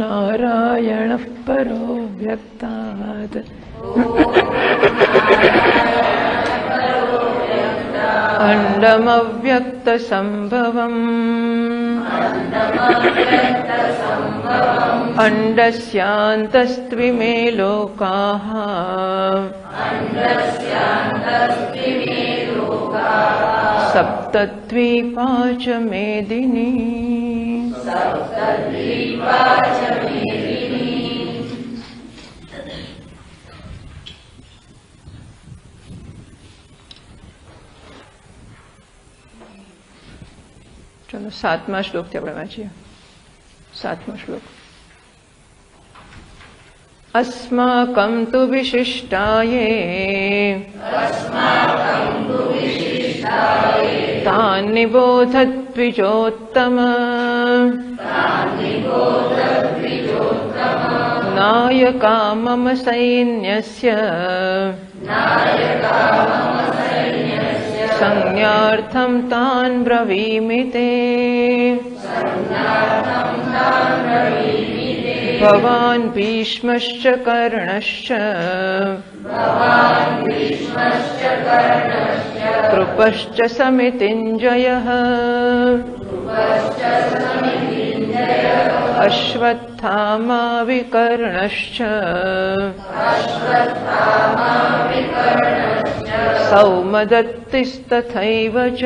नारायणः परो व्यक्तात् अण्डमव्यक्तसम्भवम् अण्डस्यान्तस्त्विमे लोकाः सप्तद्वीपा च मेदिनी। चलो 7मा श्लोक थी આપણે વાંચીએ। 7મો શ્લોક। अस्माकं तु विशिष्टाये तान् निबोधद्विजोत्तम नायका मम सैन्यस्य संज्ञार्थं तान् ब्रवीमि ते। भवान् भीष्मश्च कर्णश्च कृपश्च समितिञ्जयः अश्वत्थामा विकर्णश्च सौमदत्तिस्तथैव च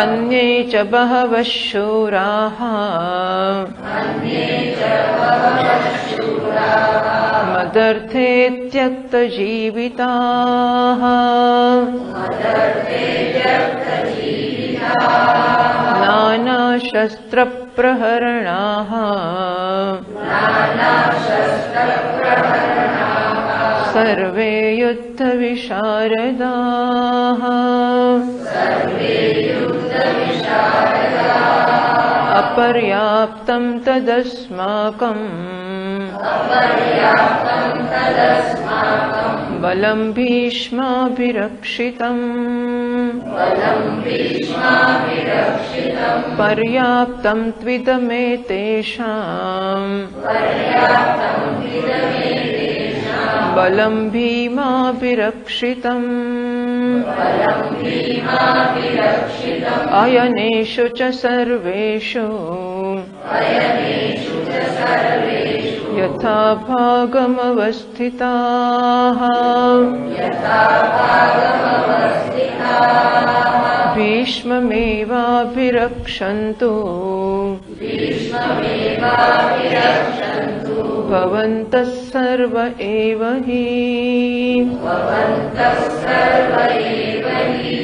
अन्ये च बहवः शूराः मदर्थे त्यक्तजीविताः नानाशस्त्रप्रहरणाः सर्वे युद्धविशारदाः अपर्याप्तं तदस्माकं बलं भीष्माभिरक्षितम् पर्याप्तं त्विदमेतेषाम् बलं भीमाभिरक्षितम् अयनेषु च सर्वेषु यथा भागमवस्थिताः भीष्ममेवाभिरक्षन्तु भवन्तः सर्व एव हि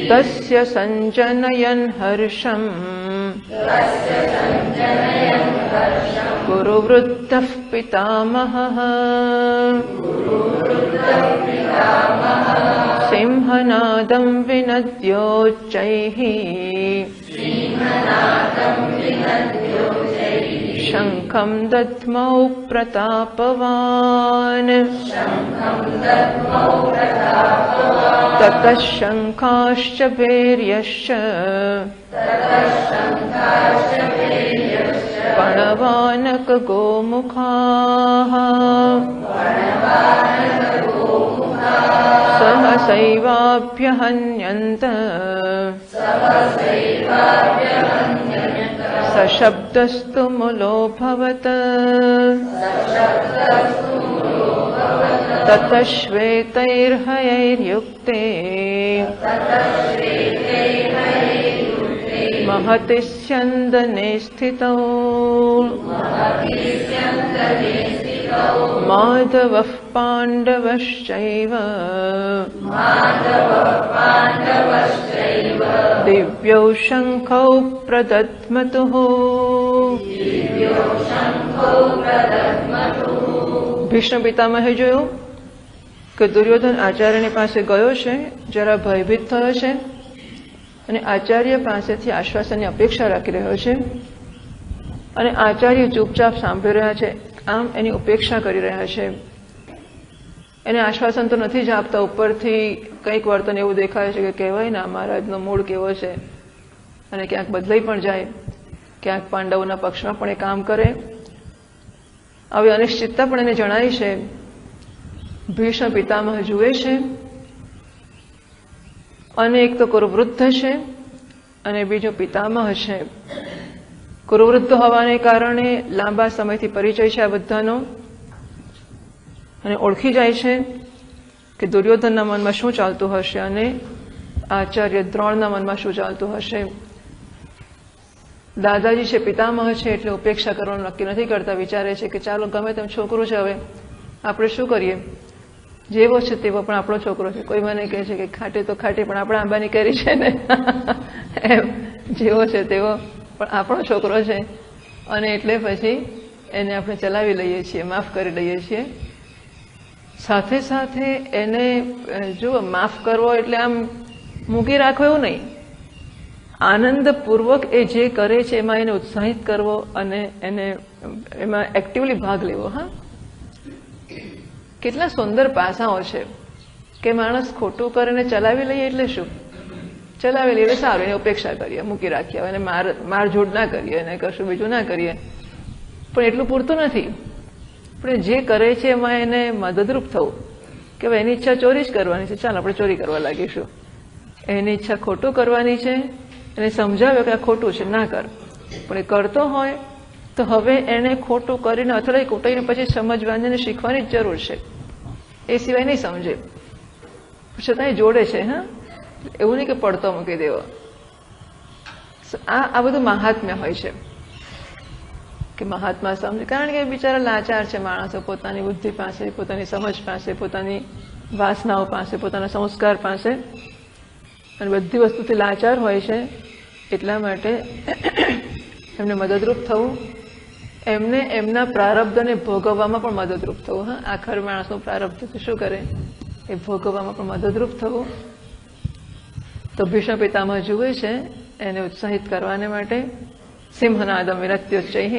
तस्य सञ्जनयन् हर्षम् कुरुवृद्धः पितामहः सिंहनादं विनद्योच्चैः शङ्खं दद्मौ प्रतापवान् ततः शङ्खाश्च भैर्यश्च पणवानकगोमुखाः सहसैवाभ्यहन्यन्त सशब्दस्तु मुलोऽभवत् ततः श्वेतैर्हयैर्युक्ते महति स्यन्दने स्थितौ माधवः पाण्डवश्चैव दिव्यौ शङ्खौ प्रदध्मतुः। ભીષ્મ પિતામહે જોયું કે દુર્યોધન આચાર્યની પાસે ગયો છે, જરા ભયભીત થયો છે અને આચાર્ય પાસેથી આશ્વાસનની અપેક્ષા રાખી રહ્યો છે અને આચાર્ય ચૂપચાપ સાંભળી રહ્યા છે, આમ એની ઉપેક્ષા કરી રહ્યા છે। એને આશ્વાસન તો નથી જ આપતા, ઉપરથી કંઈક વર્તન એવું દેખાય છે કે કહેવાય ને મહારાજનો મૂળ કેવો છે અને ક્યાંક બદલાઈ પણ જાય ક્યાંક પાંડવોના પક્ષમાં પણ એ કામ કરે. આવી અનિશ્ચિતતા પણ એને જણાય છે. ભીષ્મ પિતામહ જુએ છે અને એક તો કુરુવૃદ્ધ છે અને બીજો પિતામહ છે. કુરુવૃદ્ધ હોવાને કારણે લાંબા સમયથી પરિચય છે આ બધાનો અને ઓળખી જાય છે કે દુર્યોધનના મનમાં શું ચાલતું હશે અને આચાર્ય દ્રોણના મનમાં શું ચાલતું હશે. દાદાજી છે, પિતામહ છે, એટલે ઉપેક્ષા કરવાનું નક્કી નથી કરતા. વિચારે છે કે ચાલો ગમે તેમ છોકરો છે, હવે આપણે શું કરીએ, જેવો છે તેવો પણ આપણો છોકરો છે. કોઈ મને કહે છે કે ખાટી તો ખાટી પણ આપણે આંબાની કેરી છે ને, એમ જેવો છે તેવો પણ આપણો છોકરો છે અને એટલે પછી એને આપણે ચલાવી લઈએ છીએ, માફ કરી લઈએ છીએ. સાથે સાથે એને જો માફ કરવો એટલે આમ મૂકી રાખવો એવું નહીં, આનંદપૂર્વક એ જે કરે છે એમાં એને ઉત્સાહિત કરવો અને એને એમાં એક્ટિવલી ભાગ લેવો. હા, કેટલા સુંદર પાસાઓ છે કે માણસ ખોટું કરીને ચલાવી લઈએ એટલે શું, ચલાવી લઈએ સારું, એને ઉપેક્ષા કરીએ, મૂકી રાખીએ, એને મારઝૂડ ના કરીએ, એને કશું બીજું ના કરીએ, પણ એટલું પૂરતું નથી. પણ જે કરે છે એમાં એને મદદરૂપ થવું કે ભાઈ એની ઈચ્છા ચોરી જ કરવાની છે, ચાલ આપણે ચોરી કરવા લાગીશું. એની ઈચ્છા ખોટું કરવાની છે, એને સમજાવ્યો કે આ ખોટું છે, ના કર. પણ એ કરતો હોય તો હવે એને ખોટું કરીને અથડાઈ કૂટાઈને પછી સમજવાની અને શીખવાની જ જરૂર છે. એ સિવાય નહીં સમજે, છતાં એ જોડે છે. હા, એવું નહીં કે પડતો મૂકી દેવો. આ બધું મહાત્મ્ય હોય છે કે મહાત્મા સમજે, કારણ કે બિચારા લાચાર છે માણસો, પોતાની બુદ્ધિ પાસે, પોતાની સમજ પાસે, પોતાની વાસનાઓ પાસે, પોતાના સંસ્કાર પાસે, અને બધી વસ્તુથી લાચાર હોય છે. એટલા માટે એમને મદદરૂપ થવું, એમને એમના પ્રારબ્ધને ભોગવવામાં પણ મદદરૂપ થવું. હા, આખર માણસનું પ્રારબ્ધ તો શું કરે, એ ભોગવવામાં પણ મદદરૂપ થવું. તો ભીષ્મ પિતામહ જુએ છે એને ઉત્સાહિત કરવાને માટે સિંહનાદમ વિનત્યોચ્ચૈઃ,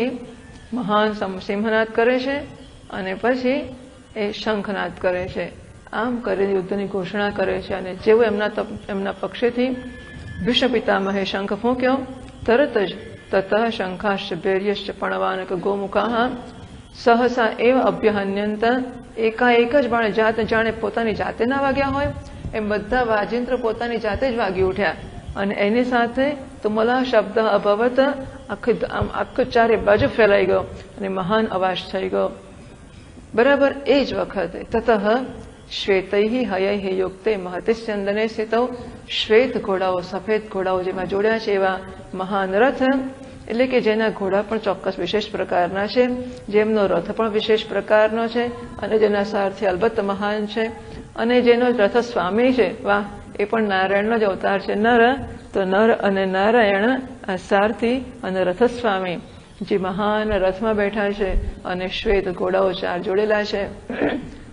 મહાન સિંહનાદ કરે છે અને પછી એ શંખનાદ કરે છે. આમ કરીને યુદ્ધની ઘોષણા કરે છે. અને જેવું એમના પક્ષેથી ભીષ્મ પિતામહે શંખ ફૂંક્યો, તરત જ તતઃ શંખાશ્ચ ભૈર્યશ્ચ પણવાનક ગોમુખાઃ સહસા એવ અભ્યહન્યંત, એકાએક જ બાણે જાણે પોતાની જાતે ના વાગ્યા હોય એમ બધા વાજિંત્ર પોતાની જાતે જ વાગી ઉઠ્યા. અને એની સાથે તુમલા શબ્દ અભવત, આખો ચારે બાજુ ફેલાઈ ગયો અને મહાન અવાજ થઈ ગયો. બરાબર એ જ વખતે તતઃ શ્વેતૈઃ હયૈઃ યુક્તે મહતિ સ્યંદને સ્થિતૌ, શ્વેત ઘોડાઓ, સફેદ ઘોડાઓ જેમાં જોડ્યા છે એવા મહાન રથ, એટલે કે જેના ઘોડા પણ ચોક્કસ વિશેષ પ્રકારના છે, જેમનો રથ પણ વિશેષ પ્રકારનો છે અને જેના સારથી અલબત્ત મહાન છે, અને જેનો રથ સ્વામી છે, વાહ, એ પણ નારાયણનો જ અવતાર છે. નર તો નર અને નારાયણ આ સારથી અને રથસ્વામી જે મહાન રથમાં બેઠા છે અને શ્વેત ઘોડાઓ ચાર જોડેલા છે.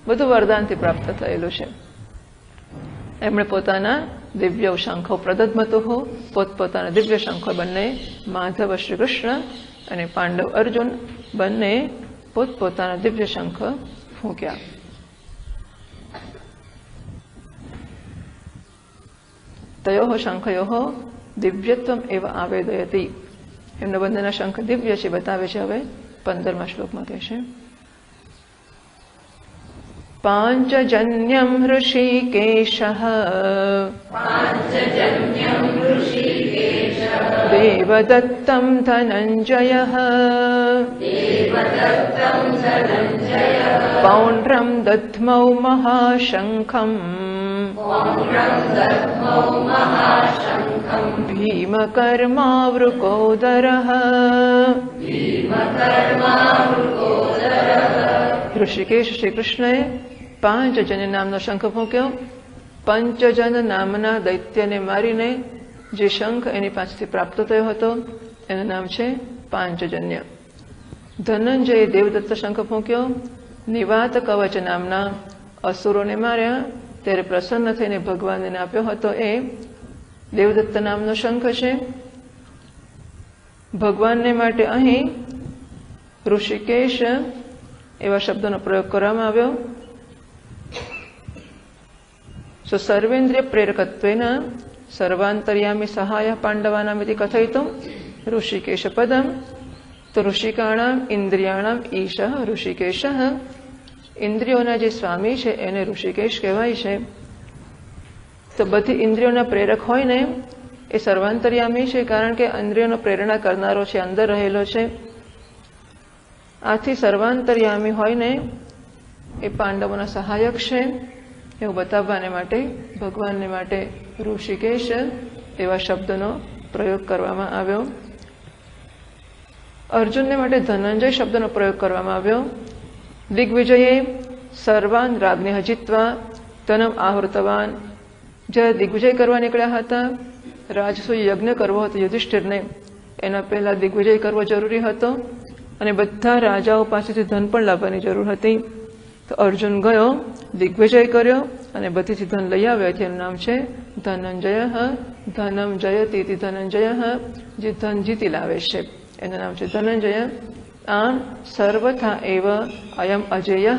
બધું વરદાનથી પ્રાપ્ત થયેલું છે. એમણે પોતાના દિવ્ય શંખો પ્રદધ્મતુઃ, પોતપોતાના દિવ્ય શંખો બંને માધવ શ્રી કૃષ્ણ અને પાંડવ અર્જુન બંને પોતપોતાના દિવ્ય શંખ ફૂંક્યા. તયોઃ શંખયોઃ દિવ્યત્વમ એવ આવેદયતિ. એમના બંનેના શંખ દિવ્ય છે બતાવે છે. હવે 15મા શ્લોકમાં કહેશે, પાંચજન્યમ ઋષિકેશઃ દેવદત્તમ ધનંજયઃ પૌંડ્રમ દધ્મૌ મહાશંખમ ભીમકર્માવૃકોદરઃ. ઋષિકેશ શ્રી કૃષ્ણએ 5 જન નામનો શંખ ફૂંક્યો. પંચજન નામના દૈત્યને મારીને જે શંખ એની પાસેથી પ્રાપ્ત થયો હતો એનું નામ છે પાંચજન્ય. ધનંજયે દેવદત્ત શંખ ફૂંક્યો. નિવાત કવચ નામના અસુરોને માર્યા ત્યારે પ્રસન્ન થઈને ભગવાનને આપ્યો હતો એ દેવદત્ત નામનો શંખ છે. ભગવાનને માટે અહીં ઋષિકેશ એવા શબ્દનો પ્રયોગ કરવામાં આવ્યો. સર્વેન્દ્રિય પ્રેરકત્વેન સર્વાંતર્યામી સહાય પાંડવાનામિતિ કથયિતું. ઋષિકેશ પદમ. તો ઋષિકાણામ ઇન્દ્રિયાણામ ઈશ ઋષિકેશ. ઇન્દ્રિયોના જે સ્વામી છે એને ઋષિકેશ કહેવાય છે. તો બધી ઇન્દ્રિયોના પ્રેરક હોય ને એ સર્વાંતર્યામી છે, કારણ કે ઇન્દ્રિયોનો પ્રેરણા કરનારો છે, અંદર રહેલો છે. આથી સર્વાંતર્યામી હોય ને એ પાંડવોના સહાયક છે એવું બતાવવાને માટે ભગવાનને માટે ઋષિકેશ એવા શબ્દનો પ્રયોગ કરવામાં આવ્યો. અર્જુનને માટે ધનંજય શબ્દનો પ્રયોગ કરવામાં આવ્યો. દિગ્વિજયે સર્વાન રાજ્ઞ જીત્વા ધનમ આહૃતવાન. જ્યારે દિગ્વિજય કરવા નીકળ્યા હતા, રાજસૂય યજ્ઞ કરવો હતો યુધિષ્ઠિરને, એના પહેલા દિગ્વિજય કરવો જરૂરી હતો અને બધા રાજાઓ પાસેથી ધન પણ લાવવાની જરૂર હતી. તો અર્જુન ગયો, દિગ્વિજય કર્યો અને બધીથી ધન લઈ આવ્યો. એનું નામ છે ધનંજય. ધનમ જયતી ધનંજય, જે ધન જીતી લાવે છે એનું નામ છે ધનંજય. આમ સર્વથા એવ અયમ અજેય.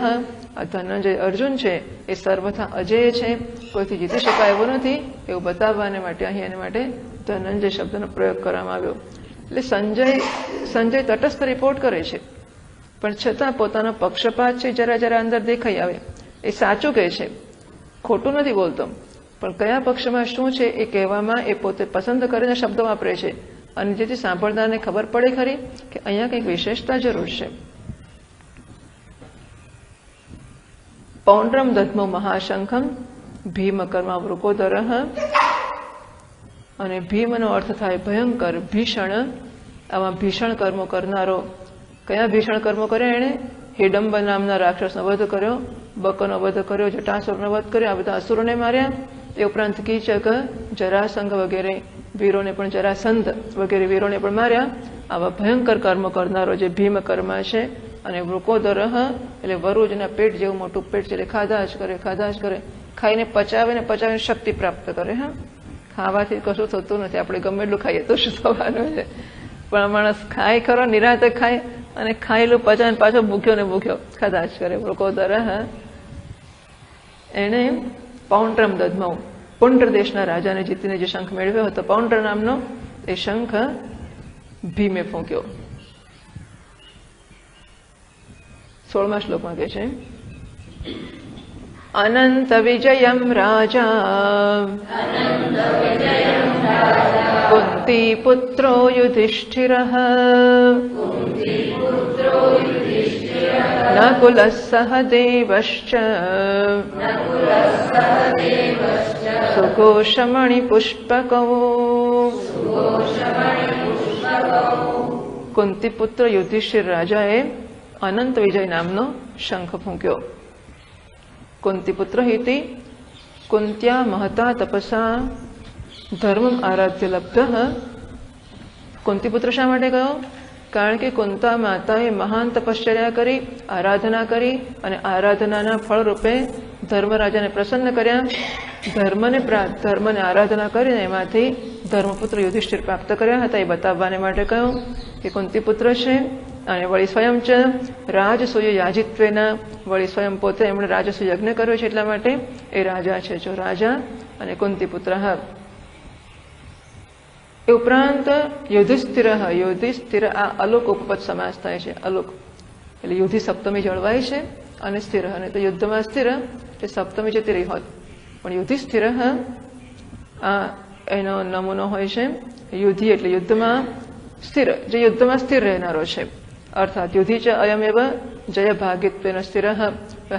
આ ધનંજય અર્જુન છે એ સર્વથા અજેય છે, કોઈથી જીતી શકાય એવો નથી એવું બતાવવાને માટે અહીં એને માટે ધનંજય શબ્દનો પ્રયોગ કરવામાં આવ્યો. એટલે સંજય તટસ્થ રિપોર્ટ કરે છે, પણ છતાં પોતાનો પક્ષપાત છે જરા જરા અંદર દેખાઈ આવે. એ સાચું કહે છે, ખોટું નથી બોલતો, પણ કયા પક્ષમાં શું છે એ કહેવામાં એ પોતે પસંદ કરીને શબ્દો વાપરે છે, અને જેથી સાંભળનારને ખબર પડે ખરી કે અહીંયા કંઈક વિશેષતા જરૂર છે. પૌંડ્રમ દધ્મો મહાશંખમ ભીમકર્મ વૃકોદર. અને ભીમનો અર્થ થાય ભયંકર, ભીષણ. આવા ભીષણ કર્મો કરનારો. કયા ભીષણ કર્મો કર્યા એણે? હિડમ્બ નામના રાક્ષસનો વધ કર્યો, બકનો વધ કર્યો, જટાસુરનો વધ કર્યો, આ બધા અસુરોને માર્યા. એ ઉપરાંત કીચક, જરાસંઘ વગેરે વીરોને પણ, જરાસંધ વગેરે વીરોને પણ માર્યા. આવા ભયંકર કર્મ કરનારો જે ભીમ કર્મ છે. અને વૃકોદર એટલે વરુજના પેટ જેવું મોટું પેટ છે, એટલે ખાધા જ કરે, ખાઈને પચાવીને શક્તિ પ્રાપ્ત કરે. ખાવાથી કશું થતું નથી, આપણે ગમે એટલું ખાઈએ તો શું થવાનું છે, પણ માણસ ખાય ખરો, નિરાંતે ખાય અને ખાયેલું પચાવીને પાછો ભૂખ્યો ખાધા જ કરે. વૃકોદર. એણે પૌંડ્રમ દધમૌ, પુંડ્ર દેશના રાજાને જીતીને જે શંખ મેળવ્યો હતો પૌંડ્ર નામનો, એ શંખ ભીમે ફૂંક્યો. 16મા શ્લોકમાં કહે છે અનંત વિજયમ રાજા કુંતી પુત્રો યુધિષ્ઠિરઃ નકુલઃ સહદેવશ્ચ સુઘોષમણિ પુષ્પકૌ. કુંતી પુત્ર યુધિષ્ઠિર રાજાએ અનંત વિજય નામનો શંખ ફૂંક્યો. કુંતીપુત્ર હિતિ કુંત્યા મહતા તપસા ધર્મ આરાધ્ય લબ્ધ. કુંતીપુત્ર શા માટે ગયો? કારણ કે કુંતા માતાએ મહાન તપશ્ચર્યા કરી, આરાધના કરી, અને આરાધનાના ફળ રૂપે ધર્મરાજાને પ્રસન્ન કર્યા. ધર્મને આરાધના કરીને એમાંથી ધર્મપુત્ર યુધિષ્ઠિર પ્રાપ્ત કર્યા હતા. એ બતાવવાને માટે કહ્યું કે કુંતીપુત્ર છે. અને વળી સ્વયં ચ રાજસૂય યાજિત્વેના, વળી સ્વયં પોતે એમણે રાજસૂય યજ્ઞ કર્યો છે, એટલા માટે એ રાજા છે. જો રાજા અને કુંતીપુત્ર. એ ઉપરાંત યુધિષ્ઠિર, આ અલોક ઉપપદ સમાસ થાય છે. અલોક એટલે યુધિ સપ્તમી જળવાય છે અને સ્થિર, અને તો યુદ્ધમાં સ્થિર એટલે સપ્તમી જતી રહી હોત, પણ યુધિષ્ઠિર આ એનો નમૂનો હોય છે. યુધિ એટલે યુદ્ધમાં સ્થિર, જે યુદ્ધમાં સ્થિર રહેનારો છે. અર્થાત યુધિ ચ અયમેવ જય ભાગિત્વેન સ્થિર.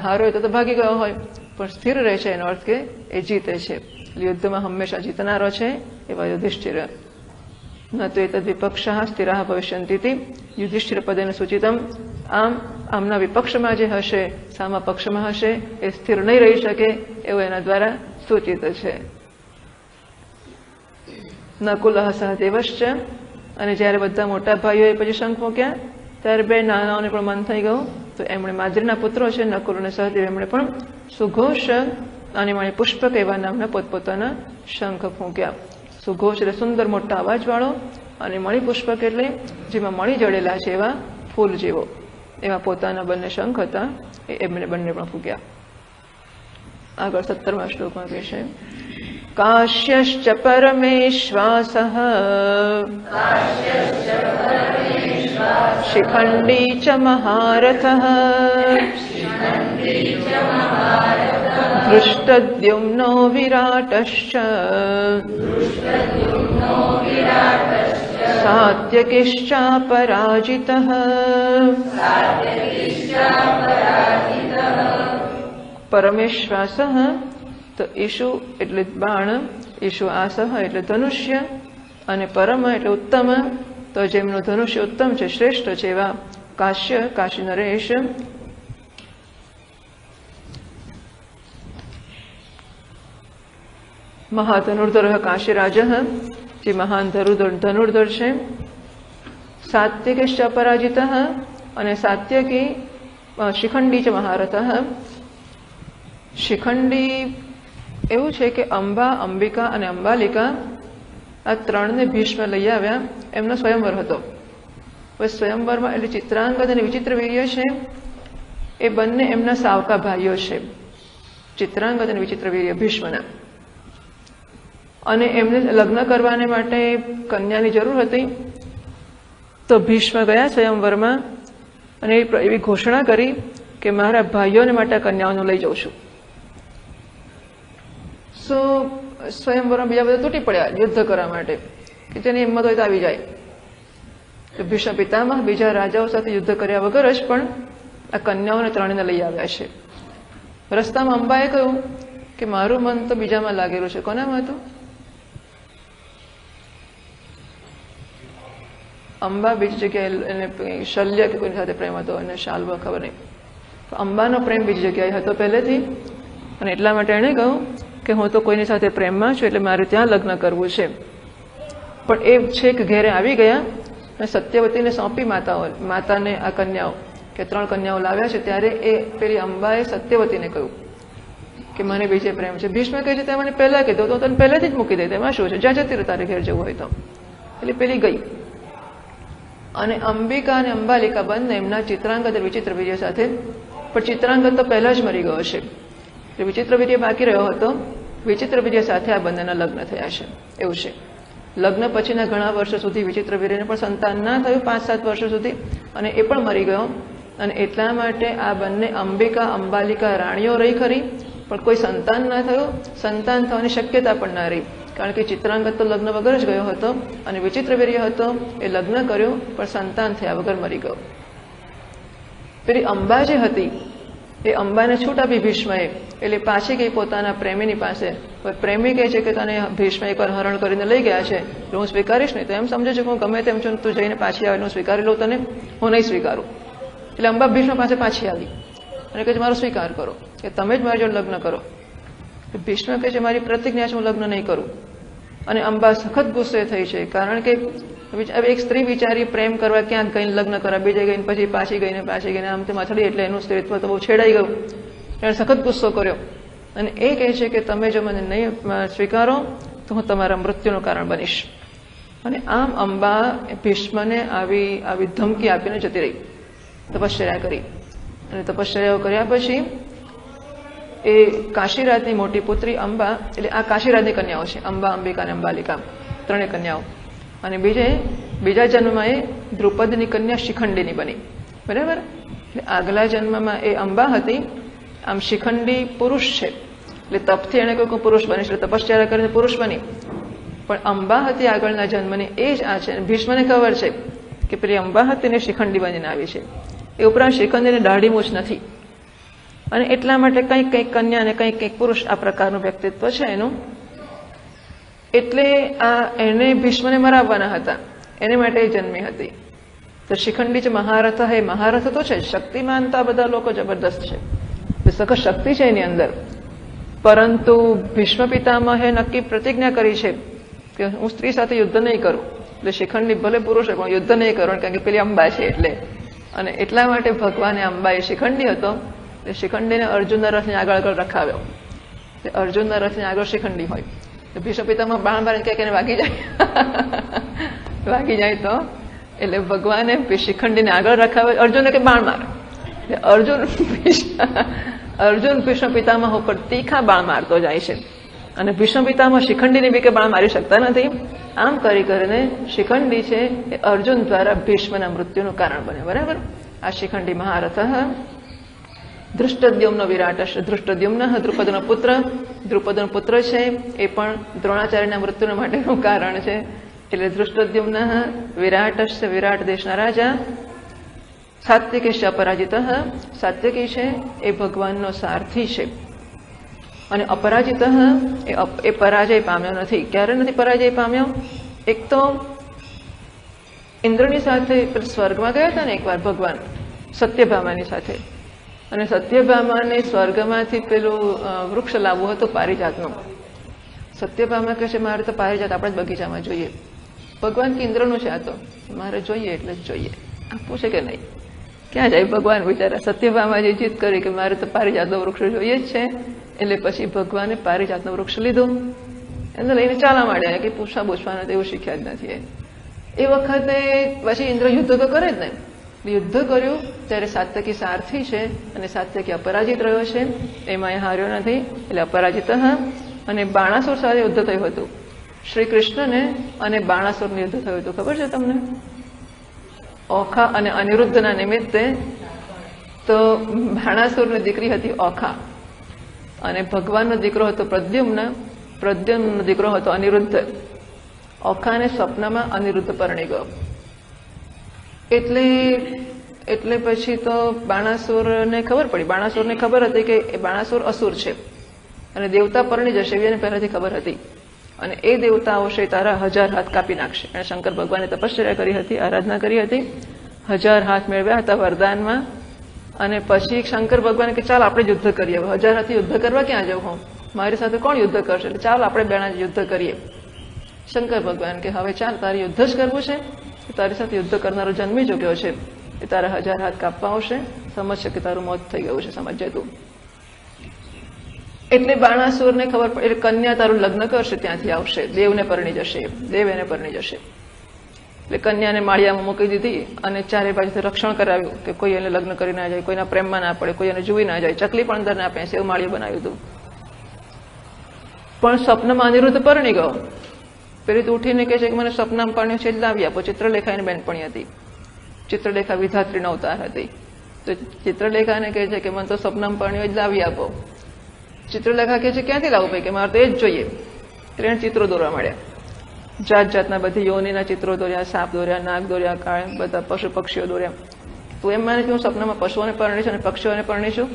હારો હોય તો ભાગી ગયો હોય, પણ સ્થિર રહે છે એનો અર્થ કે એ જીતે છે. યુદ્ધમાં હંમેશા જીતનારો છે એવા યુધિષ્ઠિર. ન તો એતદ વિપક્ષ સ્થિરા ભવિષ્યંતિ યુધિષ્ઠિર પદેન સૂચિતમ. આમના વિપક્ષમાં જે હશે, સામા પક્ષમાં હશે, એ સ્થિર નહીં રહી શકે એવું એના દ્વારા સૂચિત છે. નકુલઃ સહદેવશ્ચ. અને જ્યારે બધા મોટા ભાઈઓએ પછી શંખ મૂક્યા ત્યારે બે નાનાઓને પણ મન થઈ ગયું, તો એમણે માદ્રીના પુત્રો છે નકુલ અને સહદેવ, એમણે પણ સુઘોષ અને મણિ પુષ્પક એવા નામના પોતપોતાના શંખ ફૂંક્યા. સુઘોષ એટલે સુંદર મોટા અવાજવાળો, અને મણિ પુષ્પક એટલે જેમાં મણિ જડેલા છે એવા ફૂલ જેવો, એવા પોતાના બંને શંખ હતા. એમણે બંને પણ ફૂંક્યા. આગળ 17મા શ્લોકમાં કહે છે काश्यश्च परमेश्वासः शिखण्डी च महारथः धृष्टद्युम्नो विराटश्च सात्यकिश्चापराजितः। परमेश्वासः तो ईशु એટલે બાણ, ઈશુ આસહ એટલે ધનુષ્ય, અને પરમ એટલે ઉત્તમ, તો જેમનું ધનુષ્ય ઉત્તમ છે, શ્રેષ્ઠ છે એવા કાશ્ય, કાશી નરેશ, મહાધનુર્ધર કાશીરાજ, જે મહાન ધનુર્ધર છે, સાત્યકિશ્ચ અપરાજિત, અને સાત્યકી શિખંડી ચ મહારથ. શિખંડી એવું છે કે અંબા, અંબિકા અને અંબાલિકા આ ત્રણને ભીષ્મ લઈ આવ્યા, એમનો સ્વયંવર હતો. હવે સ્વયંવરમાં એટલે ચિત્રાંગદ અને વિચિત્રવીર્ય છે એ બંને એમના સાવકા ભાઈઓ છે, ચિત્રાંગદ અને વિચિત્રવીર્ય ભીષ્મના. અને એમને લગ્ન કરવાને માટે કન્યાની જરૂર હતી, તો ભીષ્મ ગયા સ્વયંવરમાં અને એવી ઘોષણા કરી કે મારા ભાઈઓને માટે કન્યાઓને લઈ જાઉં છું. સો સ્વયંવરમાં બીજા બધા તૂટી પડ્યા યુદ્ધ કરવા માટે, કે જેની હિંમત હોય તો આવી જાય. તો ભીષ્મ પિતામહ બીજા રાજાઓ સાથે યુદ્ધ કર્યા વગર જ પણ આ કન્યાઓને ત્રણેને લઈ આવ્યા છે. રસ્તામાં અંબાએ કહ્યું કે મારું મન તો બીજામાં લાગેલું છે. કોનામાં હતું? અંબા બીજી જગ્યાએ એને શલ્ય કે કોઈની સાથે પ્રેમ હતો, એને શાલ્વ ખબર નહીં. તો અંબાનો પ્રેમ બીજી જગ્યાએ હતો પહેલેથી, અને એટલા માટે એણે કહ્યું કે હું તો કોઈની સાથે પ્રેમમાં છું, એટલે મારે ત્યાં લગ્ન કરવું છે. પણ એ છેક ઘેરે આવી ગયા અને સત્યવતીને સોંપી માતાને આ કન્યાઓ, કે ત્રણ કન્યાઓ લાવ્યા છે. ત્યારે એ પેલી અંબાએ સત્યવતીને કહ્યું કે મને બીજે પ્રેમ છે. ભીષ્મ કહે છે તે મને પહેલા કીધું તો તને પહેલેથી જ મૂકી દે, તેમાં શું છે, જ્યાં જતી રહે તારે ઘેર જવું હોય તો. એટલે પેલી ગઈ. અને અંબિકા અને અંબાલિકા બંને એમના ચિત્રાંગદ અને વિચિત્રવીર્ય સાથે, પણ ચિત્રાંગદ તો પહેલા જ મરી ગયો છે, એટલે વિચિત્રવીર્ય બાકી રહ્યો હતો. વિચિત્રવીર્ય સાથે આ બંનેના લગ્ન થયા છે. એવું છે. લગ્ન પછીના ઘણા વર્ષો સુધી વિચિત્રવીર્યને પણ સંતાન ના થયું, 5-7 વર્ષો સુધી, અને એ પણ મરી ગયો. અને એટલા માટે આ બંને અંબિકા અંબાલિકા રાણીઓ રહી ખરી, પણ કોઈ સંતાન ના થયું. સંતાન થવાની શક્યતા પણ ના રહી, કારણ કે ચિત્રાંગદ તો લગ્ન વગર જ ગયો હતો, અને વિચિત્રવીર્ય હતો એ લગ્ન કર્યું પણ સંતાન થયા વગર મરી ગયો. પેલી અંબા જે હતી એ અંબાને છૂટ આપી ભીષ્મએ, એટલે પાછી ગઈ પોતાના પ્રેમીની પાસે. પ્રેમી કહે છે કે તને ભીષ્મ એકવાર હરણ કરીને લઈ ગયા છે, એટલે હું સ્વીકારીશ નહીં. તો એમ સમજે છે કે હું ગમે તેમ છું, તું જઈને પાછી આવે, હું સ્વીકારી લઉં તને, હું નહીં સ્વીકારું. એટલે અંબા ભીષ્મ પાસે પાછી આવી અને કહે છે મારો સ્વીકાર કરો, કે તમે જ મારી જોડે લગ્ન કરો. ભીષ્મ કહે છે મારી પ્રતિજ્ઞા છે, હું લગ્ન નહીં કરું. અને અંબા સખત ગુસ્સે થઈ છે, કારણ કે એક સ્ત્રી વિચારી પ્રેમ કરવા ક્યાંક ગઈને લગ્ન કરવા, બીજે ગઈને પછી પાછી ગઈને આમ તે માથડી, એટલે એનું સ્ત્રીત્વ તો બહુ છેડાઈ ગયું. એણે સખત ગુસ્સો કર્યો અને એ કહે છે કે તમે જો મને નહીં સ્વીકારો તો હું તમારા મૃત્યુનું કારણ બનીશ. અને આમ અંબા ભીષ્મને આવી ધમકી આપીને જતી રહી, તપશ્ચર્યા કરી. અને તપશ્ચર્યાઓ કર્યા પછી એ કાશીરાજની મોટી પુત્રી અંબા, એટલે આ કાશીરાજની કન્યાઓ છે, અંબા, અંબિકા અને અંબાલિકા, ત્રણેય કન્યાઓ. અને બીજા જન્મમાં એ દ્રુપદની કન્યા શિખંડીની બની. બરાબર. એટલે આગલા જન્મમાં એ અંબા હતી. આમ શિખંડી પુરુષ છે, એટલે તપથી એણે કોઈ પુરુષ બની, એટલે તપશ્ચર્યા કરીને પુરુષ બની. પણ અંબા હતી આગળના જન્મની, એ જ આ છે. ભીષ્મને ખબર છે કે પેલી અંબા હતી ને શિખંડી બનીને આવી છે. એ ઉપરાંત શિખંડીને દાઢી મૂછ નથી, અને એટલા માટે કંઈક કન્યા અને કંઈક પુરુષ આ પ્રકારનું વ્યક્તિત્વ છે એનું. એટલે આ એને ભીષ્મને મરાવવાના હતા, એને માટે જન્મી હતી. તો શિખંડી જ મહારથ, હે મહારથ તો છે, શક્તિમાન તો આ બધા લોકો જબરદસ્ત છે, સખત શક્તિ છે એની અંદર. પરંતુ ભીષ્મ પિતામહે નક્કી પ્રતિજ્ઞા કરી છે કે હું સ્ત્રી સાથે યુદ્ધ નહીં કરું. એટલે શિખંડી ભલે પુરુષ છે પણ યુદ્ધ નહીં કરું, કારણ કે પેલી અંબા છે એટલે. અને એટલા માટે ભગવાને અંબા એ શિખંડી હતો, એટલે શિખંડીને અર્જુનના રથની આગળ રખાવ્યો. અર્જુનના રથની આગળ શિખંડી હોય, ભીષ્મ પિતામહ બાણ મારીને ક્યાંક એને વાગી જાય તો એટલે ભગવાને શિખંડીને આગળ રખાવે, અર્જુનને કે બાણ માર. અર્જુન ભીષ્મ પિતામહ ઉપર તીખા બાણ મારતો જાય છે. અને ભીષ્મ પિતામાં શિખંડીની બીકે બાણ મારી શકતા નથી. આમ કરી કરીને શિખંડી છે એ અર્જુન દ્વારા ભીષ્મના મૃત્યુનું કારણ બને. બરાબર. આ શિખંડી મહારથ ધૃષ્ટદ્યુમ્ન વિરાટ ધૃષ્ટદ્યુમ્ન દ્રુપદનો પુત્ર, દ્રુપદનો પુત્ર છે એ પણ દ્રોણાચાર્યના મૃત્યુના માટેનું કારણ છે. એટલે ધૃષ્ટદ્યુમ્ન વિરાટશ્ચ વિરાટ દેશના રાજા, સાત્વિકેશ અપરાજિત સાત્વિકી છે એ ભગવાનનો સારથી છે અને અપરાજિત એ પરાજય પામ્યો નથી. ક્યારે નથી પરાજય પામ્યો? એક તો ઇન્દ્રની સાથે સ્વર્ગમાં ગયા હતા ને એકવાર ભગવાન સત્યભામાની સાથે, અને સત્યભામાને સ્વર્ગમાંથી પેલું વૃક્ષ લાવવું હતું પારિજાતનું. સત્યભામા કહે છે મારે તો પારિજાત આપણા જ બગીચામાં જોઈએ. ભગવાન કે ઇન્દ્રનું છે આ તો, મારે જોઈએ એટલે જ જોઈએ. આપવું છે કે નહીં? ક્યાં જાય ભગવાન બિચારા? સત્યભામાજી જીદ કરી કે મારે તો પારિજાતનું વૃક્ષ જોઈએ જ છે. એટલે પછી ભગવાને પારિજાતનું વૃક્ષ લીધું, એને લઈને ચાલા માંડ્યા કે પૂછવા પૂછવાના એવું શીખ્યા જ નથી. એ વખતે પછી ઇન્દ્ર યુદ્ધ તો કરે જ ને. યુદ્ધ કર્યું ત્યારે સાત્યકી સારથી છે અને સાત્યકી અપરાજિત રહ્યો છે, એમાં એ હાર્યો નથી એટલે અપરાજિત. અને બાણાસુર સાથે યુદ્ધ થયું હતું શ્રી કૃષ્ણને, અને બાણાસુરનું યુદ્ધ થયું હતું. ખબર છે તમને? ઓખા અને અનિરુદ્ધના નિમિત્તે. તો બાણાસુરની દીકરી હતી ઓખા અને ભગવાનનો દીકરો હતો પ્રદ્યુમ્ન, પ્રદ્યુમ્નનો દીકરો હતો અનિરુદ્ધ. ઓખાને સ્વપ્નમાં અનિરુદ્ધ પરણી ગયો. એટલે પછી તો બાણાસુરને ખબર પડી. બાણાસુરને ખબર હતી કે એ બાણાસુર અસુર છે અને દેવતા પરણી જશે એવી એને પહેલાથી ખબર હતી. અને એ દેવતાઓ છે તારા 1000 હાથ કાપી નાખશે. અને શંકર ભગવાને તપશ્ચર્યા કરી હતી, આરાધના કરી હતી, 1000 હાથ મેળવ્યા હતા વરદાનમાં. અને પછી શંકર ભગવાને કે ચાલ આપણે યુદ્ધ કરીએ. 1000 હાથથી યુદ્ધ કરવા ક્યાં જવું? હું મારી સાથે કોણ યુદ્ધ કરશે? એટલે ચાલ આપણે બેણા યુદ્ધ કરીએ. શંકર ભગવાન કે હવે ચાલ તારે યુદ્ધ જ કરવું છે, તારી સાથે યુદ્ધ કરનારો જન્મી ચૂક્યો છે, એ તારા 1000 હાથ કાપવા આવશે, સમજશે કે તારું મોત થઈ ગયું છે, સમજજે તું. એટલે બાણાસુરને ખબર પડે એટલે કન્યા તારું લગ્ન કરશે ત્યાંથી આવશે, દેવને પરણી જશે, દેવ એને પરણી જશે. એટલે કન્યાને માળિયામાં મૂકી દીધી અને ચારે બાજુથી રક્ષણ કરાવ્યું કે કોઈ એને લગ્ન કરી ના જાય, કોઈના પ્રેમમાં ના પડે, કોઈ એને જોઈ ના જાય, ચકલી પણ અંદર ના પેસે એવું માળિયું બનાવ્યું હતું. પણ સ્વપ્નમાં અનિરુદ્ધ પરણી ગયો. પેલી તો ઉઠીને કહે છે કે મને સપનામાં પરણ્યો છે જ લાવી આપો. ચિત્રલેખા એની બેનપણી હતી. ચિત્રલેખા વિધાત્રીનો અવતાર હતી. તો ચિત્રલેખાને કહે છે કે મને તો સપનામાં પરણ્યો જ લાવી આપો. ચિત્રલેખા કહે છે ક્યાંથી લાવું ભાઈ, કે મારે તો એ જ જોઈએ. એટલે એને ચિત્રો દોરવા માંડ્યા. જાત જાતના બધી યોનિના ચિત્રો દોર્યા, સાપ દોર્યા, નાગ દોર્યા, કાળ બધા પશુ પક્ષીઓ દોર્યા. તું એમ માને કે હું સપનામાં પશુઓને પરણીશું અને પક્ષીઓને પરણીશું.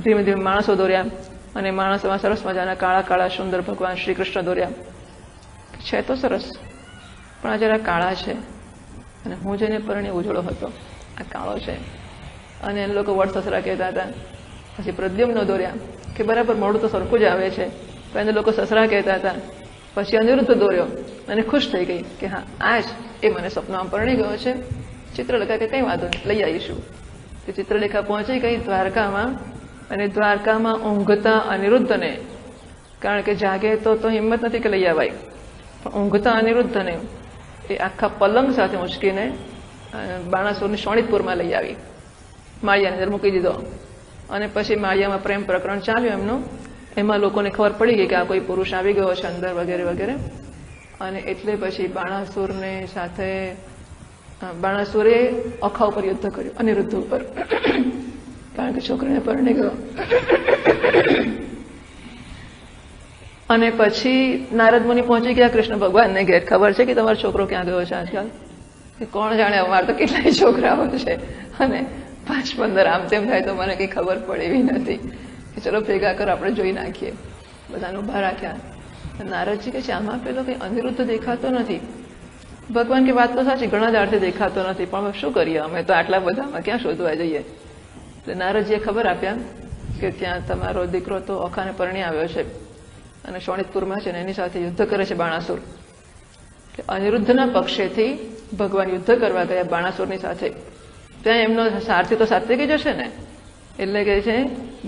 ધીમે ધીમે માણસો દોર્યા અને માણસોમાં સરસ મજાના કાળા કાળા સુંદર ભગવાન શ્રી કૃષ્ણ દોર્યા. છે તો સરસ, પણ આ જરા કાળા છે અને હું જેને પરણી ઉજળો હતો આ કાળો છે. અને એને લોકો વડ સસરા કહેતા હતા. પછી પ્રદ્યુમ્ન દોર્યા કે બરાબર મોડું તો સરખું જ આવે છે, પણ એને લોકો સસરા કહેતા હતા. પછી અનિરુદ્ધ દોર્યો અને ખુશ થઈ ગઈ કે હા આ જ એ મને સપનામાં પરણી ગયો છે. ચિત્રલેખા કે કંઈ વાંધો નહીં, લઈ આવીશું. કે ચિત્રલેખા પહોંચી ગઈ દ્વારકામાં, અને દ્વારકામાં ઊંઘતા અનિરુદ્ધને, કારણ કે જાગે તો હિંમત નથી કે લઈ આવાય, પણ ઊંઘતા અનિરુદ્ધને એ આખા પલંગ સાથે ઉંચકીને બાણાસુરની શોણિતપુરમાં લઈ આવી, માળિયાની અંદર મૂકી દીધો. અને પછી માળિયામાં પ્રેમ પ્રકરણ ચાલ્યું એમનું. એમાં લોકોને ખબર પડી ગઈ કે આ કોઈ પુરુષ આવી ગયો છે અંદર વગેરે વગેરે. અને એટલે પછી બાણાસુરને સાથે બાણાસુરે અખા ઉપર યુદ્ધ કર્યું, અનિરુદ્ધ ઉપર, કારણ કે છોકરીને પરણી ગયો. અને પછી નારદ મુનિ પહોંચી ગયા કૃષ્ણ ભગવાનને ઘેર. ખબર છે કે તમારો છોકરો ક્યાં ગયો છે આજકાલ? કે કોણ જાણે, અમારે તો કેટલાય છોકરાઓ છે અને 5-15 આમ તેમ થાય તો મને કંઈ ખબર પડે એવી નથી. કે ચલો ભેગા કરો, આપણે જોઈ નાખીએ. બધાને ઊભા રાખ્યા. નારદજી કહે છે આમાં પેલો કંઈ અનિરુદ્ધ દેખાતો નથી. ભગવાન કે વાત તો સાચી, ઘણા દાડથી દેખાતો નથી, પણ શું કરીએ, અમે તો આટલા બધામાં ક્યાં શોધવા જઈએ. એટલે નારદજીએ ખબર આપ્યા કે ત્યાં તમારો દીકરો તો ઓખાને પરણી આવ્યો છે અને શોણિતપુરમાં છે ને એની સાથે યુદ્ધ કરે છે બાણાસુર. અનિરુદ્ધના પક્ષેથી ભગવાન યુદ્ધ કરવા ગયા બાણાસુરની સાથે. ત્યાં એમનો સારથી તો સાત્વિકી જશે ને, એટલે કહે છે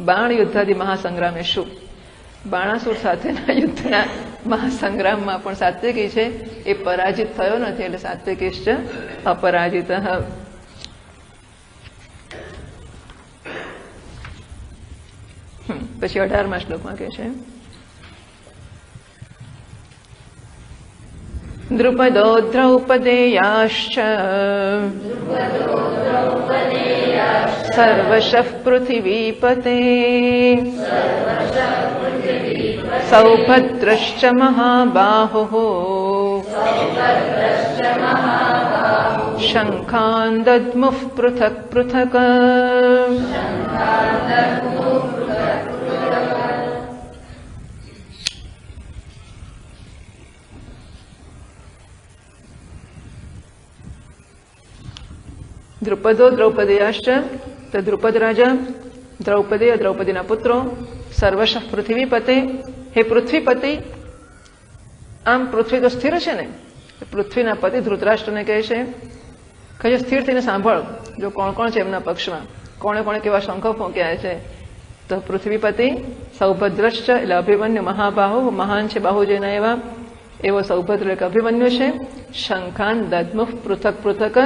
બાણ યુદ્ધાદી મહાસંગ્રામે શું, બાણાસુર સાથેના યુદ્ધના મહાસંગ્રામમાં પણ સાત્વિકી છે એ પરાજિત થયો નથી. એટલે સાત્વિકીશ્ચ અપરાજિત. પછી 18મા શ્લોકમાં કહે છે દ્રુપદો દ્રૌપદેયાશ્ચ સર્વશઃ પૃથિવીપતે સૌભદ્રશ્ચ મહાબાહુઃ શંખાન દદ્મુઃ પૃથક પૃથક. દ્રુપદો દ્રૌપદેયાશ્ચ, તો દ્રુપદ રાજા, દ્રૌપદી દ્રૌપદીના પુત્રો, સર્વશઃ પૃથ્વીપતે, હે પૃથ્વીપતિ. આમ પૃથ્વી તો સ્થિર છે ને, પૃથ્વીના પતિ ધૃતરાષ્ટ્રને કહે છે કે સ્થિર થઈને સાંભળ, જો કોણ કોણ છે એમના પક્ષમાં, કોણે કોણે કેવા શંખો ફૂંક્યા છે. તો પૃથ્વીપતિ, સૌભદ્રશ્ચ એટલે અભિમન્યુ, મહાબાહુ મહાન છે બાહુ જેના એવા, એવો સૌભદ્ર એક અભિમન્યુ છે. શંખાન દદ્મુઃ પૃથક પૃથક,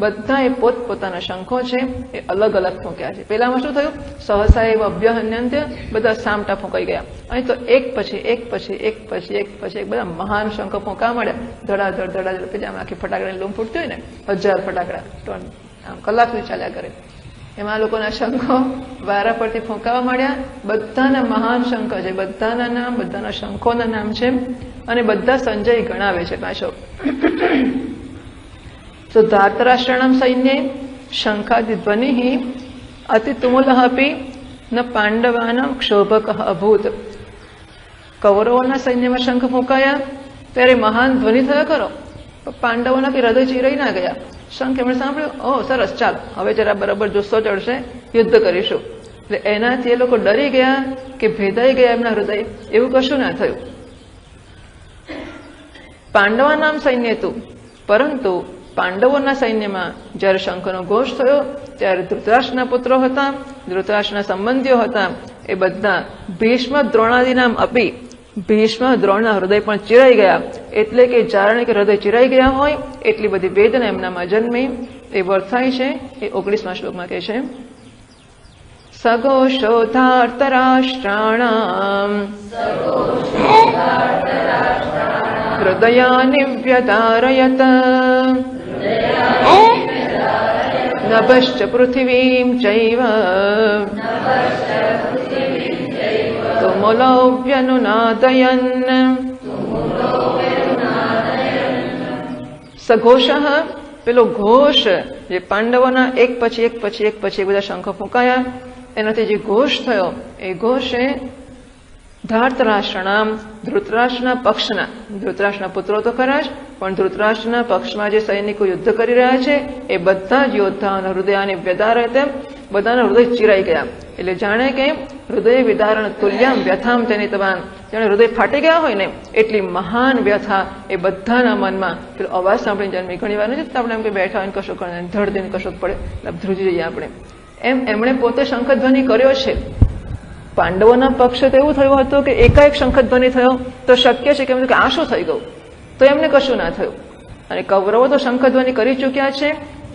બધા એ પોતપોતાના શંખો છે એ અલગ અલગ ફૂંક્યા છે. પેલામાં શું થયું, સહસા એવ અભ્યહન્યંત્ય, બધા સામટા ફૂંકાઈ ગયા. અહીં તો એક પછી એક પછી એક પછી એક પછી એક બધા મહાન શંખો ફૂંકા મળ્યા, ધડાધડ ધડાધડ. પછી આમ આખી ફટાકડાની લૂમ ફૂટતી હોય ને, 1000 ફટાકડા આમ કલાક સુધી ચાલ્યા કરે, એમાં આ લોકોના શંખો વારા પરથી ફૂંકાવા માંડ્યા. બધાના મહાન શંખ છે, બધાના નામ, બધાના શંખોના નામ છે, અને બધા સંજય ગણાવે છે પાછો. તો ધાતરાષ્ટ્રણામ સૈન્ય શંખાદિ ધ્વનિ અતિ તુમુલઃ અપી ન પાંડવાનામ ક્ષોભક અભૂત. કૌરવોના સૈન્યમાં શંખ ફૂંકાયા ત્યારે મહાન ધ્વનિ થયો ખરો, પાંડવોના કે હૃદય ચીરાઈ ના ગયા. શંખ એમણે સાંભળ્યું, ઓ સરસ, ચાલ હવે જરા બરાબર જુસ્સો ચડશે, યુદ્ધ કરીશું. એટલે એનાથી એ લોકો ડરી ગયા કે ભેદાઈ ગયા એમના હૃદય, એવું કશું ના થયું. પાંડવા નામ સૈન્ય હતું, પરંતુ પાંડવોના સૈન્યમાં જ્યારે શંખનો ઘોષ થયો ત્યારે ધૃતરાષ્ટ્રના પુત્રો હતા, ધૃતરાષ્ટ્રના સંબંધીઓ હતા, એ બધા ભીષ્મ દ્રોણાદિ નામ અપી, ભીષ્મ દ્રોણના હૃદય પણ ચિરાઈ ગયા. એટલે કે જાણે કે હૃદય ચિરાઈ ગયા હોય એટલી બધી વેદના એમનામાં જન્મી. એ વર્તાય છે એ 19મા શ્લોકમાં કહે છે, સઘોષો ધાર્તરાષ્ટ્રાણામ હૃદયાનિ વ્યધારયત નભશ્ચ પૃથિવીમ ચૈવ તુમુલોવ્યનુનાદયન. સઘોષ, પેલો ઘોષ, જે પાંડવોના એક પછી એક પછી એક પછી બધા શંખો ફૂંકાયા, એનાથી જે ઘોષ થયો એ ઘોષે ધાર્તરાષ્ટ્રણામ, ધૃતરાષ્ટ્રના પક્ષના, ધૃતરાષ્ટ્રના પુત્રો તો ખરા જ, પણ ધૃતરાષ્ટ્રના પક્ષમાં જે સૈનિકો યુદ્ધ કરી રહ્યા છે એ બધા જ યોદ્ધાઓના હૃદયાને વ્યધારયત, બધાના હૃદય ચિરાઈ ગયા. એટલે જાણે કે હૃદય વિદારણ તુલ્યામ વ્યથામ જનિતવાન, જાણે હૃદય ફાટી ગયા હોય ને એટલી મહાન વ્યથા એ બધાના મનમાં પેલો અવાજ સાંભળીને જન્મી. ઘણી વાર નથી આપણે એમ કે બેઠા હોય કશોક ધડ દઈને કશોક પડે ધ્રુજી જઈએ આપણે, એમ એમણે પોતે શંખધ્વનિ કર્યો છે. પાંડવોના પક્ષે તો એવું થયું હતું કે એકાએક શંખધ્વનિ થયો તો શક્ય છે કે આ શું થઈ ગયું, તો એમને કશું ના થયું. અને કૌરવો તો શંખધ્વનિ કરી ચૂક્યા છે,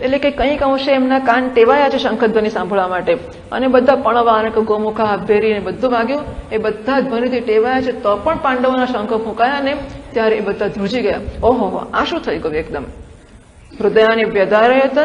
એટલે કે કંઈક અંશે એમના કાન ટેવાયા છે શંખધ્વનિ સાંભળવા માટે, અને બધા પણવા અને ગોમુખા ભેરી ને બધું વાગ્યું, એ બધા ધ્વનિથી ટેવાયા છે. તો પણ પાંડવોના શંખો ફૂંકાયા ને ત્યારે એ બધા ધ્રુજી ગયા. ઓહો, આ શું થઈ ગયું એકદમ. હૃદયાને વ્યધારયત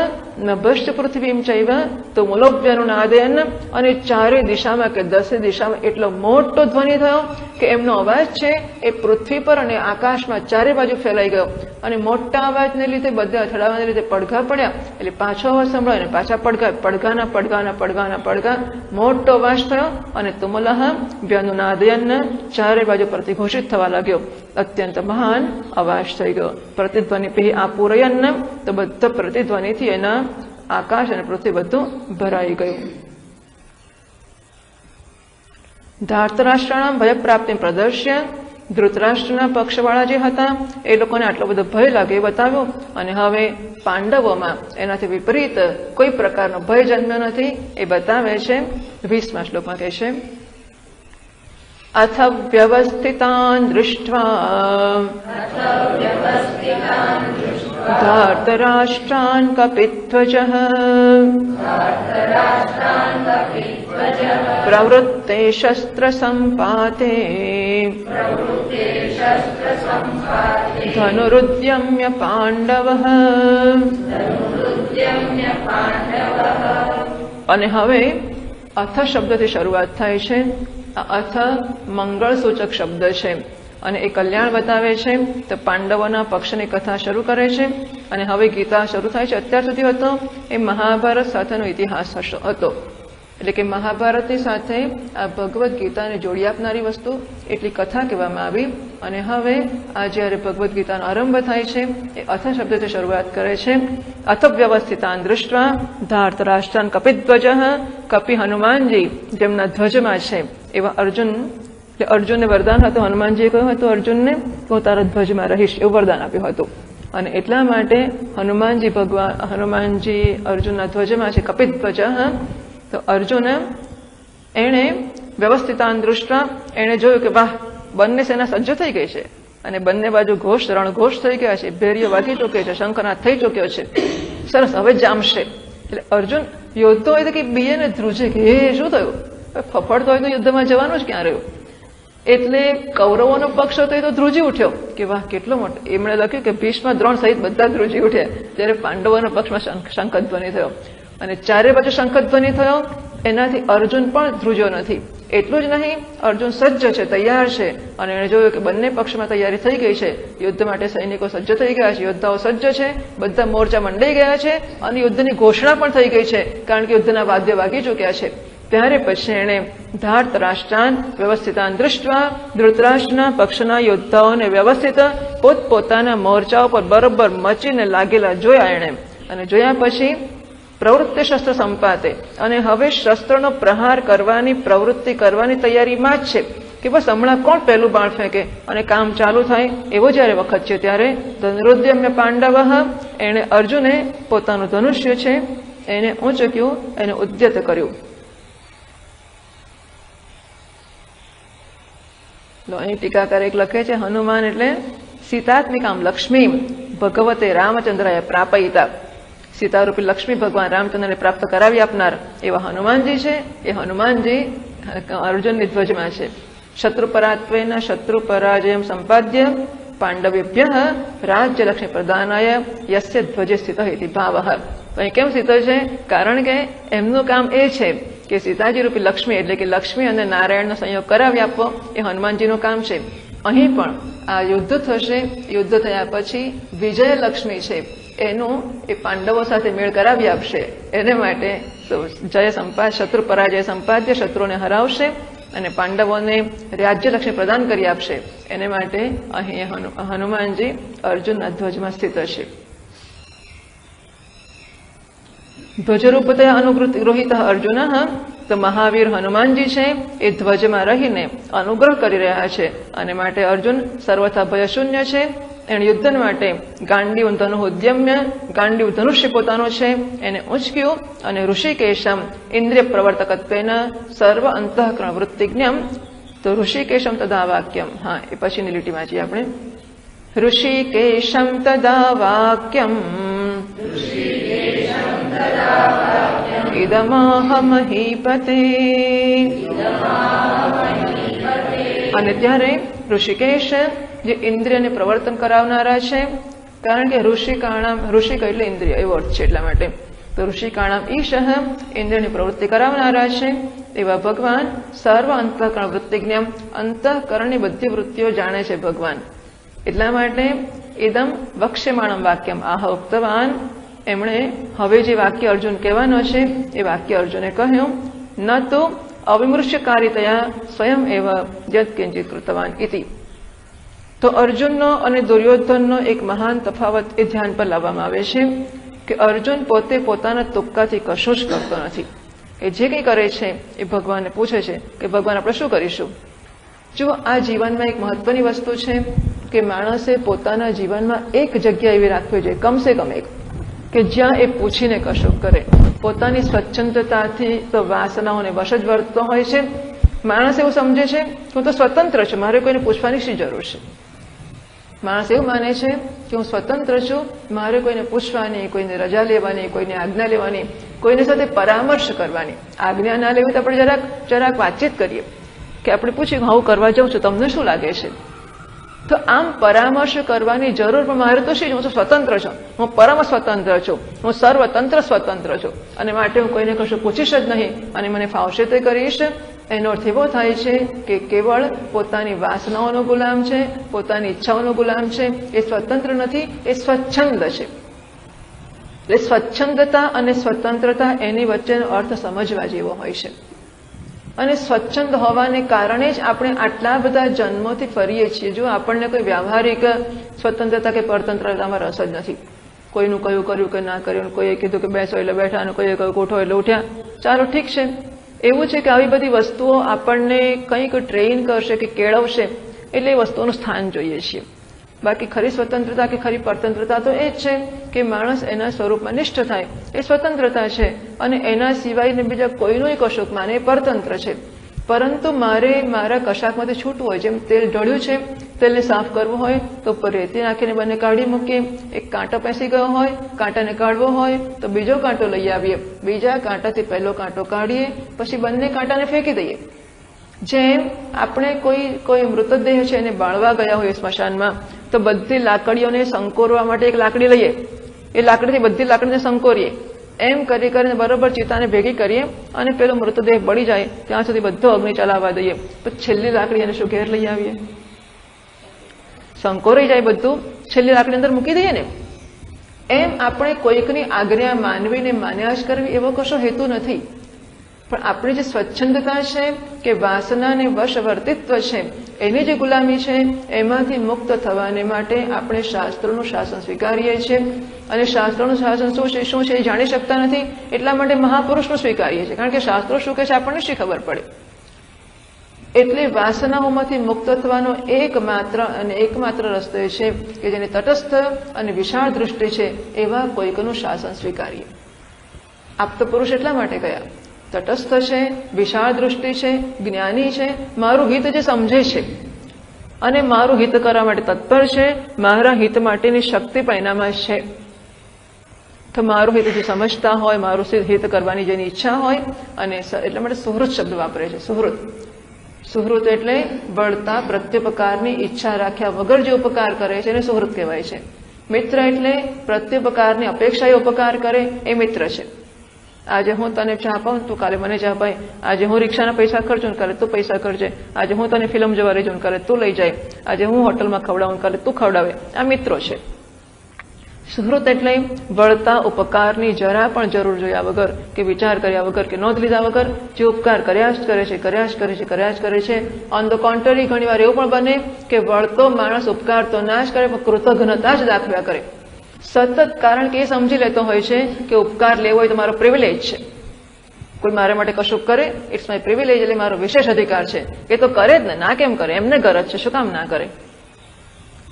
નભશ્ચ પૃથ્વીમ ચૈવ તુમુલોવ્યનુનાદયન, અને ચારે દિશામાં કે 10 દિશામાં એટલો મોટો ધ્વનિ થયો કે એમનો અવાજ છે એ પૃથ્વી પર અને આકાશમાં ચારે બાજુ ફેલાઈ ગયો. અને મોટા અવાજને લીધે બધા અથડાવાને લીધે પડઘા પડ્યા, એટલે પાછો અવાજ સંભળાય ને પાછા પડઘા, પડઘાના પડઘાના પડઘાના પડઘા, મોટો અવાજ થયો. અને તુમુલઃ વ્યનુનાદયન, ચારે બાજુ પ્રતિઘોષિત થવા લાગ્યો. અત્યંત મહાન અવાજ થઈ ગયો. પ્રતિધ્વનિ આ પૂરયન, તો બધા પ્રતિધ્વનિથી એના આકાશ અને પૃથ્વી બધું ભરાઈ ગયું. ધાર્તરાષ્ટ્રના ભય પ્રાપ્તિ પ્રદર્શ્ય, ધૃતરાષ્ટ્રના પક્ષવાળા જે હતા એ લોકોને આટલો બધો ભય લાગે એ બતાવ્યો. અને હવે પાંડવોમાં એનાથી વિપરીત કોઈ પ્રકારનો ભય જન્મ્યો નથી એ બતાવે છે. 20મા શ્લોકમાં કહે છે, અથ વ્યવસ્થિતાન દૃષ્ટ્વા धार्तराष्ट्रान् कपिध्वजः प्रवृत्ते शस्त्रसम्पाते धनुरुद्यम्य पांडवः। અને હવે અથ શબ્દથી શરૂઆત થાય છે. આ અથ મંગળસૂચક શબ્દ છે અને એ કલ્યાણ બતાવે છે. તો પાંડવોના પક્ષની કથા શરૂ કરે છે અને હવે ગીતા શરૂ થાય છે. અત્યાર સુધી હતો એ મહાભારત સાથેનો ઇતિહાસ હતો, એટલે કે મહાભારતની સાથે આ ભગવદ્ ગીતાને જોડી આપનારી વસ્તુ એટલી કથા કહેવામાં આવી. અને હવે આ જ્યારે ભગવદ્ ગીતાનો આરંભ થાય છે એ અથ શબ્દથી શરૂઆત કરે છે. અથ વ્યવસ્થિતાન દૃષ્ટ્વા ધાર્તરાષ્ટ્રાન કપિધ્વજઃ. કપિ હનુમાનજી જેમના ધ્વજમાં છે એવા અર્જુનને વરદાન હતું. હનુમાનજીએ કહ્યું હતું અર્જુનને કે હું તારા ધ્વજમાં રહીશ એવું વરદાન આપ્યું હતું. અને એટલા માટે હનુમાનજી અર્જુનના ધ્વજમાં છે કપિધ્વજઃ. તો અર્જુન એણે વ્યવસ્થિતાન દૃષ્ટા એણે જોયું કે વાહ, બંને સેના સજ્જ થઈ ગઈ છે અને બંને બાજુ રણઘોષ થઈ ગયા છે, ભેરીઓ વાગી ચૂક્યો છે, શંખનાદ થઈ ચૂક્યો છે, સરસ હવે જામશે. એટલે અર્જુન યોદ્ધો હોય કે બીએ ને ધ્રુજે કે એ શું થયું, ફફડતો હોય તો યુદ્ધમાં જવાનું જ ક્યાં રહ્યું. એટલે કૌરવોનો પક્ષ હતો એ તો ધ્રુજી ઉઠ્યો કે વાહ કેટલો મોટો. એમણે લખ્યું કે ભીષ્મ દ્રોણ સહિત બધા ધ્રુજી ઉઠ્યા, જ્યારે પાંડવોના પક્ષમાં શંખધ્વનિ થયો. અને ચારે બાજુ શંખધ્વનિ થયો, એનાથી અર્જુન પણ ધ્રુજો નથી. એટલું જ નહીં, અર્જુન સજ્જ છે, તૈયાર છે. અને એણે જોયું કે બંને પક્ષમાં તૈયારી થઈ ગઈ છે, યુદ્ધ માટે સૈનિકો સજ્જ થઈ ગયા છે, યોદ્ધાઓ સજ્જ છે, બધા મોરચા મંડાઈ ગયા છે અને યુદ્ધની ઘોષણા પણ થઈ ગઈ છે, કારણ કે યુદ્ધના વાદ્ય વાગી ચૂક્યા છે. ત્યારે પછી એણે ધાર્તરાષ્ટ્રાન વ્યવસ્થિતાન દૃષ્ટવા, ધૃતરાષ્ટ્રના પક્ષના યોદ્ધાઓને વ્યવસ્થિત પોતપોતાના મોરચાઓ પર બરોબર મચીને લાગેલા જોયા એણે. અને જોયા પછી પ્રવૃત્તિ શસ્ત્ર સંપાતે, અને હવે શસ્ત્રનો પ્રહાર કરવાની પ્રવૃત્તિ કરવાની તૈયારીમાં જ છે કે બસ હમણાં કોણ પહેલું બાણ ફેંકે અને કામ ચાલુ થાય એવો જ્યારે વખત છે. ત્યારે ધનુરુદ્યમ્ય પાંડવ, એણે અર્જુને પોતાનું ધનુષ્ય છે એને ઊંચક્યું, એને ઉદ્યત કર્યું. અહીં ટીકાકાર એક લખે છે હનુમાન એટલે સીતાત્મિકામ લક્ષ્મી ભગવતે રામચંદ્રાય પ્રાપયિતા. સીતારૂપી લક્ષ્મી ભગવાન રામચંદ્રને પ્રાપ્ત કરાવી આપનાર એવા હનુમાનજી છે. એ હનુમાનજી અર્જુનની ધ્વજમાં છે. શત્રુપરાત્વેન શત્રુ પરાજયમ સંપાદ્ય પાંડવેભ્ય રાજ્યલક્ષ્મી પ્રદાનાય યસ્ય ધ્વજે સ્થિત ઇતિ ભાવઃ. અહીં કેમ સ્થિત છે? કારણ કે એમનું કામ એ છે કે સીતાજી રૂપી લક્ષ્મી એટલે કે લક્ષ્મી અને નારાયણનો સંયોગ કરાવી આપવો એ હનુમાનજીનું કામ છે. અહીં પણ આ યુદ્ધ થશે, યુદ્ધ થયા પછી વિજયલક્ષ્મી છે એનું એ પાંડવો સાથે મેળ કરાવી આપશે. એને માટે જય સંપાદ શત્રુ પરાજય સંપાદ્ય, શત્રુને હરાવશે અને પાંડવોને રાજ્યલક્ષ્મી પ્રદાન કરી આપશે. એને માટે અહીં હનુમાનજી અર્જુનના ધ્વજમાં સ્થિત છે. ધ્વજરૂપતયા અનુગૃહિત અર્જુન, તો મહાવીર હનુમાનજી છે એ ધ્વજમાં રહીને અનુગ્રહ કરી રહ્યા છે. અને માટે અર્જુન સર્વથા ભયશૂન્ય છે. એણે યુદ્ધ માટે ગાંડીવ ધનુદ્યમ્ય, ગાંડીવ ધનુષ્ય પોતાનો છે એને ઊંચક્યું. અને ઋષિકેશમ ઇન્દ્રિય પ્રવર્તકત્વેન સર્વ અંતઃકરણ વૃત્તિજ્ઞમ. તો ઋષિકેશમ તદા વાક્યમ, હા એ પછીની લીટી વાંચીએ આપણે. ઋષિકેશમ તદા વાક્યમ ઇદમાહમહીપતે. અને ત્યારે ઋષિકેશ જે ઇન્દ્રિયને પ્રવર્તન કરાવનારા છે, કારણ કે ઋષિક એટલે ઇન્દ્રિય એવો અર્થ છે, એટલા માટે. તો ઋષિકાણામ ઈશ ઇન્દ્રિયની પ્રવૃત્તિ કરાવનારા છે એવા ભગવાન સર્વ અંતઃકરણ વૃત્તિજ્ઞમ, અંતઃકરણની બધી વૃત્તિઓ જાણે છે ભગવાન. એટલા માટે ઇદમ વક્ષ્યમાણમ વાક્યમ આહ ઉક્તવાન. એમણે હવે જે વાક્ય અર્જુન કહેવાનો છે એ વાક્ય અર્જુને કહ્યું. ન તો અવિમૃશ્યકારિતયા સ્વયં એવ યદ કિંચિત કૃતવાન ઇતિ. તો અર્જુનનો અને દુર્યોધનનો એક મહાન તફાવત એ ધ્યાન પર લાવવામાં આવે છે કે અર્જુન પોતે પોતાના તુક્કાથી કશું જ કરતો નથી. એ જે કંઈ કરે છે એ ભગવાનને પૂછે છે કે ભગવાન આપણે શું કરીશું. જો આ જીવનમાં એક મહત્વની વસ્તુ છે કે માણસે પોતાના જીવનમાં એક જગ્યા એવી રાખવી જોઈએ, કમસે કમ એક, કે જ્યાં એ પૂછીને કશું કરે. પોતાની સ્વચ્છંદતાથી તો વાસનાઓને વશ જ વર્તતો હોય છે. માણસ એવું સમજે છે કે હું તો સ્વતંત્ર છું, મારે કોઈને પૂછવાની શી જરૂર છે. માણસ એવું માને છે કે હું સ્વતંત્ર છું, મારે કોઈને પૂછવાની, કોઈને રજા લેવાની, કોઈને આજ્ઞા લેવાની, કોઈની સાથે પરામર્શ કરવાની. આજ્ઞા ના લેવી તો આપણે જરાક વાતચીત કરીએ કે આપણે પૂછીએ હું કરવા જાઉં છું, તમને શું લાગે છે? તો આમ પરામર્શ કરવાની જરૂર, પણ મારે તો શું, હું તો સ્વતંત્ર છું, હું પરમ સ્વતંત્ર છું, હું સર્વતંત્ર સ્વતંત્ર છું, અને માટે હું કોઈને કશું પૂછીશ જ નહીં અને મને ફાવશે તે કરીશ. એનો અર્થ એવો થાય છે કે કેવળ પોતાની વાસનાઓનો ગુલામ છે, પોતાની ઈચ્છાઓનો ગુલામ છે. એ સ્વતંત્ર નથી, એ સ્વચ્છંદ છે. એટલે સ્વચ્છંદતા અને સ્વતંત્રતા એની વચ્ચેનો અર્થ સમજવા જેવો હોય છે. અને સ્વચ્છંદ હોવાને કારણે જ આપણે આટલા બધા જન્મોથી ફરીએ છીએ. જો આપણને કોઈ વ્યવહારિક સ્વતંત્રતા કે પરતંત્રતામાં રસ જ નથી. કોઈનું કયું કર્યું કે ના કર્યું, કોઈએ કીધું કે બેસો એટલે બેઠા, અને કોઈએ કહ્યું ઉઠો એટલે ઉઠ્યા. ચાલો ઠીક છે. એવું છે કે આવી બધી વસ્તુઓ આપણને કંઈક ટ્રેન કરશે કે કેળવશે, એટલે એ વસ્તુઓનું સ્થાન જોઈએ છીએ. બાકી ખરી સ્વતંત્રતા કે ખરી પરતંત્રતા તો એ જ છે કે માણસ એના સ્વરૂપમાં નિષ્ઠ થાય, એ સ્વતંત્રતા છે. અને એના સિવાયને બીજા કોઈનું કશુંક માને એ પરતંત્ર છે. પરંતુ મારે મારા કશાકમાંથી છૂટવું હોય, જેમ તેલ ઢળ્યું છે, તેલને સાફ કરવું હોય તો ઉપર રેતી નાખીને બંને કાઢી મૂકીએ. એક કાંટો પેસી ગયો હોય, કાંટાને કાઢવો હોય તો બીજો કાંટો લઈ આવીએ, બીજા કાંટાથી પહેલો કાંટો કાઢીએ, પછી બંને કાંટાને ફેંકી દઈએ. જેમ આપણે કોઈ મૃતદેહ છે એને બાળવા ગયા હોય સ્મશાનમાં, તો બધી લાકડીઓને સંકોરવા માટે એક લાકડી લઈએ, એ લાકડીથી બધી લાકડીને સંકોરીએ. એમ કરી કરીને બરોબર ચિતાને ભેગી કરીએ અને પેલો મૃતદેહ બળી જાય ત્યાં સુધી બધો અગ્નિ ચલાવવા દઈએ. પછી છેલ્લી લાકડી એને શું ઘેર લઈ આવીએ? સંકોરાઈ જાય બધું, છેલ્લી લાકડી અંદર મૂકી દઈએ ને. એમ આપણે કોઈકની આજ્ઞા માનવીને માન્યા જ કરવી એવો કશો હેતુ નથી. પણ આપણી જે સ્વચ્છંદતા છે કે વાસનાને વશવર્તિત્વ છે, એની જે ગુલામી છે, એમાંથી મુક્ત થવાને માટે આપણે શાસ્ત્રોનું શાસન સ્વીકારીએ છીએ. અને શાસ્ત્રોનું શાસન શું છે એ જાણી શકતા નથી, એટલા માટે મહાપુરુષનું સ્વીકારીએ છીએ. કારણ કે શાસ્ત્રો શું કહે છે આપણને શી ખબર પડે. એટલે વાસનાઓમાંથી મુક્ત થવાનો એકમાત્ર રસ્તો એ છે કે જેને તટસ્થ અને વિશાળ દૃષ્ટિ છે એવા કોઈકનું શાસન સ્વીકારીએ. આપત પુરુષ એટલા માટે ગયા, તટસ્થ છે, વિશાળ દૃષ્ટિ છે, જ્ઞાની છે, મારું હિત જે સમજે છે અને મારું હિત કરવા માટે તત્પર છે, મારા હિત માટેની શક્તિ પણ એનામાં છે. તો મારું હિત જે સમજતા હોય, મારું હિત કરવાની જેની ઈચ્છા હોય, અને એટલા માટે સુહૃત શબ્દ વાપરે છે. સુહૃત એટલે બળતા પ્રત્યુપકારની ઈચ્છા રાખ્યા વગર જે ઉપકાર કરે છે એને સુહૃત કહેવાય છે. મિત્ર એટલે પ્રત્યુપકારની અપેક્ષાએ ઉપકાર કરે એ મિત્ર છે. આજે હું તને ચા પાઉં, તું કાલે મને ચા પાય. આજે હું રિક્ષાના પૈસા ખર્ચું, કાલે તું પૈસા ખર્ચે. આજે હું તને ફિલ્મ જોવા લઈ જાઉં, કાલે તું લઈ જાય. આજે હું હોટલમાં ખવડાવું, કાલે તું ખવડાવે. આ મિત્રો છે. સુહૃત એટલે વળતા ઉપકારની જરા પણ જરૂર જોયા વગર કે વિચાર કર્યા વગર કે નોંધ લીધા વગર જે ઉપકાર કર્યા જ કરે છે. ઓન ધ કોન્ટ્રી, ઘણી વાર એવું પણ બને કે વળતો માણસ ઉપકાર તો ના જ કરે પણ કૃતજ્ઞતા જ દાખવ્યા કરે સતત. કારણ કે એ સમજી લેતો હોય છે કે ઉપકાર લેવો હોય તો મારો પ્રિવિલેજ છે. કોઈ મારા માટે કશું કરે, ઇટ્સ માય પ્રિવિલેજ, એટલે મારો વિશેષ અધિકાર છે. એ તો કરે જ ને, ના કેમ કરે? એમને ગરજ છે, શું કામ ના કરે?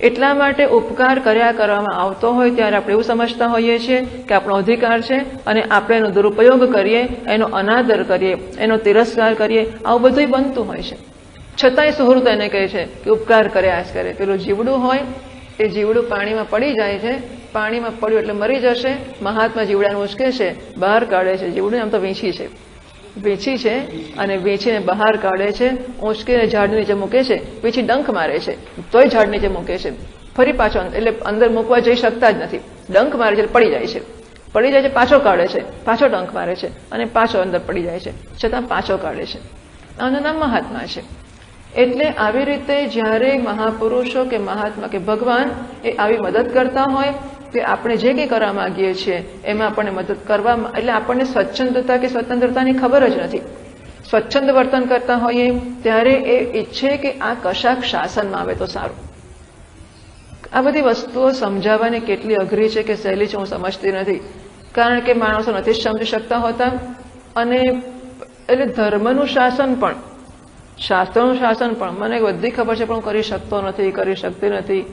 એટલા માટે ઉપકાર કરવામાં આવતો હોય ત્યારે આપણે એવું સમજતા હોઈએ છીએ કે આપણો અધિકાર છે અને આપણે એનો દુરુપયોગ કરીએ, એનો અનાદર કરીએ, એનો તિરસ્કાર કરીએ, આવું બધું બનતું હોય છે. છતાંય સુહૃદ એને કહે છે કે ઉપકાર કર્યા જ કરે. પેલું જીવડું હોય, એ જીવડું પાણીમાં પડી જાય છે, પાણીમાં પડ્યું એટલે મરી જશે. મહાત્મા જીવડાને ઉચકે છે, બહાર કાઢે છે. જીવડું આમ તો વીંછી છે અને વીંછીને બહાર કાઢે છે, ઊંચકીને ઝાડ નીચે મૂકે છે. વીંછી ડંખ મારે છે તોય ઝાડ નીચે મૂકે છે. ફરી પાછો એટલે અંદર મૂકવા જઈ શકતા જ નથી, ડંખ મારે છે, પડી જાય છે, પાછો કાઢે છે, પાછો ડંખ મારે છે અને પાછો અંદર પડી જાય છે, છતાં પાછો કાઢે છે. આનું નામ મહાત્મા છે. એટલે આવી રીતે જ્યારે મહાપુરુષો કે મહાત્મા કે ભગવાન એ આવી મદદ કરતા હોય કે આપણે જે કંઈ કરવા માંગીએ છીએ એમાં આપણને મદદ કરવા, એટલે આપણને સ્વચ્છંદતા કે સ્વતંત્રતાની ખબર જ નથી. સ્વચ્છંદ વર્તન કરતા હોઈએ ત્યારે એ ઈચ્છે કે આ કશાક શાસનમાં આવે તો સારું. આ બધી વસ્તુઓ સમજાવવાની કેટલી અઘરી છે કે સહેલી છે હું સમજતી નથી. કારણ કે માણસો નથી સમજી શકતા હોતા. અને એટલે ધર્મનું શાસન પણ, શાસ્ત્રોનું શાસન પણ મને બધી ખબર છે પણ હું કરી શકતી નથી.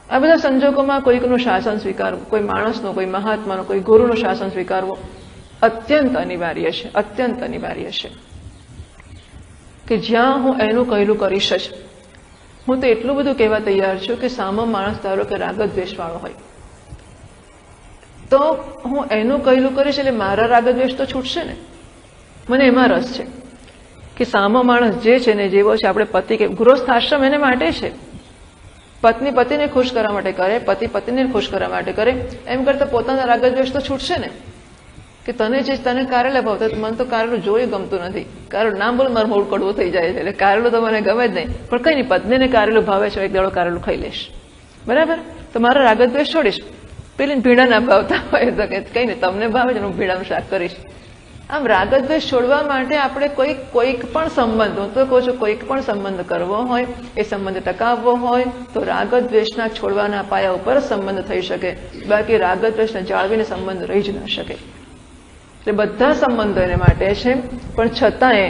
આ બધા સંજોગોમાં કોઈકનું શાસન સ્વીકારવું, કોઈ માણસનું, કોઈ મહાત્માનું, કોઈ ગુરુનું શાસન સ્વીકારવું અત્યંત અનિવાર્ય છે કે જ્યાં હું એનું કહેલું કરીશ જ. હું તો એટલું બધું કહેવા તૈયાર છું કે સામો માણસ ધારો કે રાગ દ્વેષ વાળો હોય તો હું એનું કહેલું કરીશ એટલે મારા રાગ દ્વેષ તો છૂટશે ને. મને એમાં રસ છે કે સામો માણસ જે છે ને જેવો છે, આપણે પતિ કે ગૃહસ્થ આશ્રમ એને માટે છે. પત્ની પતિને ખુશ કરવા માટે કરે, પતિ પત્નીને ખુશ કરવા માટે કરે, એમ કરતા પોતાના રાગ દ્વેષ તો છૂટશે ને. કે તને જે તને કારેલા ભાવતા, મને તો કારેલું જોયું ગમતું નથી, કારેલું નામ બોલ મારું મોડું કડવું થઈ જાય છે, એટલે કારેલું તો મને ગમે જ નહીં, પણ કઈ નહીં, પત્નીને કારેલું ભાવે છે, એક દાડો કારેલું ખાઈ લઈશ, બરાબર. તો મારા રાગ દ્વેષ છોડીશ. પેલી ભીડા ના ભાવતા હોય તો કે કઈ નહીં, તમને ભાવે છે હું ભીડાનું શાક કરીશ. આમ રાગ દ્વેષ છોડવા માટે આપણે કોઈક પણ સંબંધ, હું તો કહું છું કોઈક પણ સંબંધ કરવો હોય, એ સંબંધ ટકાવવો હોય તો રાગ દ્વેષના છોડવાના પાયા ઉપર સંબંધ થઈ શકે, બાકી રાગ દ્વેષને જાળવીને સંબંધ રહી જ ના શકે. એટલે બધા સંબંધો એને માટે છે, પણ છતાંય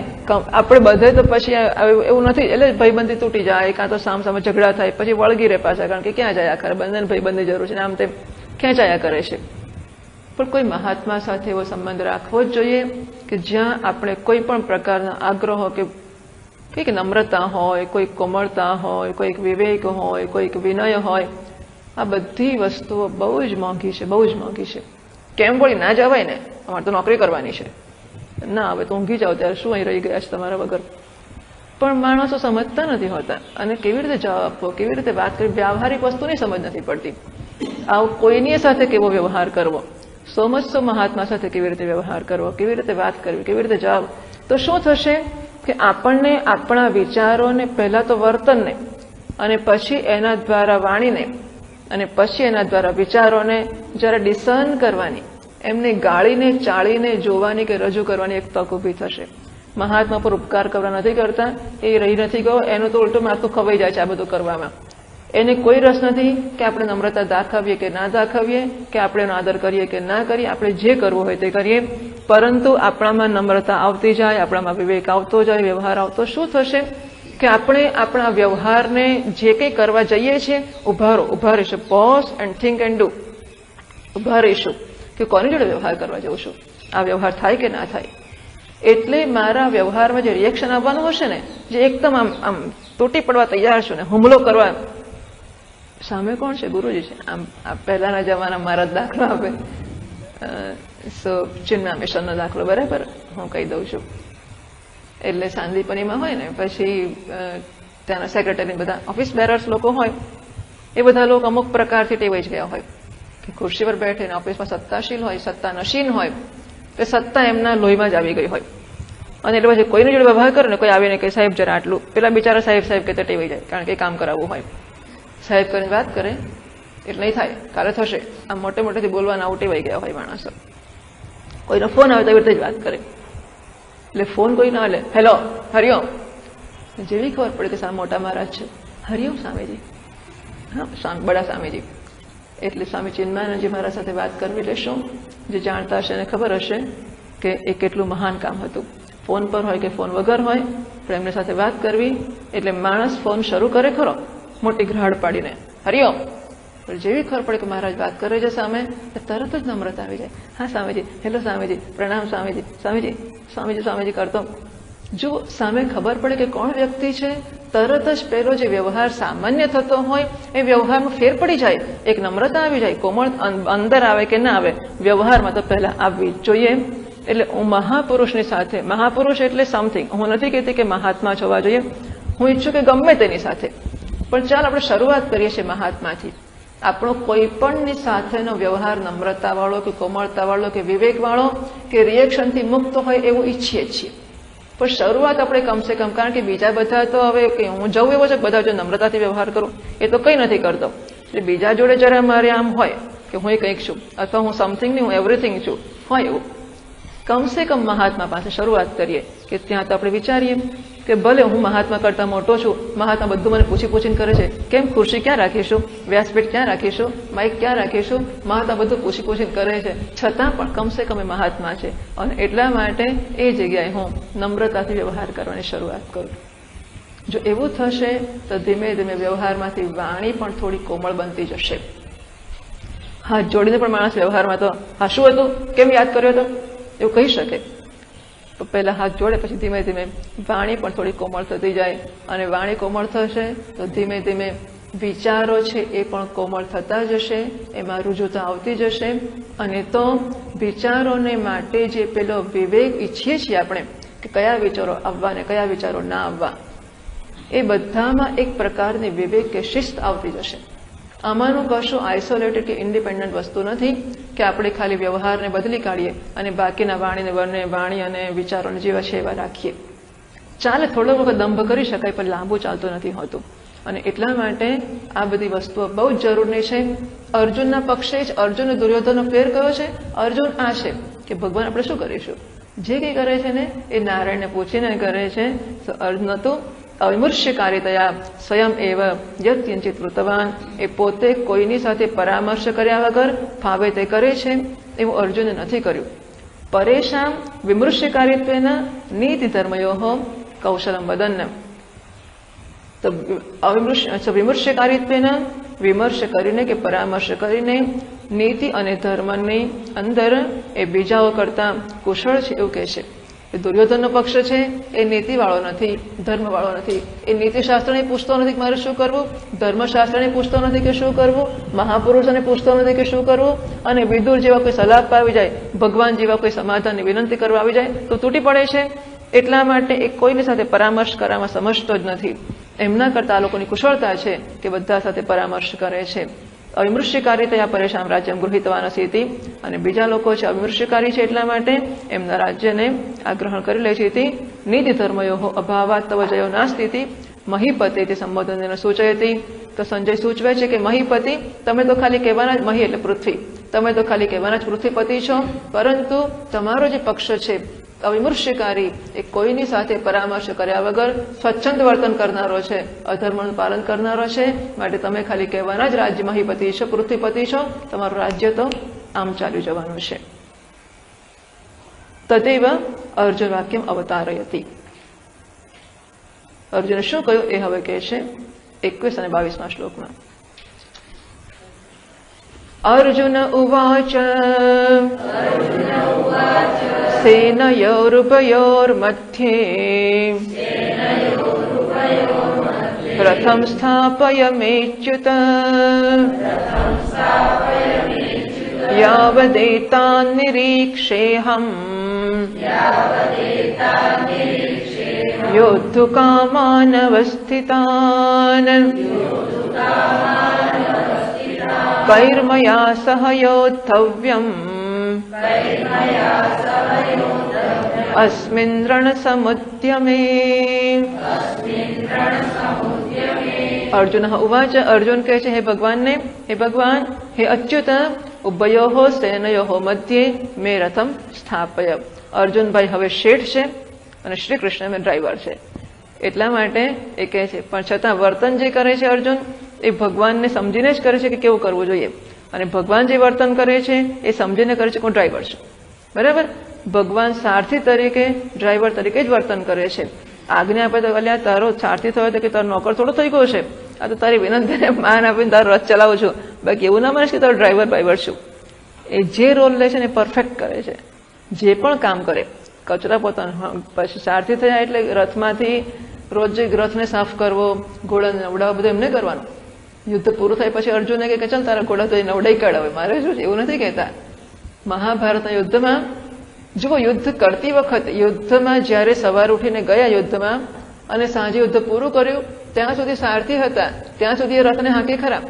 આપણે બધે તો પછી એવું નથી, એટલે ભાઈબંધી તૂટી જાય, કાં તો સામસામે ઝઘડા થાય, પછી વળગી રહે પાછા, કારણ કે ક્યાં જાય આખરે બંધન ભાઈબંધની જરૂર છે ને આમ તેમ ક્યાં જાયા કરે છે. પણ કોઈ મહાત્મા સાથે એવો સંબંધ રાખવો જ જોઈએ કે જ્યાં આપણે કોઈ પણ પ્રકારના આગ્રહો કે કંઈક નમ્રતા હોય, કોઈક કોમળતા હોય, કોઈક વિવેક હોય, કોઈક વિનય હોય. આ બધી વસ્તુઓ બહુ જ મોંઘી છે, બહુ જ મોંઘી છે. કેમ વળી ના જવાય ને, અમારે તો નોકરી કરવાની છે, ના હવે તો ઊંઘી જાઓ ત્યારે શું અહીં રહી ગયા છે તમારા વગર. પણ માણસો સમજતા નથી હોતા, અને કેવી રીતે જવાબ આપવો, કેવી રીતે વાત કરવી, વ્યવહારિક વસ્તુની સમજ નથી પડતી. આવું કોઈની સાથે કેવો વ્યવહાર કરવો, સો મહાત્મા સાથે કેવી રીતે વ્યવહાર કરવો, કેવી રીતે વાત કરવી, કેવી રીતે જવાબ. તો શું થશે કે આપણને આપણા વિચારોને, પહેલા તો વર્તનને, અને પછી એના દ્વારા વાણીને, અને પછી એના દ્વારા વિચારોને જ્યારે ડિસર્ન કરવાની, એમને ગાળીને ચાળીને જોવાની કે રજૂ કરવાની એક તક ઊભી થશે. મહાત્મા પર ઉપકાર કરવા નથી કરતા, એ રહી નથી ગયો, એનું તો ઉલટું માથું ખવાઈ જાય છે આ બધું કરવામાં. એને કોઈ રસ નથી કે આપણે નમ્રતા દાખવીએ કે ના દાખવીએ, કે આપણે એનો આદર કરીએ કે ના કરીએ, આપણે જે કરવું હોય તે કરીએ, પરંતુ આપણામાં નમ્રતા આવતી જાય, આપણામાં વિવેક આવતો જાય, વ્યવહાર આવતો. શું થશે કે આપણે આપણા વ્યવહારને જે કંઈ કરવા જઈએ છીએ, ઉભા રહીશું, pause and think and do. ઉભા રહીશું કે કોની જોડે વ્યવહાર કરવા જઉં છું, આ વ્યવહાર થાય કે ના થાય. એટલે મારા વ્યવહારમાં જે રિએક્શન આવવાનું હશે ને, જે એકદમ આમ તૂટી પડવા તૈયાર છું ને, હુમલો કરવા, સામે કોણ છે? ગુરુજી છે. આમ પહેલાના જમાના મારા દાખલો આપે, ચિન્મય મિશનનો દાખલો, બરાબર હું કહી દઉં છું. એટલે સાંદીપનીમાં હોય ને, પછી ત્યાંના સેક્રેટરી બધા ઓફિસ બેરર્સ લોકો હોય, એ બધા લોકો અમુક પ્રકારથી ટેવાઈ જ ગયા હોય કે ખુરશી પર બેઠીને ઓફિસમાં સત્તાશીલ હોય, સત્તાનશીન હોય, એટલે સત્તા એમના લોહીમાં જ આવી ગઈ હોય. અને એટલે પછી કોઈની જોડે વ્યવહાર કરે ને, કોઈ આવીને કે સાહેબ જરા આટલું, પેલા બિચારા સાહેબ કહેતા ટેવાઈ જાય, કારણ કે કામ કરાવવું હોય. સાહેબ કરીને વાત કરે એટલે નહીં થાય, કાલે થશે, આમ મોટેથી બોલવાના આવું ટેવાઈ ગયા હોય માણસો. કોઈનો ફોન આવે તો એવી રીતે જ વાત કરે, એટલે ફોન કોઈ ના લે, હેલો હરિઓમ, જેવી ખબર પડે કે સામે મોટા મહારાજ છે, હરિઓમ સ્વામીજી, હા બડા સ્વામીજી. એટલે સ્વામી ચિન્મયાનંદજી મારા સાથે વાત કરવી લેશું, જે જાણતા હશે એને ખબર હશે કે એ કેટલું મહાન કામ હતું. ફોન પર હોય કે ફોન વગર હોય, પણ એમની સાથે વાત કરવી. એટલે માણસ ફોન શરૂ કરે ખરો મોટી ગ્રાહડ પાડીને, હરિઓમ, પણ જેવી ખબર પડે કે મહારાજ વાત કરે છે સામે, તરત જ નમ્રતા આવી જાય. હા સ્વામીજી, હેલો સ્વામીજી, પ્રણામ સ્વામીજી, સ્વામીજી કરતો. જો સામે ખબર પડે કે કોણ વ્યક્તિ છે, તરત જ પેલો જે વ્યવહાર સામાન્ય થતો હોય એ વ્યવહારમાં ફેર પડી જાય, એક નમ્રતા આવી જાય, કોમળ અંદર આવે કે ના આવે, વ્યવહારમાં તો પહેલા આવવી જોઈએ. એટલે હું મહાપુરુષની સાથે, મહાપુરુષ એટલે સમથિંગ, હું નથી કહેતી કે મહાત્મા જ હોવા જોઈએ, હું ઈચ્છું કે ગમે તેની સાથે, પણ ચાલ આપણે શરૂઆત કરીએ છીએ મહાત્માથી. આપણો કોઈ પણની સાથેનો વ્યવહાર નમ્રતાવાળો કે કોમળતાવાળો કે વિવેકવાળો કે રિએક્શનથી મુક્ત હોય એવું ઈચ્છીએ છીએ. પણ શરૂઆત આપણે કમસે કમ, કારણ કે બીજા બધા તો હવે હું જવું એવો છે, બધા જો નમ્રતાથી વ્યવહાર કરું એ તો કંઈ નથી કરતો. એટલે બીજા જોડે જરા મારે આમ હોય કે હું કંઈક છું, અથવા હું સમથિંગ નહીં, હું એવરીથિંગ છું, હોય એવું. કમસે કમ મહાત્મા પાસે શરૂઆત કરીએ કે ત્યાં તો આપણે વિચારીએ કે ભલે હું મહાત્મા કરતાં મોટો છું, મહાત્મા બધું મને પૂછીને કરે છે, કેમ ખુરશી ક્યાં રાખીશું, વ્યાસપીઠ ક્યાં રાખીશું, માઇક ક્યાં રાખીશું, મહાત્મા બધું પૂછીને કરે છે, છતાં પણ કમસે કમ એ મહાત્મા છે. અને એટલા માટે એ જગ્યાએ હું નમ્રતાથી વ્યવહાર કરવાની શરૂઆત કરું. જો એવું થશે તો ધીમે ધીમે વ્યવહારમાંથી વાણી પણ થોડી કોમળ બનતી જશે. હાથ જોડીને પણ માણસ વ્યવહારમાં તો હા શું હતું, કેમ યાદ કર્યો હતો, એવું કહી શકે. પહેલા હાથ જોડે, પછી ધીમે ધીમે વાણી પણ થોડી કોમળ થતી જાય, અને વાણી કોમળ થશે તો ધીમે ધીમે વિચારો છે એ પણ કોમળ થતા જશે, એમાં રુજુતા આવતી જશે. અને તો વિચારોને માટે જે પેલો વિવેક ઈચ્છીએ છીએ આપણે કે કયા વિચારો આવવા ને કયા વિચારો ના આવવા, એ બધામાં એક પ્રકારની વિવેક કે શિસ્ત આવતી જશે. આમાંનું કશું આઇસોલેટેડ કે ઇન્ડિપેન્ડન્ટ વસ્તુ નથી કે આપણે ખાલી વ્યવહારને બદલી કાઢીએ અને બાકીના વાણી અને વિચારોને જેવા છે એવા રાખીએ. ચાલે, થોડો વખત દંભ કરી શકાય, પણ લાંબુ ચાલતું નથી હોતું. અને એટલા માટે આ બધી વસ્તુઓ બહુ જ જરૂરી છે. અર્જુનના પક્ષે જ અર્જુન દુર્યોધનનો ફેર કયો છે? અર્જુન આ છે કે ભગવાન આપણે શું કરીશું, જે કંઈ કરે છે ને એ નારાયણને પૂછીને કરે છે. અર્જુન તો અવિમર્શ્યકારિતયા સ્વયં એવ યત્યંચિત વૃતવાન, એ પોતે કોઈની સાથે પરામર્શ કર્યા વગર ફાવે તે કરે છે, એવું અર્જુને નથી કર્યું. પરેશામ વિમર્શ્યકારિત્વેન નીતિ ધર્મયો કૌશલમ વદન. તો વિમર્શ્યકારિત્વેન, વિમર્શ કરીને કે પરામર્શ કરીને નીતિ અને ધર્મની અંદર એ બીજાઓ કરતા કુશળ છે એવું કહે છે. એ દુર્યોધનનો પક્ષ છે એ નીતિવાળો નથી, ધર્મવાળો નથી. એ નીતિશાસ્ત્રને પૂછતો નથી કે મારે શું કરવું, ધર્મશાસ્ત્રને પૂછતો નથી કે શું કરવું, મહાપુરુષોને પૂછતો નથી કે શું કરવું. અને વિદુર જેવા કોઈ સલાહ આપવા આવી જાય, ભગવાન જેવા કોઈ સમાધાનની વિનંતી કરવા આવી જાય તો તૂટી પડે છે. એટલા માટે એ કોઈની સાથે પરામર્શ કરવામાં સમજતો જ નથી. એમના કરતા આ લોકોની કુશળતા છે કે બધા સાથે પરામર્શ કરે છે. અવિમૃશ્યકારિતયા પરેશાન રાજ્યમ ગૃહીતવાનસીતિ, અને બીજા લોકો છે અવિમૃશ્યકારી છે એટલા માટે એમના રાજ્યને આ ગ્રહણ કરી લે છે. નીતિ ધર્મયો અભાવાત તવ જયો નાસ્તિ મહીપતિ તે સંબોધન સૂચયતી. તો સંજય સૂચવે છે કે મહીપતિ, તમે તો ખાલી કહેવાના જ, મહી એટલે પૃથ્વી, તમે તો ખાલી કહેવાના જ પૃથ્વીપતિ છો, પરંતુ તમારો જે પક્ષ છે અવિમૃશ્યકારી, એ કોઈની સાથે પરામર્શ કર્યા વગર સ્વચ્છંદ વર્તન કરનારો છે, અધર્મનું પાલન કરનારો છે. માટે તમે ખાલી કહેવાના જ રાજ્ય મહીપતિ છો, પૃથ્વીપતિ છો, તમારું રાજ્ય તો આમ ચાલ્યું જવાનું છે. તદેવ અર્જુન વાક્યમ અવતારયતી. અર્જુને શું કહ્યું એ હવે કહે છે 21 અને 22 શ્લોકમાં. અર્જુન ઉવાચ સેનયોરુભયોર્મધ્યે રથમ સ્થાપયમેચ્યુત યાવદેતાન નિરીક્ષેહમ યોદ્ધુકામાનવસ્થિતાન કૈર્મયા સહ યોદ્ધવ્યમ અસ્મિન રણસમુદ્યમે. અર્જુન ઉવાચ. અર્જુન કહે છે હે ભગવાનને, હે ભગવાન, હે અચ્યુત, ઉભયોઃ સેનયોઃ મધ્યે મે રથમ સ્થાપય. અર્જુનભાઈ હવે શેઠ છે અને શ્રી કૃષ્ણ મેં ડ્રાઈવર છે. એટલા માટે એ કહે છે, પણ છતાં વર્તન જે કરે છે અર્જુન એ ભગવાનને સમજીને જ કરે છે કે કેવું કરવું જોઈએ. અને ભગવાન જે વર્તન કરે છે એ સમજીને કરે છે કે હું ડ્રાઈવર છું. બરાબર? ભગવાન સારથી તરીકે, ડ્રાઈવર તરીકે જ વર્તન કરે છે. આજ્ઞા આપે તો અલ્યા તારો સારથી થયો તો કે તારો નોકર થોડો થઈ ગયો છે, આ તો તારી વિનંતીને માન આપીને તારો રથ ચલાવું છું. બાકી એવું ના માનીશ કે તારો ડ્રાઈવર છું. એ જે રોલ લે છે ને પરફેક્ટ કરે છે. જે પણ કામ કરે, કચરા પોતાનો, પછી સારથી થયા એટલે રથમાંથી રોજ રથને સાફ કરવો, ઘોડાને નવડાવવા, બધું એમને કરવાનું. યુદ્ધ પૂરું થાય પછી અર્જુને કે ચાલ તારા ઘોડા તો એ નવડાઈ કાઢાવે, મારે શું છે એવું નથી કહેતા. મહાભારતના યુદ્ધમાં જુઓ, યુદ્ધ કરતી વખતે, યુદ્ધમાં જ્યારે સવાર ઉઠીને ગયા યુદ્ધમાં અને સાંજે યુદ્ધ પૂરું કર્યું ત્યાં સુધી સારથી હતા, ત્યાં સુધી એ રથને હાંકી ખરા.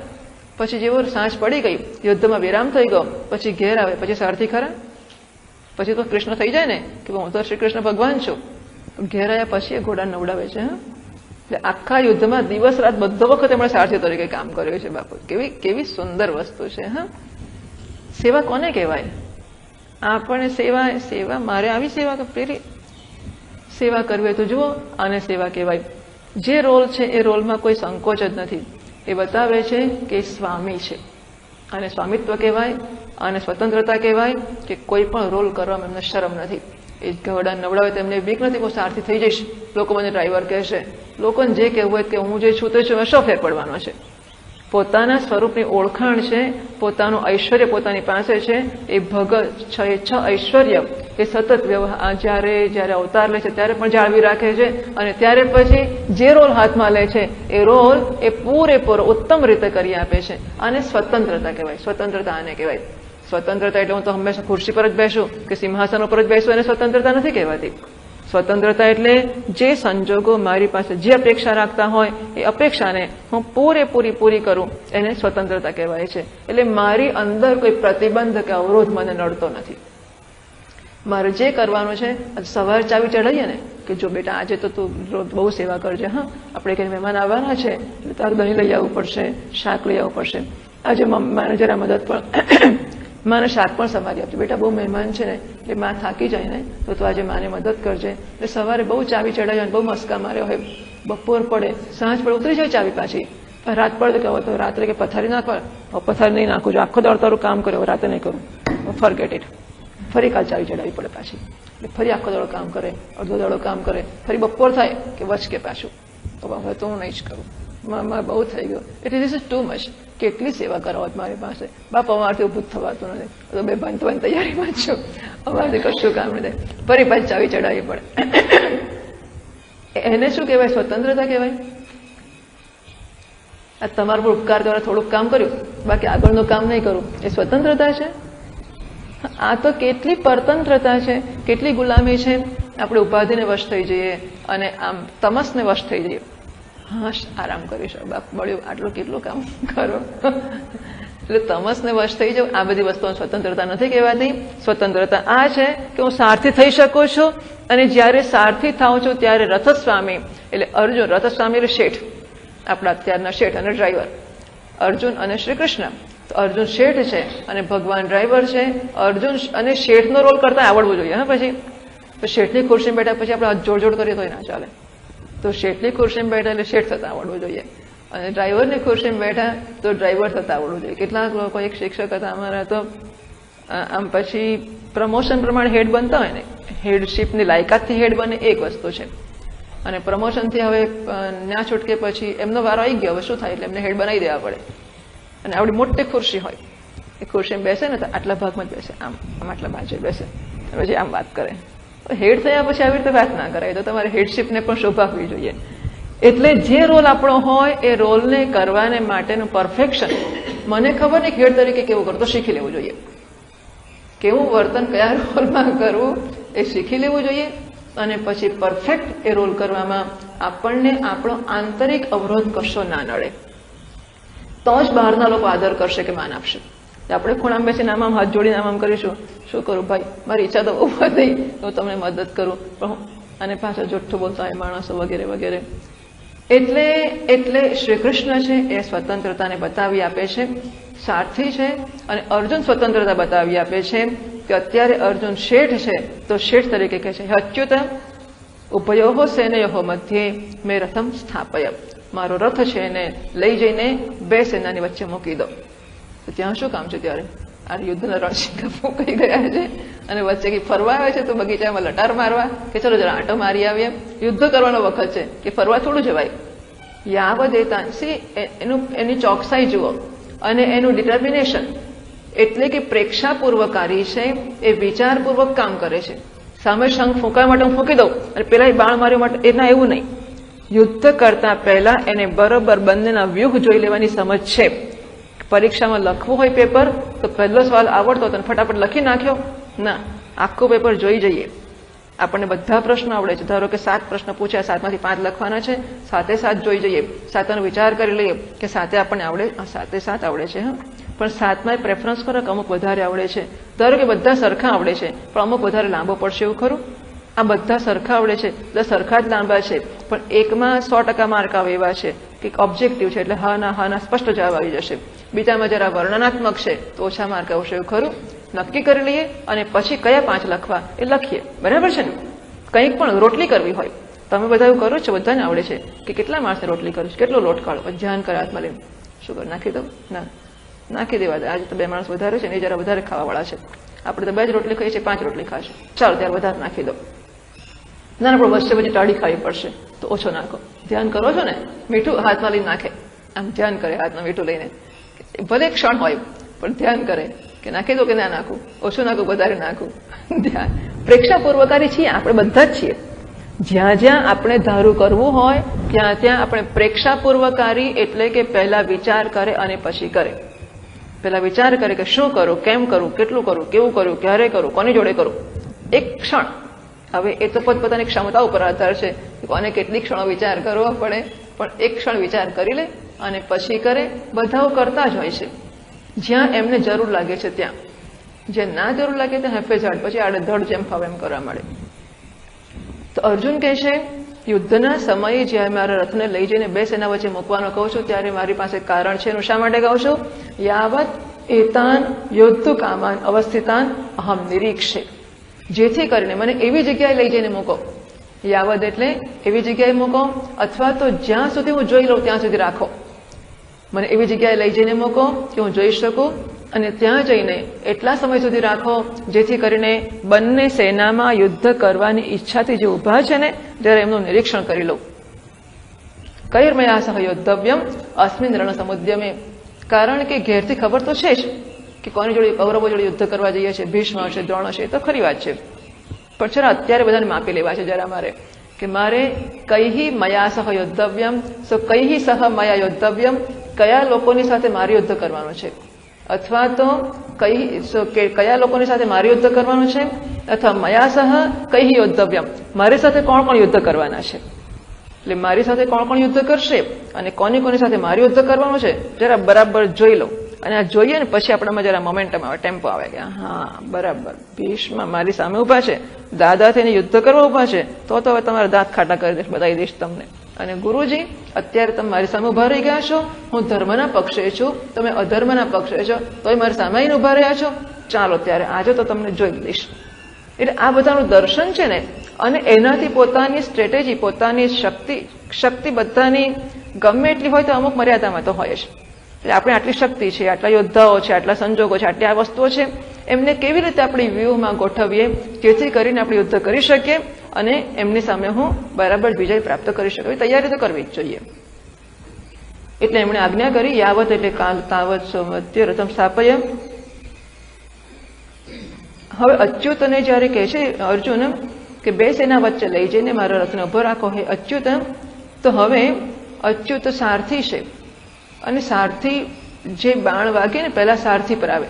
પછી જેવો સાંજ પડી ગઈ, યુદ્ધમાં વિરામ થઈ ગયો, પછી ઘેર આવે, પછી સારથી ખરા. પછી તો કૃષ્ણ થઈ જાય ને કે હું તો શ્રી કૃષ્ણ ભગવાન છું. ઘેર આવ્યા પછી એ ઘોડા નવડાવે છે. એટલે આખા યુદ્ધમાં દિવસ રાત બધો વખત એમણે સારથી તરીકે કામ કર્યું છે. બાપુ કેવી સુંદર વસ્તુ છે. હા, સેવા કોને કહેવાય? આપણે સેવા મારે આવી સેવા પેલી સેવા કરવી તો જુઓ, આને સેવા કહેવાય. જે રોલ છે એ રોલમાં કોઈ સંકોચ જ નથી. એ બતાવે છે કે સ્વામી છે, અને સ્વામિત્વ કહેવાય, અને સ્વતંત્રતા કહેવાય કે કોઈ પણ રોલ કરવામાં એમને શરમ નથી. એ ઘોડા નવડાવે તેમને બીક નથી, હું સારથી થઈ જઈશ, લોકો મને ડ્રાઈવર કહેશે, લોકોને જે કહેવું હોય કે હું જે છું તે છું, શો ફેર પડવાનો છે. પોતાના સ્વરૂપની ઓળખાણ છે, પોતાનું ઐશ્વર્ય પોતાની પાસે છે. એ ભગત છ ઐશ્વર્ય એ સતત જ્યારે અવતાર લે છે ત્યારે પણ જાળવી રાખે છે. અને ત્યારે પછી જે રોલ હાથમાં લે છે એ રોલ એ પૂરેપૂરો ઉત્તમ રીતે કરી આપે છે. આને સ્વતંત્રતા કહેવાય. સ્વતંત્રતા આને કહેવાય. સ્વતંત્રતા એટલે હું તો હંમેશા ખુરશી પર જ બેસું કે સિંહાસન ઉપર જ બેસું, એને સ્વતંત્રતા નથી કહેવાતી. સ્વતંત્રતા એટલે જે સંજોગો મારી પાસે જે અપેક્ષા રાખતા હોય એ અપેક્ષાને હું પૂરી કરું, એને સ્વતંત્રતા કહેવાય છે. એટલે મારી અંદર કોઈ પ્રતિબંધ કે અવરોધ મને નડતો નથી. મારે જે કરવાનું છે, સવારે ચાવી ચડાવીએ ને કે જો બેટા આજે તો તું બહુ સેવા કરજે, હા આપણે કંઈ મહેમાન આવવાના છે એટલે તારે દહીં લઈ આવવું પડશે, શાક લઈ આવવું પડશે, આજે માને જરા મદદ પણ માને શાક પણ સમારી આપજો, બેટા બહુ મહેમાન છે ને એટલે માં થાકી જાય ને તો તું આજે માને મદદ કરજે. એટલે સવારે બહુ ચાવી ચડાવી અને બહુ મસ્કા માર્યો હોય, બપોર પડે સાંજ પડે ઉતરી જાય ચાવી પાછી. રાત પડે કે તો રાત્રે કે પથારી નાખવા, પથારી નહીં નાખું, જો આખો દાડો તારું કામ કર્યો રાતે નહીં કરું, ફોરગેટ ઇટ. ફરી કાલ ચાવી ચડાવી પડે પાછી, એટલે ફરી આખો દાડો કામ કરે, અડધો દાડો કામ કરે, ફરી બપોર થાય કે વચકે પાછું તો હવે તો હું નહીં જ કરું, મારે બહુ થઈ ગયો. એટલે ધીસ ઇઝ ટુ મચ. કેટલી સેવા કરાવત મારી પાસે, બાપ અમારથી ઊભું જ થવાતું નથી, તો બે બાંધવાની તૈયારીમાં જ છું, અમારથી કશું કામ નથી, ફરી પાછી ચાવી ચડાવવી પડે. એને શું કહેવાય? સ્વતંત્રતા કહેવાય. આ તમારા પર ઉપકાર દ્વારા થોડુંક કામ કર્યું, બાકી આગળનું કામ નહીં કરું, એ સ્વતંત્રતા છે? આ તો કેટલી પરતંત્રતા છે, કેટલી ગુલામી છે. આપણે ઉપાધિને વશ થઈ જઈએ અને આમ તમસને વશ થઈ જઈએ. હા આરામ કરીશું, બાપ મળ્યું આટલું કેટલું કામ કરો. એટલે તમસને વશ થઈ જાવ. આ બધી વસ્તુઓ સ્વતંત્રતા નથી કહેવાતી. સ્વતંત્રતા આ છે કે હું સારથી થઈ શકું છું, અને જ્યારે સારથી થાઉં છું ત્યારે રથસ્વામી એટલે અર્જુન, રથસ્વામી એટલે શેઠ, આપણા અત્યારના શેઠ અને ડ્રાઈવર, અર્જુન અને શ્રી કૃષ્ણ. તો અર્જુન શેઠ છે અને ભગવાન ડ્રાઈવર છે. અર્જુન અને શેઠનો રોલ કરતા આવડવું જોઈએ. હા પછી તો શેઠની ખુરશીમાં બેઠા પછી આપણે જોડ કરીએ તો ના ચાલે. તો શેઠની ખુરશીમાં બેઠા એટલે શેઠ થતા આવડવું જોઈએ, અને ડ્રાઈવરની ખુરશીમાં બેઠા તો ડ્રાઈવર થતા આવડવું જોઈએ. કેટલાક લોકો, એક શિક્ષક હતા અમારા, તો આમ પછી પ્રમોશન પ્રમાણે હેડ બનતા હોય ને, હેડશીપની લાયકાતથી હેડ બને એક વસ્તુ છે, અને પ્રમોશનથી હવે ના છૂટકે પછી એમનો વારો આવી ગયો, હવે શું થાય એટલે એમને હેડ બનાવી દેવા પડે. અને આવડી મોટી ખુરશી હોય, એ ખુરશીમાં બેસે ને તો આટલા ભાગમાં જ બેસે, આમ આટલા બાજુ બેસે, પછી આમ વાત કરે. હેડ થયા પછી આવી રીતે વાત ના કરાય. તો તમારે હેડશીપને પણ શોભાવવી જોઈએ. એટલે જે રોલ આપણો હોય એ રોલને કરવાને માટેનું પરફેક્શન, મને ખબર નહીં હેડ તરીકે કેવું કરવું, તો શીખી લેવું જોઈએ. કેવું વર્તન કયા રોલમાં કરવું એ શીખી લેવું જોઈએ. અને પછી પરફેક્ટ એ રોલ કરવામાં આપણને આપણો આંતરિક અવરોધ કશો ના નડે, તો જ બહારના લોકો આદર કરશે કે માન આપશે. આપણે ખૂણામાં બેસીને આમ હાથ જોડીને આમ કરીશું, શું કરું ભાઈ, મારી ઈચ્છા તો બહુ વધી, હું તમને મદદ કરું, પણ અને પાછળ જુઠ્ઠું બોલતા હોય માણસો વગેરે વગેરે. એટલે શ્રી કૃષ્ણ છે એ સ્વતંત્રતાને બતાવી આપે છે, સારથી છે. અને અર્જુન સ્વતંત્રતા બતાવી આપે છે કે અત્યારે અર્જુન શેઠ છે, તો શેઠ તરીકે કહે છે, અચ્યુત ઉભયોહો સેનયોહો મધ્યે મેં રથમ સ્થાપય. મારો રથ છે એને લઈ જઈને બે સેનાની વચ્ચે મૂકી દો. તો ત્યાં શું કામ છે? ત્યારે આ યુદ્ધના રણશીકા ફૂંકાઈ ગયા છે અને વચ્ચે કંઈ ફરવા આવે છે તો બગીચામાં લટાર મારવા કે ચલો જરા આંટો મારી આવીએ. યુદ્ધ કરવાનો વખત છે કે ફરવા થોડું જવાય. યાવ દેતા એની ચોકસાઈ જુઓ અને એનું ડિટર્મિનેશન, એટલે કે પ્રેક્ષાપૂર્વકારી છે, એ વિચારપૂર્વક કામ કરે છે. સામે શંખ ફૂંકાવા માટે હું ફૂંકી દઉં અને પેલા બાણ માર્યો માટે, એના એવું નહીં. યુદ્ધ કરતા પહેલા એને બરોબર બંનેના વ્યૂહ જોઈ લેવાની સમજ છે. પરીક્ષામાં લખવું હોય પેપર તો પહેલો સવાલ આવડતો હતો ફટાફટ લખી નાખ્યો ના, આખું પેપર જોઈ જઈએ. આપણને બધા પ્રશ્નો આવડે છે. ધારો કે 7 પ્રશ્ન પૂછ્યા, 7માંથી 5 લખવાના છે, 7 જોઈ જઈએ, 7નો વિચાર કરી લઈએ કે 7 આપણને આવડે, 7 આવડે છે. હા, પણ 7માં પ્રેફરન્સ કરો કે અમુક વધારે આવડે છે. ધારો કે બધા સરખા આવડે છે પણ અમુક વધારે લાંબો પડશે, એવું ખરું? આ બધા સરખા આવડે છે એટલે સરખા જ લાંબા છે, પણ એકમાં 100% માર્ક આવે એવા છે કે ઓબ્જેક્ટિવ છે એટલે હા ના સ્પષ્ટ જવાબ આવી જશે. બીજામાં જરા વર્ણનાત્મક છે તો ઓછા માર્ક આવશે, એવું ખરું? નક્કી કરી લઈએ અને પછી કયા 5 લખવા એ લખીએ. બરાબર છે ને? કંઈક પણ રોટલી કરવી હોય, તમે બધા એવું કરો છો, બધાને આવડે છે કે કેટલા માણસને રોટલી કરું છું, કેટલો લોટ કાઢો, ધ્યાન કરે હાથમાં લઈને, શું કર નાખી દઉં? ના, નાખી દેવા દે. આજે તો 2 માણસ વધારે છે ને, એ જરા વધારે ખાવાવાળા છે, આપણે તો 2 જ રોટલી ખાઈએ છીએ, 5 રોટલી ખાશે, ચાલો ત્યારે વધારે નાખી દો. ના પણ વચ્ચે ટાળી ખાવી પડશે તો ઓછો નાખો. ધ્યાન કરો છો ને? મીઠું હાથમાં લઈને નાખે આમ ધ્યાન કરે હાથમાં મીઠું લઈને, ભલે ક્ષણ હોય પણ ધ્યાન કરે કે નાખી દો કે ના નાખું, ઓછું નાખું વધારે નાખું, ધ્યાન. પ્રેક્ષાપૂર્વકારી છીએ આપણે બધા જ છીએ. જ્યાં જ્યાં આપણે ધારું કરવું હોય ત્યાં ત્યાં આપણે પ્રેક્ષાપૂર્વકારી એટલે કે પહેલા વિચાર કરે અને પછી કરે. પહેલા વિચાર કરે કે શું કરું, કેમ કરું, કેટલું કરું, કેવું કરું, ક્યારે કરું, કોની જોડે કરું. એક ક્ષણ, હવે એ તો પોતપોતાની ક્ષમતા ઉપર આધાર છે કોને કેટલી ક્ષણો વિચાર કરવો પડે, પણ એક ક્ષણ વિચાર કરી લે અને પછી કરે. બધાઓ કરતા જ હોય છે જ્યાં એમને જરૂર લાગે છે ત્યાં. જ્યાં ના જરૂર લાગે ત્યાં હેફેઝાડ પછી આડેધડ જેમ ફાવે એમ કરવા મળે. તો અર્જુન કહે છે યુદ્ધના સમયે જ્યારે મારા રથને લઈ જઈને બે સેના વચ્ચે મૂકવાનો કહું છું ત્યારે મારી પાસે કારણ છે. એનું શા માટે કહું છું? યાવત એતાન યોદ્ધુ કામાન અવસ્થિતાન અહમ નિરીક્ષે, જેથી કરીને મને એવી જગ્યાએ લઈ જઈને મૂકો. યાવદ એટલે એવી જગ્યાએ મૂકો, અથવા તો જ્યાં સુધી હું જોઈ લઉં ત્યાં સુધી રાખો. મને એવી જગ્યાએ લઈ જઈને મૂકો કે હું જોઈ શકું, અને ત્યાં જઈને એટલા સમય સુધી રાખો જેથી કરીને બંને સેનામાં યુદ્ધ કરવાની ઈચ્છાથી જે ઊભા છે ને ત્યારે એમનું નિરીક્ષણ કરી લઉં. કૈર્મયા સહ યોદ્ધવ્યમ અસ્મિન રણ સમુદ્યમે, કારણ કે ઘેરથી ખબર તો છે જ કે કોની જોડે કૌરવો જોડે યુદ્ધ કરવા જઈએ છીએ, ભીષ્મ હશે, દ્રોણ હશે, એ તો ખરી વાત છે. પણ જરા અત્યારે બધાને માપી લેવા છે જરા મારે કે મારે કૈહી મયા સહ યોદ્ધવ્યમ, સો કૈહી સહ મયા યોદ્ધવ્યમ, કયા લોકોની સાથે મારે યુદ્ધ કરવાનું છે, અથવા તો કયા લોકોની સાથે મારે યુદ્ધ કરવાનું છે, અથવા મયા સહ કૈહી યોદ્ધવ્યમ, મારી સાથે કોણ કોણ યુદ્ધ કરવાના છે. એટલે મારી સાથે કોણ કોણ યુદ્ધ કરશે અને કોની કોની સાથે મારે યુદ્ધ કરવાનું છે જરા બરાબર જોઈ લો. અને આ જોઈએ ને પછી આપણામાં જરા મોમેન્ટમ આવે, ટેમ્પો આવે કે હા બરાબર ભીષ્મ મારી સામે ઉભા છે, દાદા થઈને યુદ્ધ કરવા ઉભા છે, તો હવે તમારા દાંત ખાટા કરી દઈશ, બતાવી દઈશ તમને. અને ગુરુજી અત્યારે તમે મારી સામે ઉભા રહી ગયા છો, હું ધર્મના પક્ષે છું, તમે અધર્મના પક્ષે છો, તોય મારી સામે આવીને ઉભા રહ્યા છો, ચાલો ત્યારે આજે તો તમને જોઈ લઈશ. એટલે આ બધાનું દર્શન છે ને, અને એનાથી પોતાની સ્ટ્રેટેજી, પોતાની શક્તિ બધાની ગમે એટલી હોય તો અમુક મર્યાદામાં તો હોય જ. એટલે આપણે આટલી શક્તિ છે, આટલા યોદ્ધાઓ છે, આટલા સંજોગો છે, આટલી આ વસ્તુઓ છે, એમને કેવી રીતે આપણી વ્યૂહમાં ગોઠવીએ જેથી કરીને આપણે યુદ્ધ કરી શકીએ અને એમની સામે હું બરાબર વિજય પ્રાપ્ત કરી શકું. તૈયારી તો કરવી જ જોઈએ. એટલે એમણે આજ્ઞા કરી યાવત એટલે કાલ, તાવત સૌમધ્ય રથમ સ્થાપય. હવે અચ્યુતને જ્યારે કહે છે અર્જુન કે બે સેના વચ્ચે લઈ જઈને મારા રથને ઉભો રાખો હે અચ્યુત, તો હવે અચ્યુત સારથી છે અને સારથી જે બાણ વાગે ને પહેલા સારથી પર આવે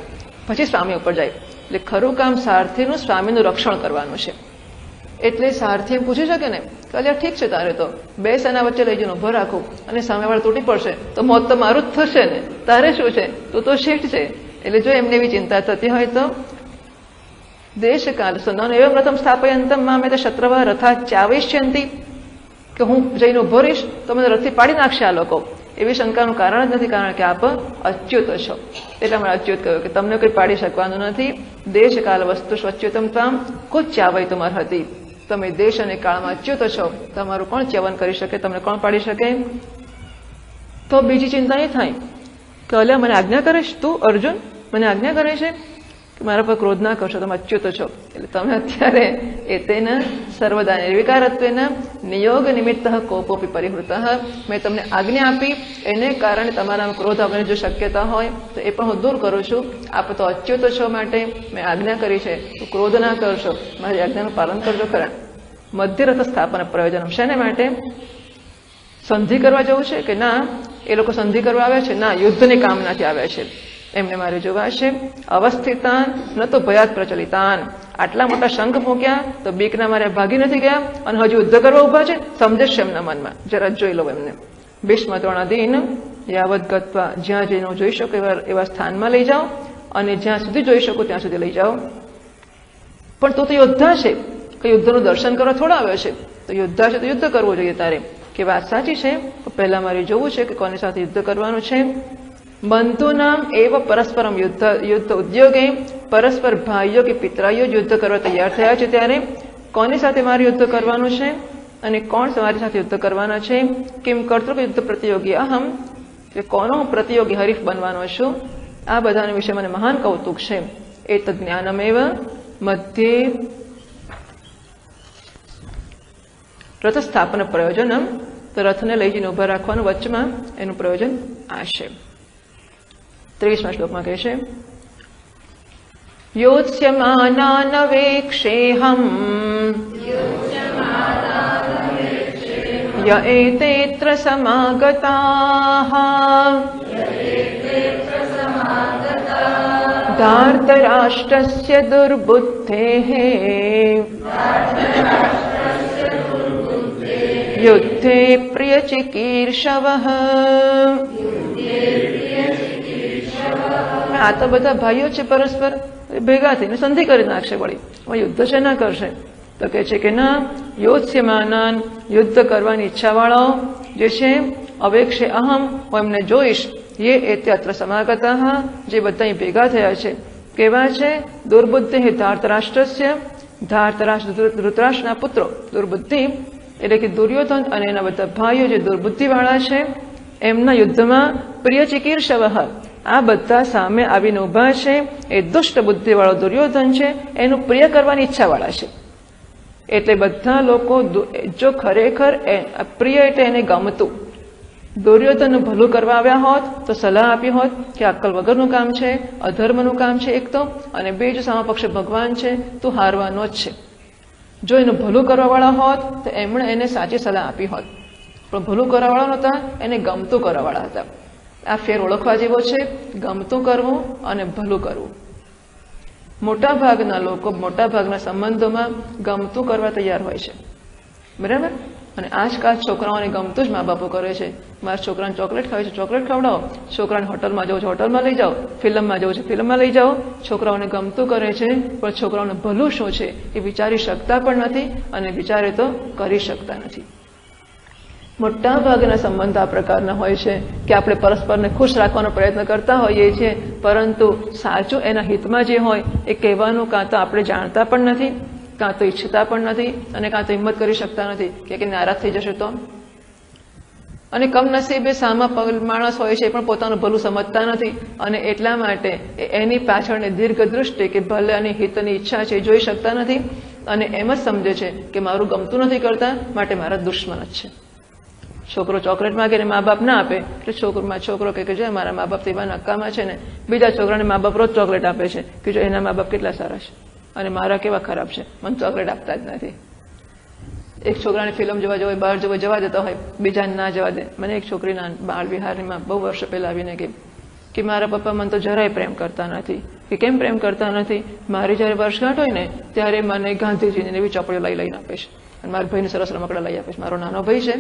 પછી સ્વામી ઉપર જાય. એટલે ખરું કામ સારથીનું સ્વામીનું રક્ષણ કરવાનું છે. એટલે સારથી એમ પૂછી શકે ને કે અલ્યા ઠીક છે તારે તો બે સેના વચ્ચે લઈ જઈને ઉભો રાખું અને સામેવાળા તૂટી પડશે તો મોત તો મારું જ થશે ને, તારે શું છે, તું તો શેઠ છે. એટલે જો એમને એવી ચિંતા થતી હોય તો દેશકાલ સુનન એવમ રથમ સ્થાપયંતમ મામે તે શત્રવઃ રથા ચાવિષ્યંતિ, કે હું જઈને ઉભો રહીશ તો મને રથથી પાડી નાખશે આ લોકો. એવી શંકાનું કારણ જ નથી, કારણ કે આપ અચ્યુત છો. એટલે મને અચ્યુત કહ્યું કે તમને કોઈ પાડી શકવાનું નથી. દેશકાલ વસ્તુ અચ્યુતમ ત્વામ કુછ ચાવય તુમર હતી, તમે દેશ અને કાળમાં અચ્યુત છો, તમારું કોણ ચ્યવન કરી શકે, તમને કોણ પાડી શકે. તો બીજી ચિંતા એ થાય કે અલ્યા મને આજ્ઞા કરે છે તું અર્જુન, મને આજ્ઞા કરે છે કે મારા પર ક્રોધ ના કરશો, તમે અચ્યુત છો. એટલે તમે અત્યારે એ તેના સર્વદા નિર્વિકારત્વેના નિયોગ નિમિત્ત કોપોપી પરિહૃત, મેં તમને આજ્ઞા આપી એને કારણે તમારા ક્રોધ આવવાની જો શક્યતા હોય તો એ પણ હું દૂર કરું છું. આપ તો અચ્યુત છો માટે મેં આજ્ઞા કરી છે તો ક્રોધ ના કરશો, મારી આજ્ઞાનું પાલન કરજો ખરા. મધ્યરથ સ્થાપન પ્રયોજન શેને માટે? સંધિ કરવા જવું છે કે ના એ લોકો સંધિ કરવા આવ્યા છે? ના, યુદ્ધની કામનાથી આવ્યા છે. એમને મારે જોવા છે અવસ્થિતાન ન તો ભયાત પ્રચલિતાન, આટલા મોટા શંખ મૂક્યા તો બીકના મારે ભાગી નથી ગયા અને હજુ યુદ્ધ કરવા ઉભા છે, સમજે છે એમના મનમાં. જરા જોઈ લો એમને. ભીષ્મ દ્રોણાદીન યાવત ગત્વા, જ્યાં જઈને હું જોઈ શકું એવા સ્થાનમાં લઈ જાઓ અને જ્યાં સુધી જોઈ શકું ત્યાં સુધી લઈ જાઓ. પણ તું તો યોદ્ધા છે, કે યુદ્ધનું દર્શન કરવા થોડા આવ્યો છે, તો યોદ્ધા છે તો યુદ્ધ કરવું જોઈએ તારે. કે વાત સાચી છે, પહેલા મારે જોવું છે કે કોની સાથે યુદ્ધ કરવાનું છે. બંધુનામ એવ પરસ્પરમ યુદ્ધ ઉદ્યોગે, પરસ્પર ભાઈઓ કે પિતરાઈઓ યુદ્ધ કરવા તૈયાર થયા છે ત્યારે કોની સાથે મારે યુદ્ધ કરવાનું છે અને કોણ તમારી સાથે યુદ્ધ કરવાના છે. કિમ કર્તૃક યુદ્ધ પ્રતિયોગી અહમ, કે કોનો હું પ્રતિયોગી હરીફ બનવાનો છું. આ બધાના વિશે મને મહાન કૌતુક છે. એ જ્ઞાનમેવ મધ્યે રથ સ્થાપન પ્રયોજનમ, તો રથને લઈ જઈને ઉભા રાખવાનું વચમાં એનું પ્રયોજન આશે. 23મા શ્લોકમાં કહે છે યોત્સ્યમાનાનવેક્ષેહમ ય એતેત્ર સમાગતાઃ ધાર્તરાષ્ટ્રસ્ય દુર્બુદ્ધેઃ યુદ્ધે પ્રિયચિકીર્ષવઃ. આ તો બધા ભાઈઓ છે, પરસ્પર ભેગા થઈને સંધિ કરી નાખશે. વળી યુદ્ધ છે ના કરશે તો કહે છે કે ના, યોત્સ્યમાનાન યુદ્ધ કરવાની ઈચ્છાવાળાઓ જે છે, અવેક્ષે અહમ હું એમને જોઈશ, એ અત્યત્ર સમાગતા જે બધા ભેગા થયા છે. કેવા છે? દુર્બુદ્ધિ ધાર્તરાષ્ટ્રસ્ય, ધાર્તરાષ્ટ્ર ધૃતરાષ્ટ્રના પુત્રો, દુર્બુદ્ધિ એટલે કે દુર્યોધન અને એના બધા ભાઈઓ જે દુર્બુદ્ધિવાળા છે, એમના યુદ્ધમાં પ્રિય ચિકીર્ષવ, આ બધા સામે આવીને ઉભા છે. એ દુષ્ટ બુદ્ધિવાળો દુર્યોધન છે, એનું પ્રિય કરવાની ઈચ્છાવાળા છે. એટલે બધા લોકો જો ખરેખર પ્રિય એટલે એને ગમતું દુર્યોધનનું ભલું કરવા આવ્યા હોત તો સલાહ આપી હોત કે અક્કલ વગરનું કામ છે, અધર્મનું કામ છે એક તો, અને બીજું સામા પક્ષે ભગવાન છે, તું હારવાનો જ છે. જો એનું ભલું કરવાવાળા હોત તો એમણે એને સાચી સલાહ આપી હોત, પણ ભલું કરવાવાળા નહોતા, એને ગમતું કરવાવાળા હતા. આ ફેર ઓળખવા જેવો છે, ગમતું કરવું અને ભલું કરવું. મોટા ભાગના લોકો મોટા ભાગના સંબંધોમાં ગમતું કરવા તૈયાર હોય છે, બરાબર. અને આજકાલ છોકરાઓને ગમતું જ મા બાપો કરે છે. મારા છોકરાને ચોકલેટ ખાવી છે, ચોકલેટ ખવડાવો. છોકરાને હોટલમાં જવું છે, હોટલમાં લઈ જાઓ. ફિલ્મમાં જવું છે, ફિલ્મમાં લઈ જાઓ. છોકરાઓને ગમતું કરે છે, પણ છોકરાઓને ભલું શું છે એ વિચારી શકતા પણ નથી, અને વિચારે તો કરી શકતા નથી. મોટા ભાગના સંબંધ આ પ્રકારના હોય છે કે આપણે પરસ્પરને ખુશ રાખવાનો પ્રયત્ન કરતા હોઈએ છીએ, પરંતુ સાચું એના હિતમાં જે હોય એ કહેવાનું કાં તો આપણે જાણતા પણ નથી, કાં તો ઈચ્છતા પણ નથી, અને કાં તો હિંમત કરી શકતા નથી કે નારાજ થઈ જશે તો. અને કમનસીબે સામા માણસ હોય છે પણ પોતાનું ભલું સમજતા નથી, અને એટલા માટે એની પાછળની દીર્ઘ દૃષ્ટિ કે ભલે અને હિતની ઈચ્છા છે જોઈ શકતા નથી, અને એમ જ સમજે છે કે મારું ગમતું નથી કરતા, માટે મારા દુશ્મન જ છે. છોકરો ચોકલેટ માંગે ને મા બાપ ના આપે એટલે છોકરો કહે કે જો મારા મા બાપ એવા નકામા છે ને, બીજા છોકરાને મા બાપ રોજ ચોકલેટ આપે છે કે જો એના મા બાપ કેટલા સારા છે અને મારા કેવા ખરાબ છે, મને ચોકલેટ આપતા જ નથી. એક છોકરાને ફિલ્મ જોવા જવું, બહાર જવા દેતા હોય, બીજાને ના જવા દે. મને એક છોકરીના બાળ વિહારમાં બહુ વર્ષો પહેલા આવીને કે મારા પપ્પા મને તો જરાય પ્રેમ કરતા નથી. કે કેમ પ્રેમ કરતા નથી? મારી જ્યારે વર્ષગાંઠ હોય ને ત્યારે મને ગાંધીજીની એવી ચોપડીઓ લઈને આપે છે, અને મારા ભાઈને સરસ રમકડા લઈ આપે છે. મારો નાનો ભાઈ છે,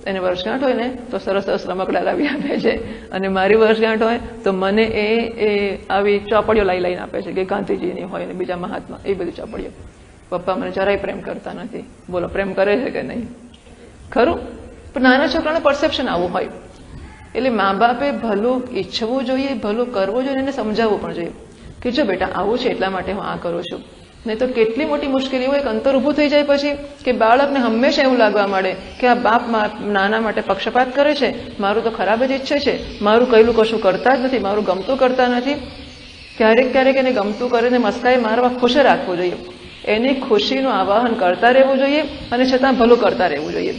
એને વર્ષગાંઠ હોય ને તો સરસ રમકડા લાવી આપે છે, અને મારી વર્ષગાંઠ હોય તો મને એ આવી ચોપડીઓ લઈને આપે છે કે ગાંધીજીની હોય ને બીજા મહાત્મા, એ બધી ચોપડીઓ. પપ્પા મને જરાય પ્રેમ કરતા નથી. બોલો, પ્રેમ કરે છે કે નહીં? ખરું. પણ નાના છોકરાનું પરસેપ્શન આવું હોય. એટલે મા બાપે ભલું ઈચ્છવું જોઈએ, ભલું કરવું જોઈએ, એને સમજાવવું પણ જોઈએ કે જો બેટા આવું છે એટલા માટે હું આ કરું છું. નહીં તો કેટલી મોટી મુશ્કેલીઓ એક અંતર ઊભું થઈ જાય પછી કે બાળકને હંમેશા એવું લાગવા માંડે કે આ બાપ નાના માટે પક્ષપાત કરે છે, મારું તો ખરાબ જ ઈચ્છે છે, મારું કહેલું કશું કરતા જ નથી, મારું ગમતું કરતા નથી. ક્યારેક એને ગમતું કરીને મસ્કાઈ મારવા ખુશ રાખવું જોઈએ, એની ખુશીનું આવાહન કરતા રહેવું જોઈએ, અને છતાં ભલું કરતા રહેવું જોઈએ.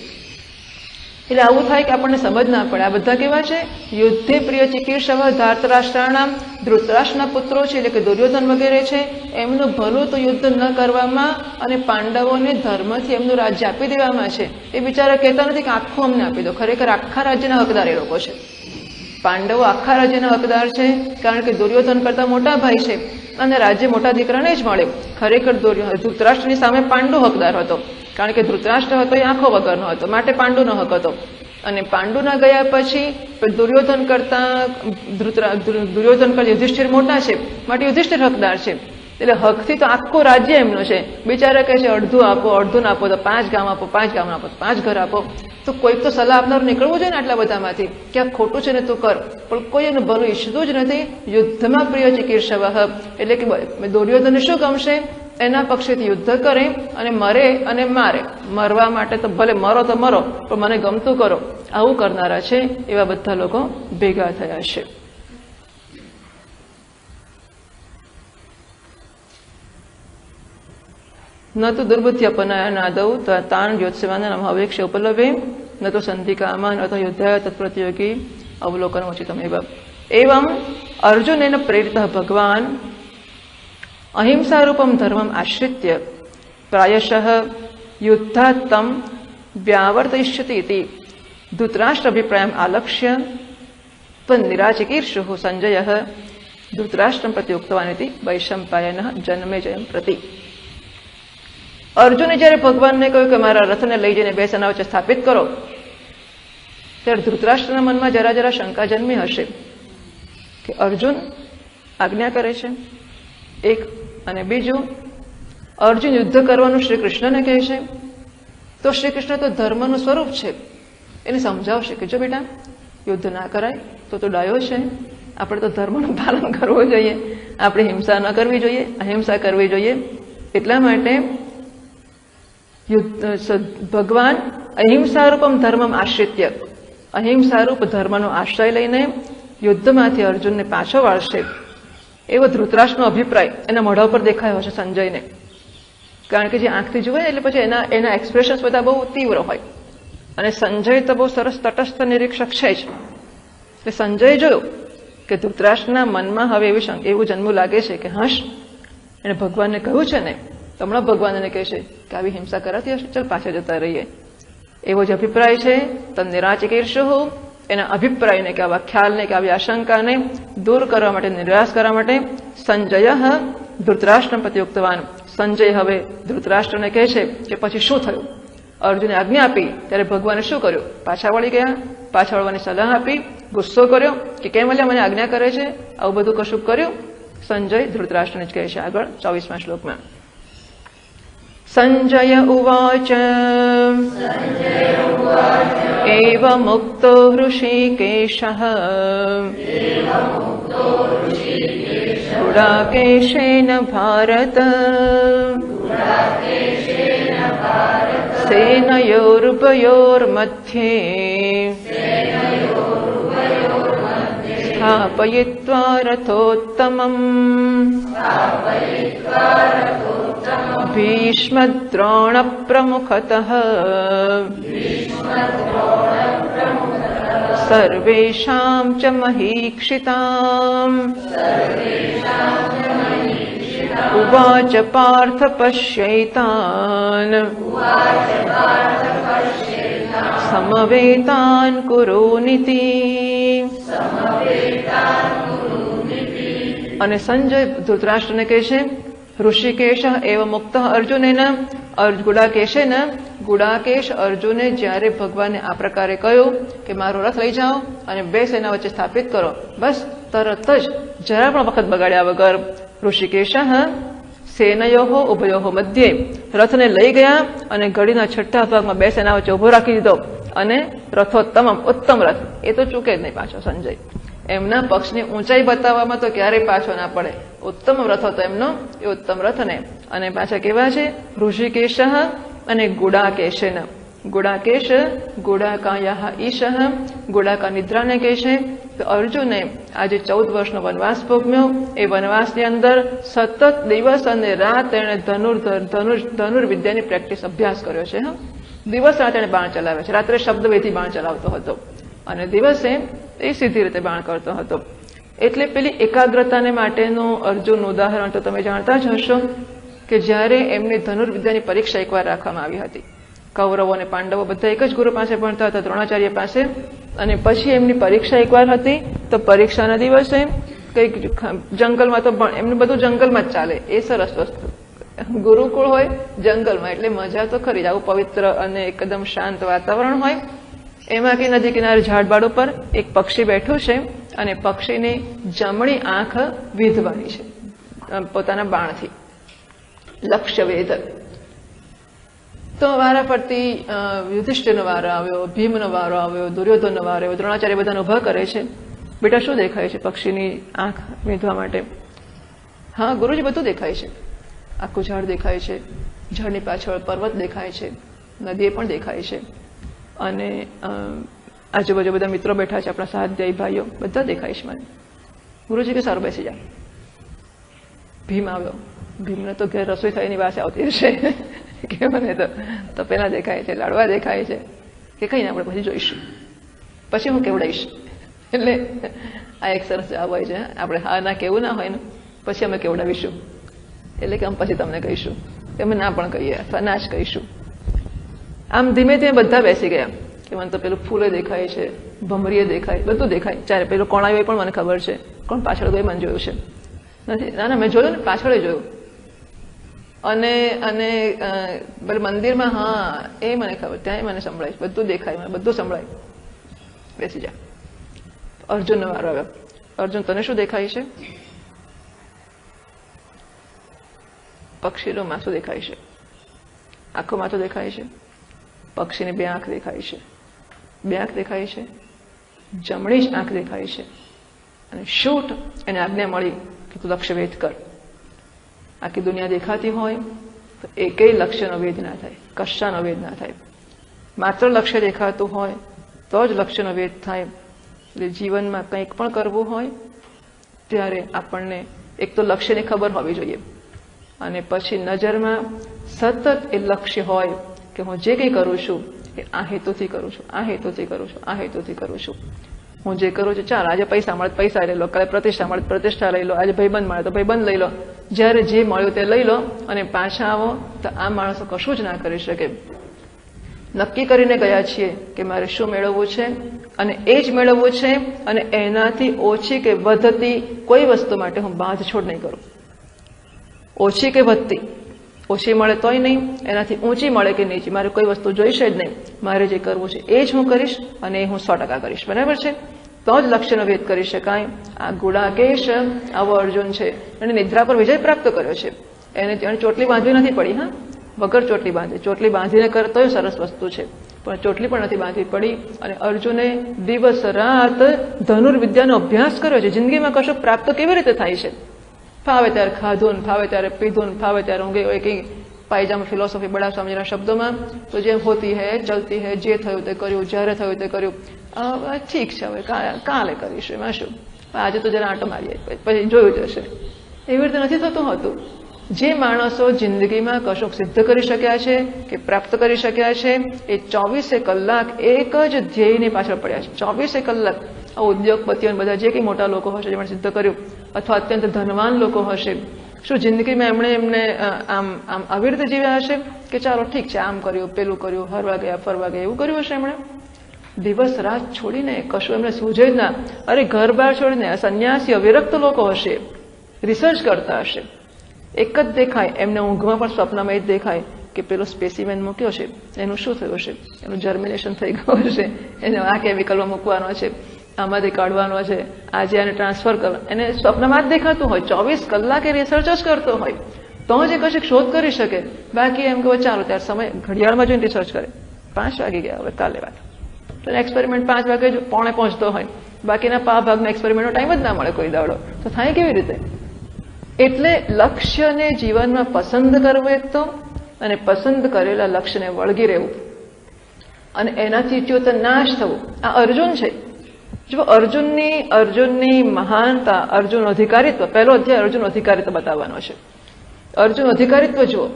એટલે આવું થાય કે આપણને સમજ ના પડે. આ બધા કેવા છે? યુદ્ધે પ્રિય ચિકીર્ષવ, ધાર્તરાષ્ટ્રાણામ, ધૃતરાષ્ટ્રના પુત્રો છે એટલે કે દુર્યોધન વગેરે છે. એમનું ભલું તો યુદ્ધ ન કરવામાં અને પાંડવોને ધર્મથી એમનું રાજ્ય આપી દેવામાં છે. એ બિચારા કહેતા નથી કે આખું અમને આપી દો. ખરેખર આખા રાજ્યના હકદાર એ લોકો છે. પાંડવો આખા રાજ્યના હકદાર છે, કારણ કે દુર્યોધન કરતા મોટા ભાઈ છે અને રાજ્ય મોટા દીકરાને જ મળે. ખરેખર ધૃતરાષ્ટ્રની સામે પાંડુ હકદાર હતો, કારણ કે ધૃતરાષ્ટ્ર હતો એ આંખો વગરનો હતો, માટે પાંડુનો હક હતો. અને પાંડુના ગયા પછી દુર્યોધન કરતા યુધિષ્ઠિર મોટા છે, માટે યુધિષ્ઠિર હકદાર છે. એટલે હકથી તો આખું રાજ્ય એમનું છે. બિચારા કહે છે અડધું આપો, અડધું ના આપો તો 5 ગામ આપો, 5 ગામ આપો, 5 ઘર આપો. તો કોઈક તો સલાહ આપનાર નીકળવું જોઈએ ને આટલા બધામાંથી કે આ ખોટું છે ને તું કર. પણ કોઈ એનું ભલું ઈચ્છતું જ નથી. યુદ્ધમાં પ્રિય ચિકીર્ષવ, એટલે કે દુર્યોધનને શું ગમશે? એના પક્ષેથી યુદ્ધ કરે અને મરે અને મારે. મરવા માટે તો ભલે મરો તો મરો, પણ મને ગમતું કરો, આવું કરનારા છે. એવા બધા લોકો ભેગા થયા છે. ન તો દુર્બુદ્ધ્યપનાય નાદૌ તાન યોત્સવાના નામ અવેક્ષ ઉપલભે ન તો સંધિ કામા ન તો યુદ્ધાય તત્પ્રતિયોગી अवलोकनोचितमेव। एवम् अर्जुनेन प्रेरितः भगवान् अहिंसारूपं धर्मम् आश्रित्य प्रायशः युद्धात् तं व्यावर्तयिष्यति इति धृतराष्ट्राभिप्रायम् आलक्ष्य निराचिकीर्षुः संजयः धृतराष्ट्रं प्रति उक्तवान् इति वैशम्पायनः जन्मेजयं प्रति। अर्जुने જ્યારે ભગવાનને કહ્યું કે મારા રથને લઈ જઈને બે સેના વચ્ચે સ્થાપિત કરો, ત્યારે ધૃતરાષ્ટ્રના મનમાં જરા જરા શંકા જન્મી હશે કે અર્જુન આજ્ઞા કરે છે એક, અને બીજું અર્જુન યુદ્ધ કરવાનું શ્રી કૃષ્ણને કહે છે, તો શ્રી કૃષ્ણ તો ધર્મનું સ્વરૂપ છે, એને સમજાવશે કે જો બેટા યુદ્ધ ના કરાય તો ડાયો છે, આપણે તો ધર્મનું પાલન કરવું જોઈએ, આપણે હિંસા ન કરવી જોઈએ, અહિંસા કરવી જોઈએ। એટલા માટે ભગવાન અહિંસારૂપમ ધર્મમ આશ્રિત્ય, અહિંસારૂપ ધર્મનો આશ્રય લઈને યુદ્ધમાંથી અર્જુનને પાછો વાળશે એવો ધૃતરાષ્ટ્રનો અભિપ્રાય એના મોઢા ઉપર દેખાયો હશે સંજયને, કારણ કે જે આંખથી જુએ એટલે પછી એના એક્સપ્રેશન્સ બધા બહુ તીવ્ર હોય, અને સંજય તો બહુ સરસ તટસ્થ નિરીક્ષક છે જ, એટલે સંજયે જોયું કે ધૃતરાષ્ટ્રના મનમાં હવે એવું જન્મવું લાગે છે કે હશ, એને ભગવાનને કહ્યું છે ને, તો હમણાં ભગવાન એને કહે છે કે આવી હિંસા કરાતી હશે, ચાલ પાછા જતા રહીએ, એવો જ અભિપ્રાય છે। તન નિરાચિકીર્ષુઃ, એના અભિપ્રાયને કે આવા ખ્યાલને કે આવી આશંકાને દૂર કરવા માટે, નિરાશ કરવા માટે સંજયઃ ધૃતરાષ્ટ્રમ પ્રતિ ઉક્તવાન, સંજય હવે ધૃતરાષ્ટ્રને કહે છે કે પછી શું થયું, અર્જુને આજ્ઞા આપી ત્યારે ભગવાને શું કર્યું, પાછા વળી ગયા, પાછા વળવાની સલાહ આપી, ગુસ્સો કર્યો કે કેમ અલ્યા મને આજ્ઞા કરે છે, આવું બધું કશું કર્યું। સંજય ધૃતરાષ્ટ્રને જ કહે છે આગળ 24મા શ્લોકમાં। સંજય ઉવાચ એવમુક્તો હૃષીકેશઃ ગુડાકેશેન ભારત સેનયોરુભયોર્મધ્યે સ્થાપયિત્વા રથોત્તમम् ભીષ્મદ્રોણ પ્રમુખતઃ સર્વેષાં ચ મહીક્ષિતાम् ઉવાચ પાર્થ પશ્યૈતાન સમવેતાન કુરુનિતિ। અને સંજય ધૃતરાષ્ટ્રને કહે છે ઋષિકેશ એવ મુક્ત અર્જુનેન ગુડાકેશેન, ગુડાકેશ અર્જુને જ્યારે ભગવાનને આ પ્રકારે કહ્યું કે મારો રથ લઈ જાઓ અને બે સેના વચ્ચે સ્થાપિત કરો, બસ તરત જ જરા પણ વખત બગાડ્યા વગર ઋષિકેશ સેનયોઃ ઉભયોઃ મધ્યે રથને લઈ ગયા અને ઘડીના છઠ્ઠા ભાગમાં બે સેના વચ્ચે ઉભો રાખી દીધો, અને રથોત્તમ ઉત્તમ રથ, એ તો ચૂકે જ નહીં પાછો સંજય, એમના પક્ષની ઊંચાઈ બતાવવામાં તો ક્યારેય પાછો ના પડે, ઉત્તમ રથ હતો એમનો, એ ઉત્તમ રથને, અને પાછા કેવા છે ઋષિકેશ અને ગુડાકેશેન, ગુડાકેશ ગુડાકાયાઃ ઈશઃ, ગુડાકા નિદ્રાને કહે છે। તો અર્જુને આજે 14 વર્ષનો વનવાસ ભોગવ્યો, એ વનવાસની અંદર સતત દિવસ અને રાત એણે ધનુર્વિદ્યાની પ્રેક્ટિસ અભ્યાસ કર્યો છે। દિવસ રાત એણે બાણ ચલાવે છે, રાત્રે શબ્દવેધી બાણ ચલાવતો હતો અને દિવસે એ સીધી રીતે બાણ કરતો હતો। એટલે પેલી એકાગ્રતાને માટેનું અર્જુનનું ઉદાહરણ તો તમે જાણતા જ હશો કે જ્યારે એમની ધનુર્વિદ્યાની પરીક્ષા એકવાર રાખવામાં આવી હતી, કૌરવો અને પાંડવો બધા એક જ ગુરુ પાસે ભણતા હતા, દ્રોણાચાર્ય પાસે, અને પછી એમની પરીક્ષા એકવાર હતી, તો પરીક્ષાના દિવસે કંઈક જંગલમાં, તો એમનું બધું જંગલમાં જ ચાલે, એ સરસ વસ્તુ, ગુરુકુળ હોય જંગલમાં, એટલે મજા તો ખરી જ, આવું પવિત્ર અને એકદમ શાંત વાતાવરણ હોય, એમાં કે નદી કિનારે ઝાડબાડ ઉપર એક પક્ષી બેઠું છે અને પક્ષીની જમણી આંખ વીધવાની છે પોતાના બાણથી, લક્ષ્યવેધ। તો વારા ફરતી યુધિષ્ઠિરનો વારો આવ્યો, ભીમનો વારો આવ્યો, દુર્યોધનનો વારો આવ્યો, દ્રોણાચાર્ય બધાને ઉભા કરે છે, બેટા શું દેખાય છે પક્ષીની આંખ વીંધવા માટે? હા ગુરુજી બધું દેખાય છે, આખું ઝાડ દેખાય છે, ઝાડની પાછળ પર્વત દેખાય છે, નદી પણ દેખાય છે, અને આજુબાજુ બધા મિત્રો બેઠા છે, આપણા સ્વાધ્યાયી ભાઈઓ બધા દેખાય છે મને। ગુરુજી કે સારું બેસી જા। ભીમ આવ્યો, ભીમને તો ઘેર રસોઈ થઈને પાસે આવતી હશે કે મને તો પેલા દેખાય છે, લાડવા દેખાય છે, કે કઈ ને આપણે પછી જોઈશું, પછી હું કેવડાઈશ, એટલે આ એક સરસ જવાબ હોય છે. આપણે હા ના કેવું ના હોય ને પછી અમે કેવડાવીશું, એટલે કે અમે પછી તમને કહીશું, અમે ના પણ કહીએ અથવા ના જ કહીશું. આમ ધીમે ધીમે બધા બેસી ગયા કે મને તો પેલું ફૂલે દેખાય છે, ભમરીએ દેખાય, બધું દેખાય. ચારે પેલું કોણ આવ્યું પણ મને ખબર છે, કોણ પાછળ ગઈ મને જોયું છે નથી? ના ના મેં જોયું ને, પાછળ જોયું. અને અને પેલું મંદિરમાં હા એ મને ખબર, ત્યાંય મને સંભળાય, બધું દેખાય, મને બધું સંભળાય. બેસી જા. અર્જુનનો વારો આવ્યો. અર્જુન તને શું દેખાય છે? પક્ષીનું માથું દેખાય છે, આખું માથું દેખાય છે, પક્ષીની 2 આંખ દેખાય છે, 2 આંખ દેખાય છે, જમણી જ આંખ દેખાય છે. અને શૂટ એને આજ્ઞા મળી કે તું લક્ષ્ય વેધ કર. આખી દુનિયા દેખાતી હોય તો એકેય લક્ષ્યનો વેધ ના થાય, કશાનો વેધ ના થાય. માત્ર લક્ષ્ય દેખાતું હોય તો જ લક્ષ્યનો વેધ થાય. એટલે જીવનમાં કંઈક પણ કરવું હોય ત્યારે આપણને એક તો લક્ષ્યની ખબર હોવી જોઈએ, અને પછી નજરમાં સતત એ લક્ષ્ય હોય કે હું જે કંઈ કરું છું એ આ હેતુથી કરું છું, આ હેતુથી કરું છું, આ હેતુથી કરું છું. હું જે કરું છું, ચાલ આજે પૈસા મળે પૈસા લઈ લો, કાલે પ્રતિષ્ઠા મળે પ્રતિષ્ઠા લઈ લો, આજે ભાઈબંધ મળે તો ભાઈબંધ લઈ લો. જ્યારે જે મળ્યું તે લઈ લો અને પાછા આવો તો આ માણસો કશું જ ના કરી શકે. નક્કી કરીને ગયા છીએ કે મારે શું મેળવવું છે અને એ જ મેળવવું છે, અને એનાથી ઓછી કે વધતી કોઈ વસ્તુ માટે હું બાંધછોડ નહીં કરું. ઓછી કે વધતી, ઓછી મળે તોય નહીં, એનાથી ઊંચી મળે કે નીચી, મારે કોઈ વસ્તુ જોઈશે જ નહીં. મારે જે કરવું છે એ જ હું કરીશ, અને એ હું 100% કરીશ. બરાબર છે? તો જ લક્ષ્યનો વેધ કરી શકાય. આ ગુડાકેશ આવો અર્જુન છે, અને નિદ્રા પર વિજય પ્રાપ્ત કર્યો છે. એને ચોટલી બાંધવી નથી પડી. હા, વગર ચોટલી બાંધે, ચોટલી બાંધીને કરતો એ સરસ વસ્તુ છે, પણ ચોટલી પણ નથી બાંધવી પડી. અને અર્જુને દિવસ રાત ધનુર્વિદ્યાનો અભ્યાસ કર્યો છે. જિંદગીમાં કશું પ્રાપ્ત કેવી રીતે થાય છે? ફાવે ત્યારે ખાધું, ફાવે ત્યારે પીધું, ફાવે ત્યારે ઊંઘે. હોય કંઈ પાયજામ ફિલોસોફી બડા સ્વામીના શબ્દોમાં તો જેમ હોતી હૈ ચલતી હૈ, જે થયું તે કર્યું, જ્યારે થયું તે કર્યું. ઠીક છે, હવે કાલે કરીશું, એમાં શું, આજે તો જરા આંટો મારીએ પછી જોયું જશે. એવી રીતે નથી થતું હોતું. જે માણસો જિંદગીમાં કશુંક સિદ્ધ કરી શક્યા છે કે પ્રાપ્ત કરી શક્યા છે એ 24 કલાક એક જ ધ્યેયની પાછળ પડ્યા છે. 24 કલાક. આ ઉદ્યોગપતિઓ બધા જે કંઈ મોટા લોકો હશે જેમણે સિદ્ધ કર્યું, અથવા અત્યંત ધનવાન લોકો હશે, શું જિંદગીમાં એમને આમ આમ આવી રીતે જીવ્યા હશે કે ચાલો ઠીક છે આમ કર્યું પેલું કર્યું, હરવા ગયા ફરવા ગયા, એવું કર્યું હશે એમણે? દિવસ રાત છોડીને કશું એમને સૂઝે જ ના. અરે ઘર બહાર છોડીને સંન્યાસીઓ વિરક્ત લોકો હશે, રિસર્ચ કરતા હશે. એક જ દેખાય એમને, ઊંઘમાં પણ સ્વપ્નમાં જ દેખાય કે પેલો સ્પેસિમેન મૂક્યો છે, એનું શું થયું હશે, એનું જર્મિનેશન થઈ ગયું હશે, એને આ કેમિકલમાં મૂકવાનો છે, આમાંથી કાઢવાનો છે, આજે આને ટ્રાન્સફર કરવા, એને સ્વપ્નમાં જ દેખાતું હોય. 24 કલાક એ રિસર્ચ જ કરતો હોય તો જ એ કશીક શોધ કરી શકે. બાકી એમ કહો ચાલો ત્યારે સમય ઘડિયાળમાં જોઈને રિસર્ચ કરે, 5 વાગી ગયા હવે કાલે વાત, તો એક્સપેરિમેન્ટ 5 વાગે જ પોણે પહોંચતો હોય. બાકીના ભાગના એક્સપેરિમેન્ટનો ટાઈમ જ ના મળે કોઈ દાડો, તો થાય કેવી રીતે? એટલે લક્ષ્યને જીવનમાં પસંદ કરવું એક તો, અને પસંદ કરેલા લક્ષ્યને વળગી રહેવું, અને એનાથી ચ્યુત નાશ થવું. આ અર્જુન છે. જો અર્જુનની મહાનતા, અર્જુન અધિકારીત્વ, પહેલો અધ્યાય અર્જુન અધિકારીત્વ બતાવવાનો છે. અર્જુન અધિકારીત્વ જુઓ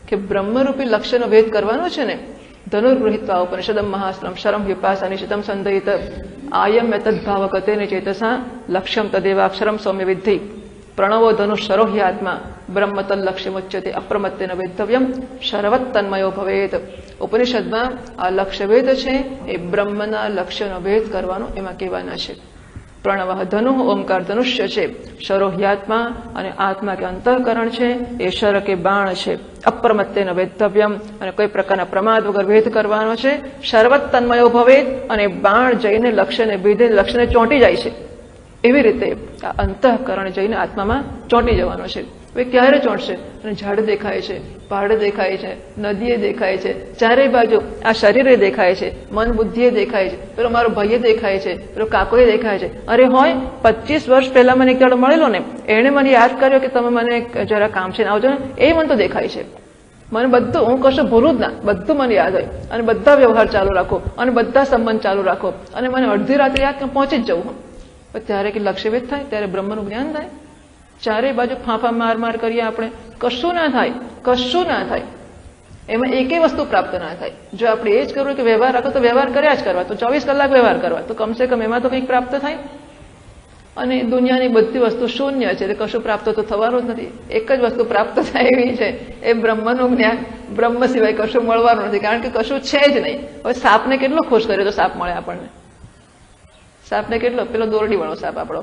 કે બ્રહ્મરૂપી લક્ષ્યનો વેદ કરવાનો છે ને. ધનુર્ગૃહિત્વા ઉપનિષદમ મહાસ્ત્રમ શરમ વિપાસા નિશિતમ સંદયિત આયમ તદ્ભાવગતેન ચેતસા લક્ષ્યમ તદેવાક્ષરમ સૌમ્ય વિદ્ધિ પ્રણવો ધનુષરો હ્યાત્મા બ્રહ્મ તલ્લક્ષ્યમુચ્યતે અપ્રમત્તેન વેદ્તવ્યમ શરવત્તન્મયો ભવેત. ઉપનિષદમાં આ લક્ષ્ય વેદ છે એ બ્રહ્મના લક્ષ્યનો વેદ કરવાનો એમાં કહેવાના છે. પ્રણવ ધનુ ઓમકાર ધનુષ્ય છે, શરો હ્યાત્મા અને આત્મા કે અંતઃકરણ છે, એ શર કે બાણ છે. અપ્રમત્તેન વેદ્તવ્યમ અને કોઈ પ્રકારના પ્રમાદ વગર વેદ કરવાનો છે. શરવત્તન્મયો ભવેત અને બાણ જઈને લક્ષ્યને ભેદે લક્ષ્યને ચોંટી જાય છે. એવી રીતે આ અંતઃકરણ જઈને આત્મામાં ચોંટી જવાનો છે. હવે ક્યારે ચોંટશે? અને ઝાડ દેખાય છે, પહાડ દેખાય છે, નદીએ દેખાય છે, ચારે બાજુ આ શરીરે દેખાય છે, મન બુદ્ધિએ દેખાય છે, પેલો મારો ભાઈએ દેખાય છે, પેલો કાકોએ દેખાય છે. અરે હોય 25 વર્ષ પહેલા મને એક દાડો મળેલો ને, એણે મને યાદ કર્યો કે તમે મને જરા કામ છે ને આવજો ને, એ મને તો દેખાય છે. મને બધું, હું કશું ભૂલું જ ના, બધું મને યાદ હોય, અને બધા વ્યવહાર ચાલુ રાખો, અને બધા સંબંધ ચાલુ રાખો, અને મને અડધી રાત્રે યાદ પહોંચી જ જવું. ત્યારે કે લક્ષ્યવેદ થાય, ત્યારે બ્રહ્મનું જ્ઞાન થાય. ચારે બાજુ ફાંફા માર માર કરીએ આપણે, કશું ના થાય, કશું ના થાય. એમાં એકેય વસ્તુ પ્રાપ્ત ના થાય. જો આપણે એ જ કરવું કે વ્યવહાર રાખો તો વ્યવહાર કર્યા જ કરવા, તો 24 કલાક વ્યવહાર કરવા, તો કમસે કમ એમાં તો કંઈક પ્રાપ્ત થાય. અને દુનિયાની બધી વસ્તુ શૂન્ય છે, એટલે કશું પ્રાપ્ત તો થવાનું જ નથી. એક જ વસ્તુ પ્રાપ્ત થાય એવી છે, એ બ્રહ્મનું જ્ઞાન. બ્રહ્મ સિવાય કશું મળવાનું નથી, કારણ કે કશું છે જ નહીં. હવે સાપને કેટલો ખુશ કર્યો તો સાપ મળે આપણને? સાપને કેટલો, પેલો દોરડી વાળો સાપ આપણો,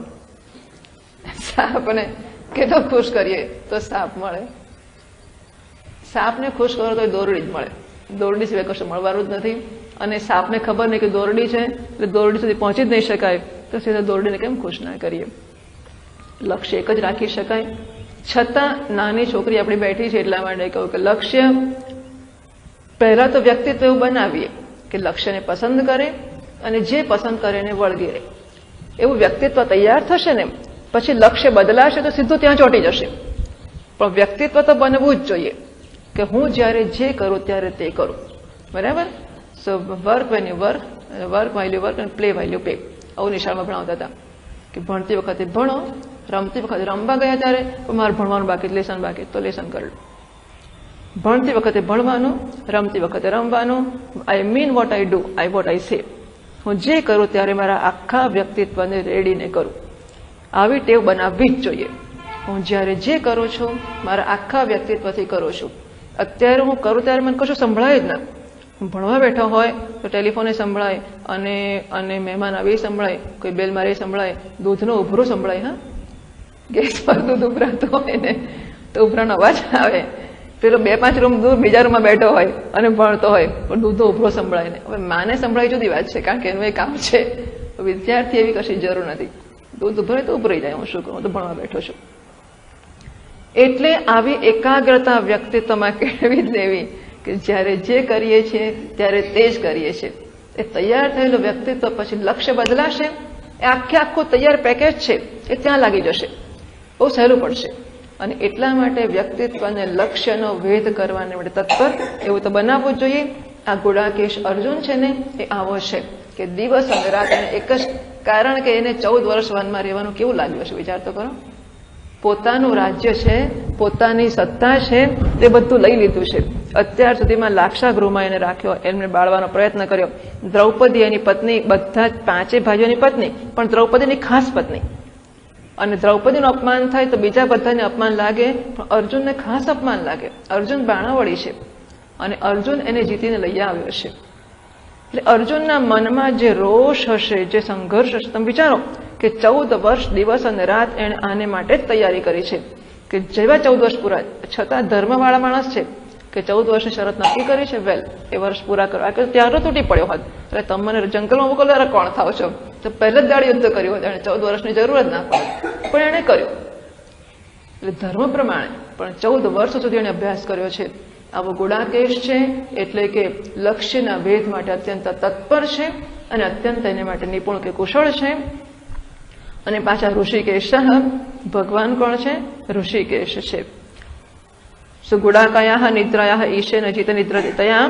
સાપને કેટલો ખુશ કરીએ તો સાપ મળે. સાપને ખુશ કરો તો દોરડી જ મળે, દોરડી સિવાય કશું મળવાનું જ નથી. અને સાપને ખબર નહીં કે દોરડી છે, એટલે દોરડી સુધી પહોંચી જ નહીં શકાય, તો સીધા દોરડીને કેમ ખુશ ના કરીએ? લક્ષ્ય એક જ રાખી શકાય. છતાં નાની છોકરી આપણી બેઠી છે એટલા માટે કહું કે લક્ષ્ય પહેલા તો વ્યક્તિત્વ એવું બનાવીએ કે લક્ષ્યને પસંદ કરે અને જે પસંદ કરે એને વળગી રહે. એવું વ્યક્તિત્વ તૈયાર થશે ને પછી લક્ષ્ય બદલાશે તો સીધું ત્યાં ચોંટી જશે. પણ વ્યક્તિત્વ તો બનવું જ જોઈએ કે હું જ્યારે જે કરું ત્યારે તે કરું. બરાબર? So work when you work, work while you work અને પ્લે વાઇલ યુ પ્લે. આવું નિશાળમાં ભણાવતા હતા કે ભણતી વખતે ભણો, રમતી વખતે રમવા ગયા ત્યારે મારે ભણવાનું બાકી, લેસન બાકી તો લેસન કરેલું. ભણતી વખતે ભણવાનું, રમતી વખતે રમવાનું. I mean what I do, I what I સે. હું જે કરું ત્યારે મારા આખા વ્યક્તિત્વને રેડીને કરું. આવી ટેવ બનાવવી જ જોઈએ. હું જ્યારે જે કરું છું મારા આખા વ્યક્તિત્વથી કરું છું. અત્યારે હું કરું ત્યારે મને કશું સંભળાય જ ના. ભણવા બેઠો હોય તો ટેલિફોને સંભળાય, અને મહેમાન આવે સંભળાય, કોઈ બેલ મારે સંભળાય, દૂધનો ઉભરો સંભળાય. હા, ગેસ પર દૂધ ઉભરાતું હોય ને તો ઉભરાનો અવાજ આવે. પેલો 2-5 રૂમ દૂર બીજા રૂમમાં બેઠો હોય અને ભણતો હોય પણ દૂધનો ઉભરો સંભળાય ને. હવે માને સંભળાય જુદી વાત છે, કારણ કે એનું એ કામ છે. વિદ્યાર્થી એવી કશી જરૂર નથી. દૂધ ઉભરાય તો ઉભરાઈ જાય, હું શું કરું, હું તો ભણવા બેઠો છું. એટલે આવી એકાગ્રતા વ્યક્તિત્વમાં કેળવી જ લેવી કે જ્યારે જે કરીએ છીએ ત્યારે તે જ કરીએ છીએ. એ તૈયાર થયેલું વ્યક્તિત્વ પછી લક્ષ્ય બદલાશે, એ આખું તૈયાર પેકેજ છે એ ત્યાં લાગી જશે, બહુ સહેલું પડશે. અને એટલા માટે વ્યક્તિત્વને લક્ષ્યનો ભેદ કરવાને માટે તત્પર એવું તો બનાવવું જ જોઈએ. આ ગુડાકેશ અર્જુન છે ને એ આવો છે કે દિવસ અને રાત એને એક જ, કારણ કે એને 14 વર્ષ વનમાં રહેવાનું કેવું લાગ્યું હશે વિચાર તો કરો. પોતાનું રાજ્ય છે, પોતાની સત્તા છે, તે બધું લઈ લીધું છે. અત્યાર સુધીમાં લાક્ષાગૃહમાં એને રાખ્યો, એમને બાળવાનો પ્રયત્ન કર્યો. દ્રૌપદી એની પત્ની, બધા જ 5 ભાઈઓની પત્ની, પણ દ્રૌપદીની ખાસ પત્ની. અને દ્રૌપદીનું અપમાન થાય તો બીજા બધાને અપમાન લાગે, પણ અર્જુનને ખાસ અપમાન લાગે. અર્જુન બાણાવળી છે અને અર્જુન એને જીતીને લઈ આવ્યો છે. એટલે અર્જુનના મનમાં જે રોષ હશે, જે સંઘર્ષ હશે, તમે વિચારો કે 14 વર્ષ દિવસ અને રાત એણે આને માટે જ તૈયારી કરી છે. કે જેવા 14 વર્ષ પૂરા, છતાં ધર્મવાળા માણસ છે કે 14 વર્ષની શરત નક્કી કરી છે, વેલ એ વર્ષ પૂરા કરવા કે ત્યારે તૂટી પડ્યો હોત, એટલે તમે મને જંગલમાં મોકલો ત્યારે કોણ થાવ છો, તો પહેલા જ દાડી યુદ્ધ કર્યું હોત, એને 14 વર્ષની જરૂર જ ના પડે, પણ એણે કર્યું. એટલે ધર્મ પ્રમાણે પણ 14 વર્ષ સુધી એણે અભ્યાસ કર્યો છે. આવો ગુડાકેશ છે, એટલે કે લક્ષ્યના ભેદ માટે અત્યંત તત્પર છે અને અત્યંત એને માટે નિપુણ કે કુશળ છે. અને પાછા ઋષિકેશ, ભગવાન કોણ છે? ઋષિકેશ છે. સુગુડાકયા નિદ્રાયા ઈશેન જીત નિદ્રતયા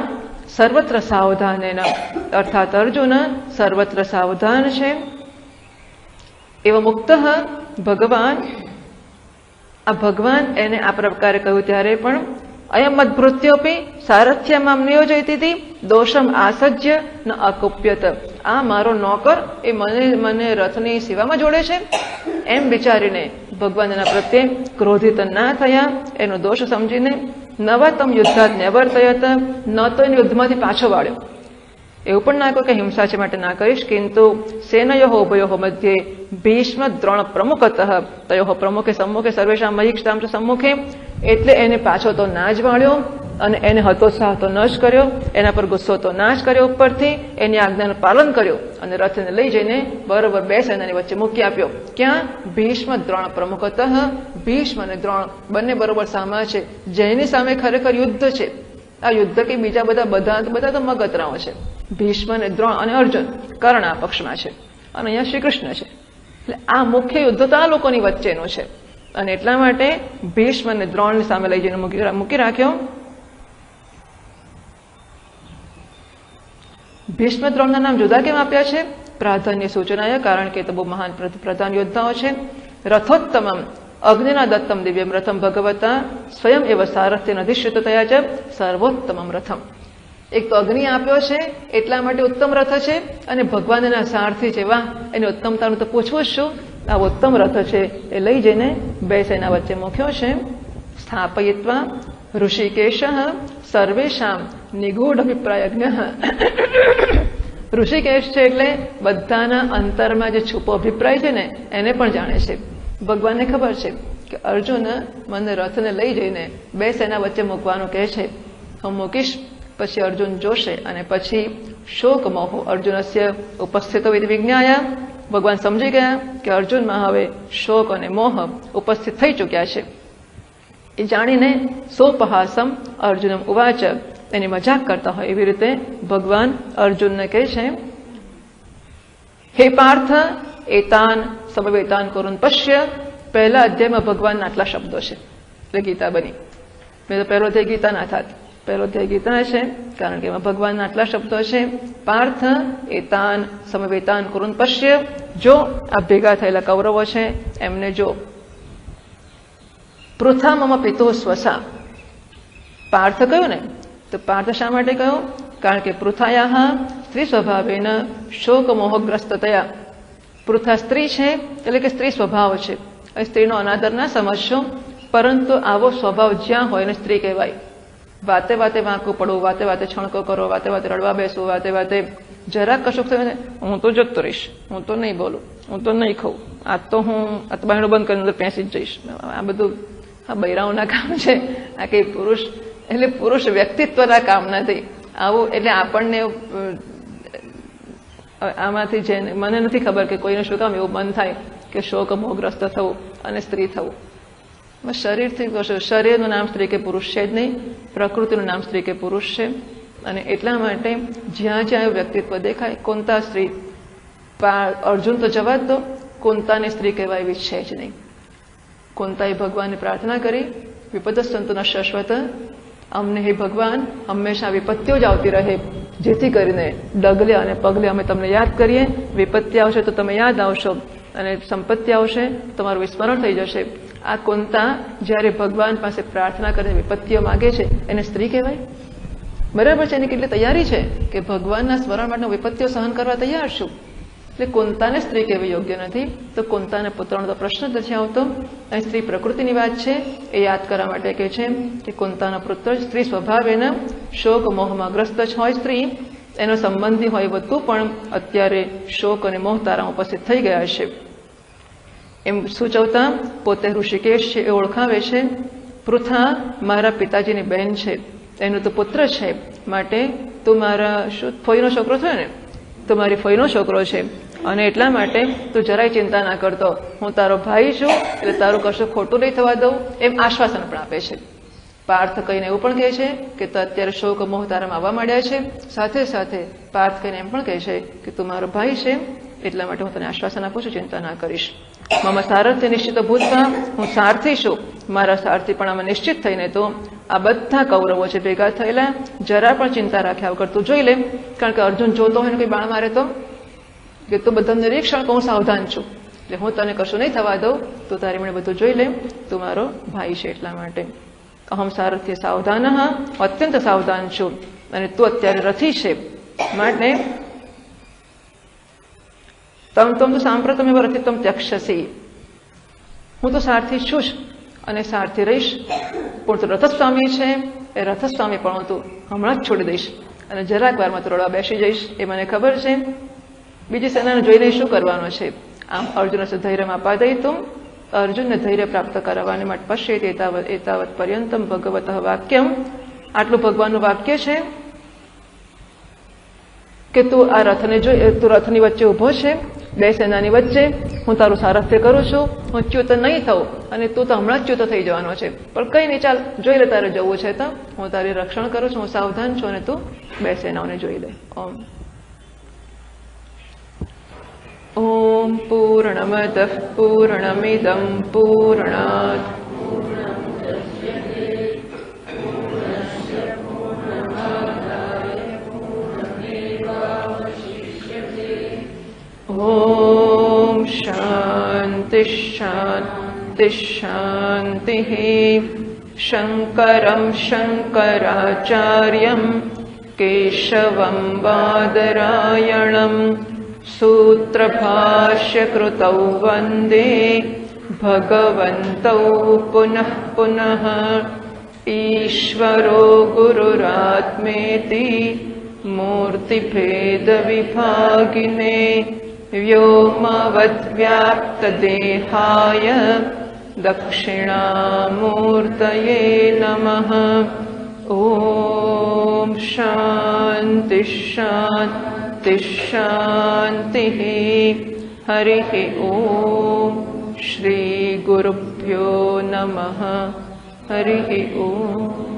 સર્વત્ર સાવધાનેન, અર્થાત અર્જુન સર્વત્ર સાવધાન છે. એવો મુક્ત ભગવાન, આ ભગવાન એને આ પ્રકારે કહ્યું ત્યારે પણ અયમ મદ્ભૃત્યોપી સારથ્યમામ નિયોજયતી દોષમ આસજ્ય ન અકુપ્યત. આ મારો નોકર એ મને રથની સેવામાં જોડે છે એમ વિચારીને ભગવાન એના પ્રત્યે ક્રોધિત ના થયા. એનો દોષ સમજીને નવતમ યુદ્ધાત ન્યવર્તયત, ન તો એને યુદ્ધમાંથી પાછો વાળ્યો. એવું પણ ના કહ્યું કે હિંસા છે માટે ના કહીશ, કિંતુ સેનયોઃ ઉભયોઃ મધ્યે ભીષ્મ દ્રોણ પ્રમુખતઃ તયોઃ પ્રમુખે સમ્મુખે સર્વેષાં મહીક્ષાં ચ સમ્મુખે. એટલે એને પાછો તો ના જ વાળ્યો અને એને હતોત્સાહ તો ન જ કર્યો, એના પર ગુસ્સો તો ના જ કર્યો ઉપરથી, એની આજ્ઞાનું પાલન કર્યું અને રથને લઈ જઈને બરોબર 2 સેનાની વચ્ચે મૂકી આપ્યો. ક્યાં? ભીષ્મ દ્રોણ પ્રમુખતઃ. ભીષ્મ અને દ્રોણ બંને બરોબર સામા છે, જેની સામે ખરેખર યુદ્ધ છે. આ યુદ્ધ કે બીજા બધા તો મગતરાઓ છે. ભીષ્મ અને દ્રોણ અને અર્જુન કર્ણ આ પક્ષમાં છે અને અહીંયા શ્રી કૃષ્ણ છે. એટલે આ મુખ્ય યુદ્ધ તો આ લોકોની વચ્ચેનું છે અને એટલા માટે ભીષ્મ અને દ્રોણની સામે લઈ જઈને મૂકી રાખ્યો. ભીષ્મ દ્રોણના નામ જુદા કેમ આપ્યા છે? પ્રાધાન્ય સૂચનાય, કારણ કે તો બહુ મહાન પ્રધાન યોદ્ધાઓ છે. રથોત્તમમ, અગ્નિના દત્તમ દિવ્યમ રથમ ભગવતા સ્વયં એવ સારથ્યન અધિષ્ઠિતતયા ચ સર્વોત્તમમ રથમ. એક તો અગ્નિ આપ્યો છે એટલા માટે ઉત્તમ રથ છે, અને ભગવાન એના સારથી છે. વાહ, એની ઉત્તમતાનું તો પૂછવું જ શું. આ ઉત્તમ રથ છે એ લઈ જઈને બે સેના વચ્ચે મૂક્યો છે. સ્થાપયિત્વા ઋષિકેશ સર્વેશામ નિગૂઢ અભિપ્રાયજ્ઞ. ઋષિકેશ છે એટલે બધાના અંતરમાં જે છુપો અભિપ્રાય છે ને એને પણ જાણે છે. ભગવાનને ખબર છે કે અર્જુન મને રથને લઈ જઈને બે સેના વચ્ચે મૂકવાનું કહે છે, હું મૂકીશ. પછી અર્જુન જોશે અને પછી શોક મોહ અર્જુનસ્ય ઉપસ્થિતો વિજ્ઞાયા. ભગવાન સમજી ગયા કે અર્જુનમાં હવે શોક અને મોહ ઉપસ્થિત થઈ ચૂક્યા છે. એ જાણીને સોપહાસમ અર્જુનમ ઉવાચ, એની મજાક કરતા હોય એવી રીતે ભગવાન અર્જુનને કહે છે, હે પાર્થ એતાન સમવેતાન કરુન પશ્ય. પહેલા અધ્યાયમાં ભગવાનના આટલા શબ્દો છે એટલે ગીતા બની. મેં તો પહેલો અધ્યાય ગીતા ના થાત, પહેલો અધ્યાય ગીતા છે કારણ કે એમાં ભગવાનના આટલા શબ્દો છે. પાર્થ એતાન સમવેતાન કરુન પશ્ય. જો આ ભેગા થયેલા કૌરવો છે એમને જો. પૃથા મમ પિતો સ્વસા. પાર્થ કયું ને, તો પાર્થ શા માટે કયો? કારણ કે પૃથાયા સ્ત્રી સ્વભાવેન શોક મોહગ્રસ્તતયા. પૃથા સ્ત્રી છે એટલે કે સ્ત્રી સ્વભાવ છે. સ્ત્રીનો અનાદર ના સમજશો, પરંતુ આવો સ્વભાવ જ્યાં હોય એને સ્ત્રી કહેવાય. વાતે વાતે વાંકું પડવું, વાતે વાતે છણકો કરો, વાતે વાતે રડવા બેસવું, વાતે વાતે જરાક કશુંક થયું ને હું તો જતો રહીશ, હું તો નહીં બોલું, હું તો નહીં ખાઉં, આ તો હું અતબાયણું બંધ કરીને અંદર પેસી જ જઈશ. આ બધું આ બૈરાઓના કામ છે. આ કઈ પુરુષ એટલે પુરુષ વ્યક્તિત્વના કામ નથી આવું. એટલે આપણને આમાંથી જે મને નથી ખબર કે કોઈને શું કામ એવું મન થાય કે શોક મોહગ્રસ્ત થવું અને સ્ત્રી થવું. શરીરથી શરીરનું નામ સ્ત્રી કે પુરુષ છે જ નહીં, પ્રકૃતિનું નામ સ્ત્રી કે પુરુષ છે. અને એટલા માટે જ્યાં જ્યાં એવું વ્યક્તિત્વ દેખાય, કોંતા સ્ત્રી, અર્જુન તો જવા જ દો, કોંતાની સ્ત્રી કહેવાય એવી છે જ નહીં. કોંતાએ ભગવાનને પ્રાર્થના કરી, વિપદસ્સંતુ ન શાશ્વત, અમને હે ભગવાન હંમેશા વિપત્તિઓ જ આવતી રહે, જેથી કરીને ડગલે અને પગલે અમે તમને યાદ કરીએ. વિપત્તિ આવશે તો તમે યાદ આવશો, અને સંપત્તિ આવશે તમારું વિસ્મરણ થઈ જશે. આ કોંતા જ્યારે ભગવાન પાસે પ્રાર્થના કરીને વિપત્તિઓ માગે છે એને સ્ત્રી કહેવાય? બરાબર છે. એની કેટલી તૈયારી છે કે ભગવાનના સ્મરણ માટે વિપત્તિઓ સહન કરવા તૈયાર છું. એટલે કોંતાને સ્ત્રી કહેવી યોગ્ય નથી. તો કોંતાને પુત્રનો તો પ્રશ્ન જ નથી આવતો. અહીં સ્ત્રી પ્રકૃતિની વાત છે એ યાદ કરવા માટે કહે છે કે કોંતાનો પુત્ર સ્ત્રી સ્વભાવેન શોક મોહમાં ગ્રસ્ત જ હોય. સ્ત્રી એનો સંબંધી હોય બધું પણ અત્યારે શોક અને મોહ તારામાં ઉપસ્થિત થઈ ગયા છે એમ સૂચવતા પોતે ઋષિકેશ છે એ ઓળખાવે છે. પૃથા મારા પિતાજીની બહેન છે, એનો તો પુત્ર છે, માટે તું મારા શું ફોઈનો છોકરો થયો ને, તો મારી ફોઈનો છોકરો છે, અને એટલા માટે તું જરાય ચિંતા ના કરતો, હું તારો ભાઈ છું એટલે તારું કશું ખોટું નહીં થવા દઉં એમ આશ્વાસન પણ આપે છે. પાર્થ કહીને એવું પણ કહે છે કે તો અત્યારે શોક મોહ તારામાં આવવા માંડ્યા છે. સાથે સાથે પાર્થ કહીને એમ પણ કહે છે કે તું મારો ભાઈ છે, એટલા માટે હું તને આશ્વાસન આપું છું, ચિંતા ના કરીશ. મમ સારથ્ય નિશ્ચિત ભૂતવા, હું સારથી છું, મારા સારથી પણ આમાં નિશ્ચિત થઈને તો આ બધા કૌરવો છે ભેગા થયેલા, જરા પણ ચિંતા રાખ્યા વગર તું જોઈ લે. કારણ કે અર્જુન જોતો હોય ને કોઈ બાણ મારે તો કે તું બધા નિરીક્ષણ હું સાવધાન છું, એટલે હું તને કશું નહીં થવા દઉં, તું તારી મને બધું જોઈ લે, તું મારો ભાઈ છે એટલા માટે. અહમ સારથ્ય સાવધાન, અત્યંત સાવધાન છું, અને તું અત્યારે રથી છે માટે તમ તો સાંપ્રતમ એવા રથિત્વમ ત્યક્ષસી, હું તો સારથી છું જ અને સારથી રહીશ. પણ તું રથસ્વામી છે એ રથસ્વામી પણ હું તું હમણાં જ છોડી દઈશ અને જરાક વારમાં તું રડવા બેસી જઈશ એ મને ખબર છે. બીજી સેનાને જોઈને શું કરવાનો છે? આમ અર્જુન ધૈર્યમ આપાદયિતું, અર્જુનને ધૈર્ય પ્રાપ્ત કરાવવાને માટે પશ્યેત એતાવત પર્યંતમ ભગવતઃ વાક્યમ. આટલું ભગવાનનું વાક્ય છે કે તું આ રથને જોઈ, તું રથની વચ્ચે ઊભો છે બે સેનાની વચ્ચે, હું તારું સારથ્ય કરું છું, હું ચ્યુત નહીં થઉં, અને તું તો હમણાં જ ચ્યુત થઈ જવાનો છે, પણ કંઈ નહીં, ચાલ જોઈ લે, તારે જવું છે તો હું તારી રક્ષણ કરું છું, હું સાવધાન છું, અને તું બે સેનાઓને જોઈ લે. ઓમ પૂર્ણમદ પૂર્ણમિદં પૂર્ણાત ઓમ શાંતિ શાંતિ शान्तिः शङ्करं शङ्कराचार्यं केशवं बादरायणं सूत्रभाष्यकृतौ वन्दे भगवन्तौ पुनः पुनः। ईश्वरो गुरुरात्मेति मूर्तिभेदविभागिने व्योमवद्व्याप्तदेहाय दक्षिणामूर्तये नमः। ॐ शान्तिः शान्तिः शान्तिः। हरिः ॐ श्रीगुरुभ्यो नमः। हरिः ॐ।